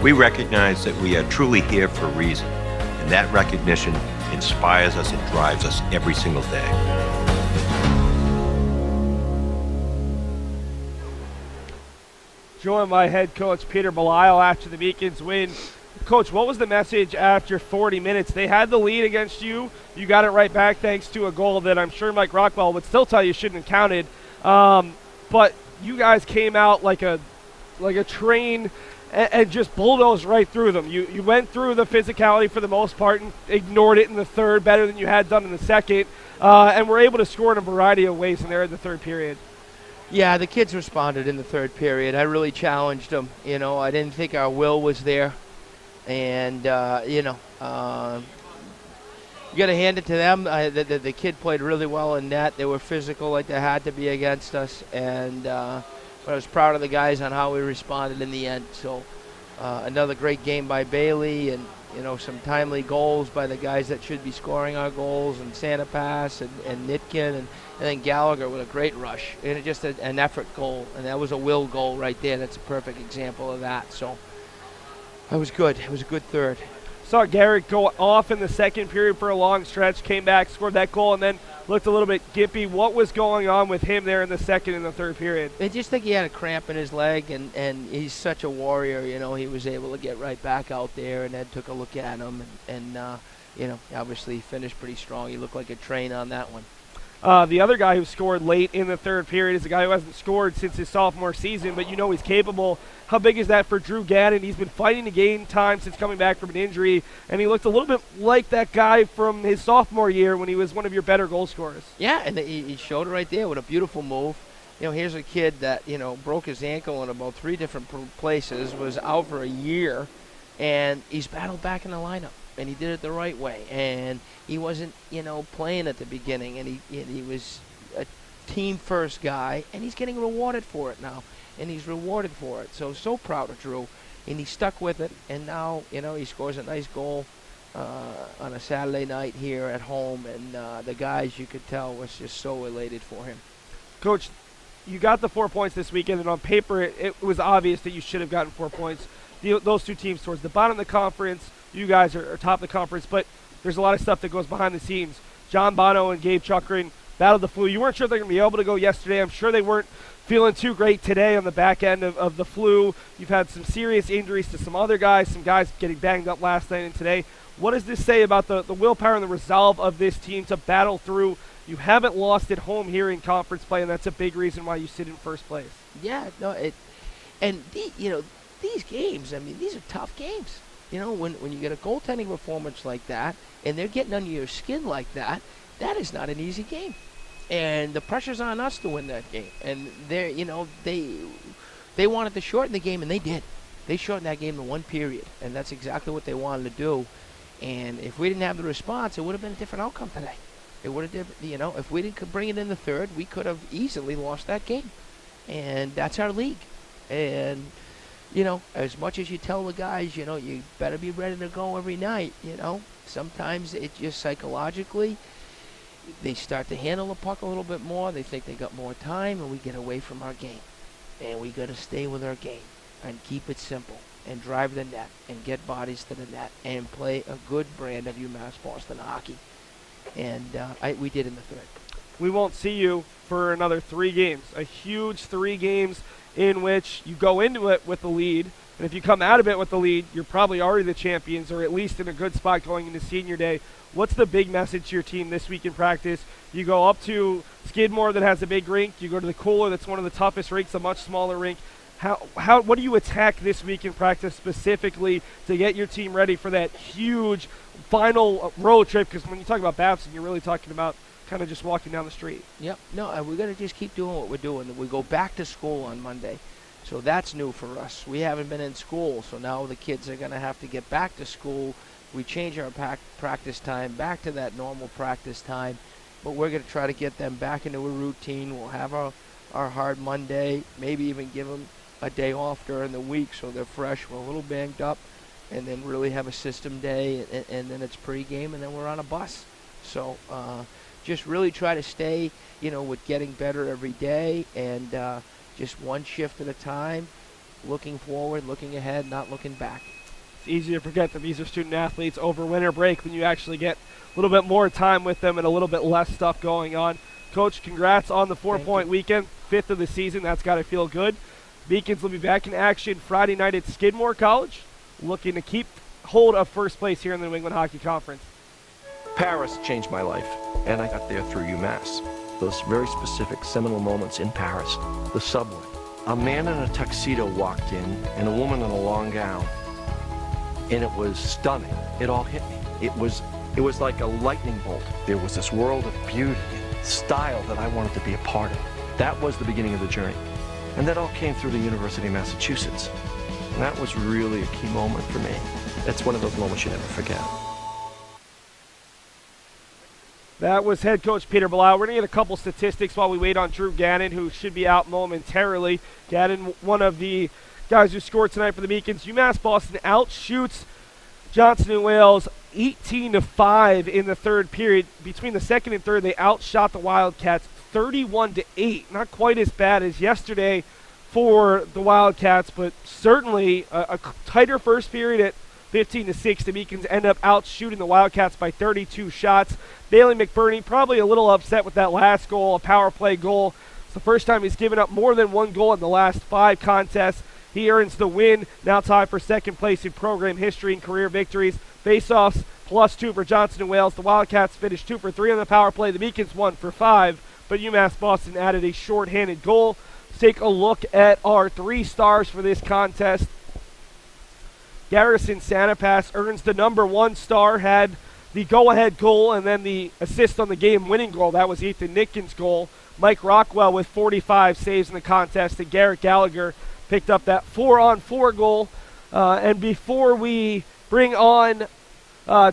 We recognize that we are truly here for a reason, and that recognition inspires us and drives us every single day. Joined by head coach Peter Belisle after the Beacons win. Coach, what was the message after 40 minutes? They had the lead against you. You got it right back thanks to a goal that I'm sure Mike Rockwell would still tell you shouldn't have counted. But you guys came out like a train and just bulldozed right through them. You went through the physicality for the most part and ignored it in the third better than you had done in the second, and were able to score in a variety of ways in there in the third period. Yeah, the kids responded in the third period. I really challenged them. I didn't think our will was there, and you got to hand it to them. The kid played really well in net. They were physical like they had to be against us, and but I was proud of the guys on how we responded in the end. So another great game by Bailey, and some timely goals by the guys that should be scoring our goals, and Santa Pass and Nitkin, and then Gallagher with a great rush, and just an effort goal, and that was a will goal right there. That's a perfect example of that. So it was good. It was a good third. Saw Garrett go off in the second period for a long stretch, came back, scored that goal, and then looked a little bit gippy. What was going on with him there in the second and the third period? I just think he had a cramp in his leg, and he's such a warrior. He was able to get right back out there, and Ed took a look at him, and obviously he finished pretty strong. He looked like a train on that one. The other guy who scored late in the third period is a guy who hasn't scored since his sophomore season, but you know he's capable. How big is that for Drew Gannon? He's been fighting to gain time since coming back from an injury, and he looked a little bit like that guy from his sophomore year when he was one of your better goal scorers. Yeah, and he showed it right there with a beautiful move. You know, here's a kid that, you know, broke his ankle in about 3 different places, was out for a year, and he's battled back in the lineup, and he did it the right way. And he wasn't, you know, playing at the beginning, and he was a team-first guy, and he's getting rewarded for it now, and he's rewarded for it. So proud of Drew, and he stuck with it, and now, you know, he scores a nice goal on a Saturday night here at home, and the guys, you could tell, was just so elated for him. Coach, you got the 4 points this weekend, and on paper it was obvious that you should have gotten 4 points. Those two teams towards the bottom of the conference, you guys are top of the conference, but there's a lot of stuff that goes behind the scenes. John Bono and Gabe Chukrin battled the flu. You weren't sure if they were going to be able to go yesterday. I'm sure they weren't feeling too great today on the back end of the flu. You've had some serious injuries to some other guys, some guys getting banged up last night and today. What does this say about the willpower and the resolve of this team to battle through? You haven't lost at home here in conference play, and that's a big reason why you sit in first place. Yeah, no, these games, I mean, these are tough games. You know, when you get a goaltending performance like that, and they're getting under your skin like that, that is not an easy game. And the pressure's on us to win that game. And they're, you know, they wanted to shorten the game, and they did. They shortened that game to 1 period, and that's exactly what they wanted to do. And if we didn't have the response, it would have been a different outcome today. It would have, you know, if we didn't bring it in the third, we could have easily lost that game. And that's our league. And, you know, as much as you tell the guys, you know, you better be ready to go every night, you know, sometimes it just psychologically, they start to handle the puck a little bit more. They think they got more time, and we get away from our game. And we got to stay with our game and keep it simple and drive the net and get bodies to the net and play a good brand of UMass Boston hockey. And we did in the third. We won't see you for another 3 games, a huge 3 games in which you go into it with the lead, and if you come out of it with the lead, you're probably already the champions or at least in a good spot going into senior day. What's the big message to your team this week in practice? You go up to Skidmore that has a big rink. You go to the Cooler that's one of the toughest rinks, a much smaller rink. What do you attack this week in practice specifically to get your team ready for that huge final road trip? Because when you talk about Babson, you're really talking about kind of just walking down the street. Yep. No, we're going to just keep doing what we're doing. We go back to school on Monday, so that's new for us. We haven't been in school, so now the kids are going to have to get back to school. We change our practice time back to that normal practice time, but we're going to try to get them back into a routine. We'll have our hard Monday, maybe even give them a day off during the week so they're fresh. We're a little banged up, and then really have a system day, and then it's pregame, and then we're on a bus. So just really try to stay, you know, with getting better every day, and just one shift at a time, looking forward, looking ahead, not looking back. It's easy to forget that these are student athletes over winter break when you actually get a little bit more time with them and a little bit less stuff going on. Coach, congrats on the 4-point weekend, 5th of the season. That's got to feel good. Beacons will be back in action Friday night at Skidmore College, looking to keep hold of first place here in the New England Hockey Conference. Paris changed my life, and I got there through UMass. Those very specific seminal moments in Paris, the subway. A man in a tuxedo walked in, and a woman in a long gown, and it was stunning. It all hit me. It was like a lightning bolt. There was this world of beauty and style that I wanted to be a part of. That was the beginning of the journey. And that all came through the University of Massachusetts. And that was really a key moment for me. That's one of those moments you never forget. That was head coach Peter Blau. We're going to get a couple statistics while we wait on Drew Gannon, who should be out momentarily. Gannon, one of the guys who scored tonight for the Beacons. UMass Boston outshoots Johnson & Wales 18-5 in the third period. Between the second and third, they outshot the Wildcats 31-8. Not quite as bad as yesterday for the Wildcats, but certainly a tighter first period at 15-6. The Beacons end up outshooting the Wildcats by 32 shots. Bailey McBurney probably a little upset with that last goal, a power play goal. It's the first time he's given up more than 1 goal in the last 5 contests. He earns the win, now tied for second place in program history and career victories. Faceoffs, +2 for Johnson and Wales. The Wildcats finished 2 for 3 on the power play. The Beacons 1 for 5, but UMass Boston added a shorthanded goal. Let's take a look at our 3 stars for this contest. Garrison Sanapass earns the number 1 star, had the go-ahead goal and then the assist on the game-winning goal. That was Ethan Nitkin's goal. Mike Rockwell with 45 saves in the contest, and Garrett Gallagher picked up that 4-on-4 goal. And before we bring on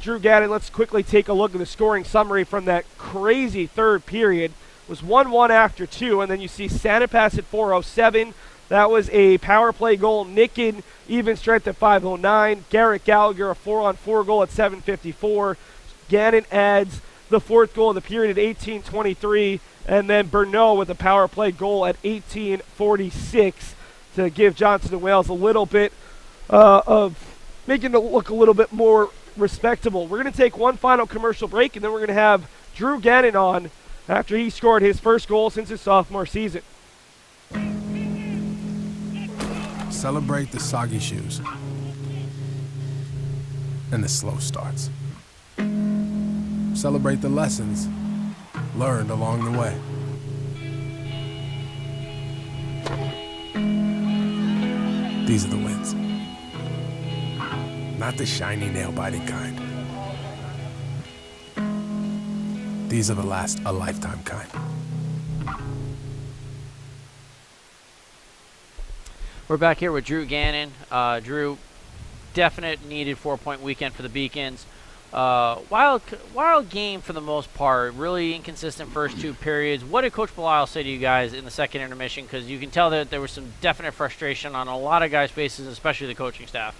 Drew Gannon, let's quickly take a look at the scoring summary from that crazy third period. It was 1-1 after 2, and then you see Sanapass at 4:07. That was a power play goal. Nitkin even strength at 5:09. Garrett Gallagher a 4-on-4 goal at 7:54. Gannon adds the 4th goal of the period at 18:23, and then Bernot with a power play goal at 18:46 to give Johnson and Wales a little bit of making it look a little bit more respectable. We're going to take one final commercial break, and then we're going to have Drew Gannon on after he scored his first goal since his sophomore season. Celebrate the soggy shoes and the slow starts. Celebrate the lessons learned along the way. These are the wins. Not the shiny nail-biting kind. These are the last a lifetime kind. We're back here with Drew Gannon. Drew, definite needed 4-point weekend for the Beacons. Wild game for the most part. Really inconsistent first 2 periods. What did Coach Belisle say to you guys in the second intermission? Because you can tell that there was some definite frustration on a lot of guys' faces, especially the coaching staff.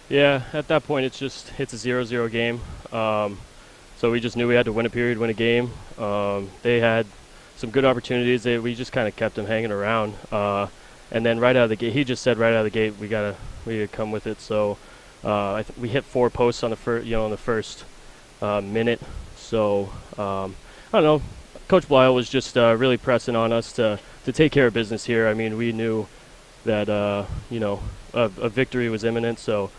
Yeah, at that point it's a 0-0 game. So we just knew we had to win a period, win a game. They had some good opportunities. We just kind of kept them hanging around. And then right out of the gate, he just said right out of the gate, we gotta come with it. So we hit 4 posts on the first minute. So I don't know. Coach Belisle was just really pressing on us to take care of business here. I mean, we knew that a victory was imminent. So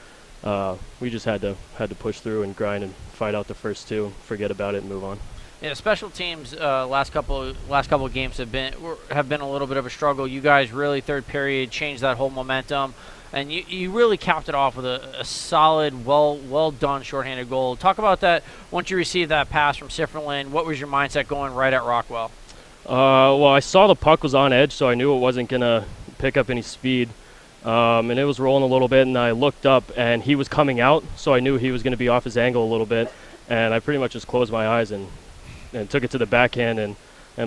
we just had to push through and grind and fight out the first 2, forget about it, and move on. Yeah, special teams last couple of games have been a little bit of a struggle. You guys really third period changed that whole momentum, and you really capped it off with a solid, well done shorthanded goal. Talk about that once you received that pass from Sifferlin. What was your mindset going right at Rockwell? Well, I saw the puck was on edge, so I knew it wasn't gonna pick up any speed, and it was rolling a little bit. And I looked up, and he was coming out, so I knew he was gonna be off his angle a little bit, and I pretty much just closed my eyes and took it to the backhand and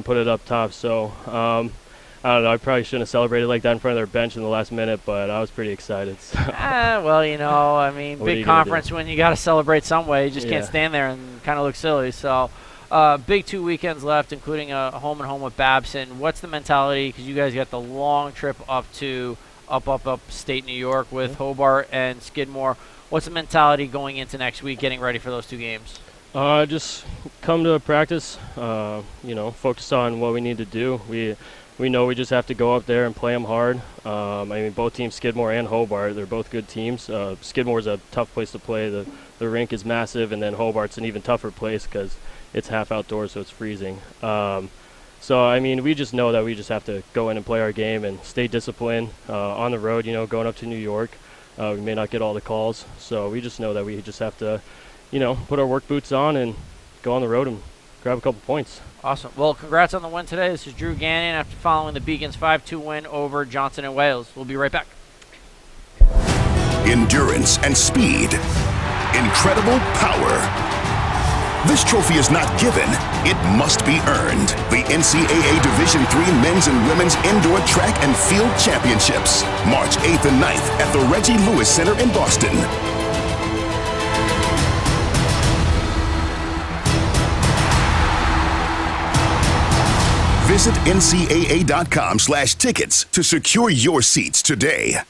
put it up top. So I don't know, I probably shouldn't have celebrated like that in front of their bench in the last minute, but I was pretty excited. So. Well, I mean, big conference when you got to celebrate some way. You just can't stand there and kind of look silly. So big 2 weekends left, including a home and home with Babson. What's the mentality? Because you guys got the long trip up to upstate New York with Hobart and Skidmore. What's the mentality going into next week, getting ready for those 2 games? Just come to practice, focus on what we need to do. We know we just have to go up there and play them hard. I mean, both teams, Skidmore and Hobart, they're both good teams. Skidmore's a tough place to play. The rink is massive, and then Hobart's an even tougher place because it's half outdoors, so it's freezing. So, I mean, we just know that we just have to go in and play our game and stay disciplined on the road, going up to New York. We may not get all the calls, so we just know that we just have to put our work boots on and go on the road and grab a couple points. Awesome. Well, congrats on the win today. This is Drew Gannon after following the Beacons' 5-2 win over Johnson and Wales. We'll be right back. Endurance and speed. Incredible power. This trophy is not given, it must be earned. The NCAA Division III Men's and Women's Indoor Track and Field Championships, March 8th and 9th at the Reggie Lewis Center in Boston. Visit ncaa.com/tickets to secure your seats today.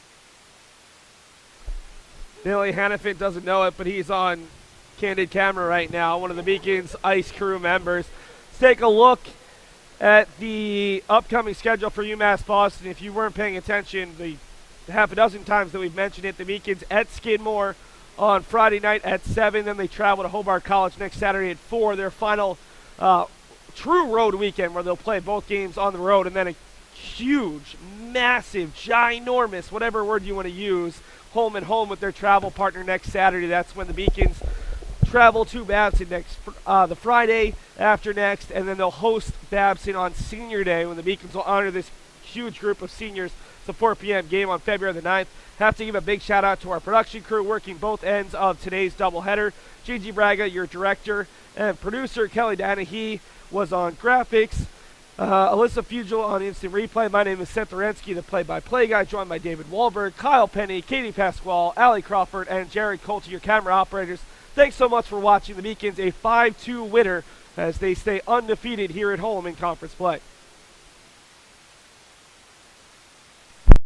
Billy Hannafin doesn't know it, but he's on candid camera right now, one of the Beacons Ice crew members. Let's take a look at the upcoming schedule for UMass Boston. If you weren't paying attention, the half a dozen times that we've mentioned it, the Beacons at Skidmore on Friday night at 7. Then they travel to Hobart College next Saturday at 4. Their final true road weekend where they'll play both games on the road, and then a huge, massive, ginormous, whatever word you want to use, home and home with their travel partner next Saturday. That's when the Beacons travel to Babson the Friday after next, and then they'll host Babson on Senior Day when the Beacons will honor this huge group of seniors. It's a 4 p.m. game on February the 9th. Have to give a big shout out to our production crew working both ends of today's doubleheader. Gigi Braga, your director and producer. Kelly Danahy was on graphics. Alyssa Fugel on instant replay. My name is Seth Orensky, the play-by-play guy, joined by David Wahlberg, Kyle Penny, Katie Pasquale, Allie Crawford, and Jared Coulter, your camera operators. Thanks so much for watching the Beacons, a 5-2 winner as they stay undefeated here at home in conference play.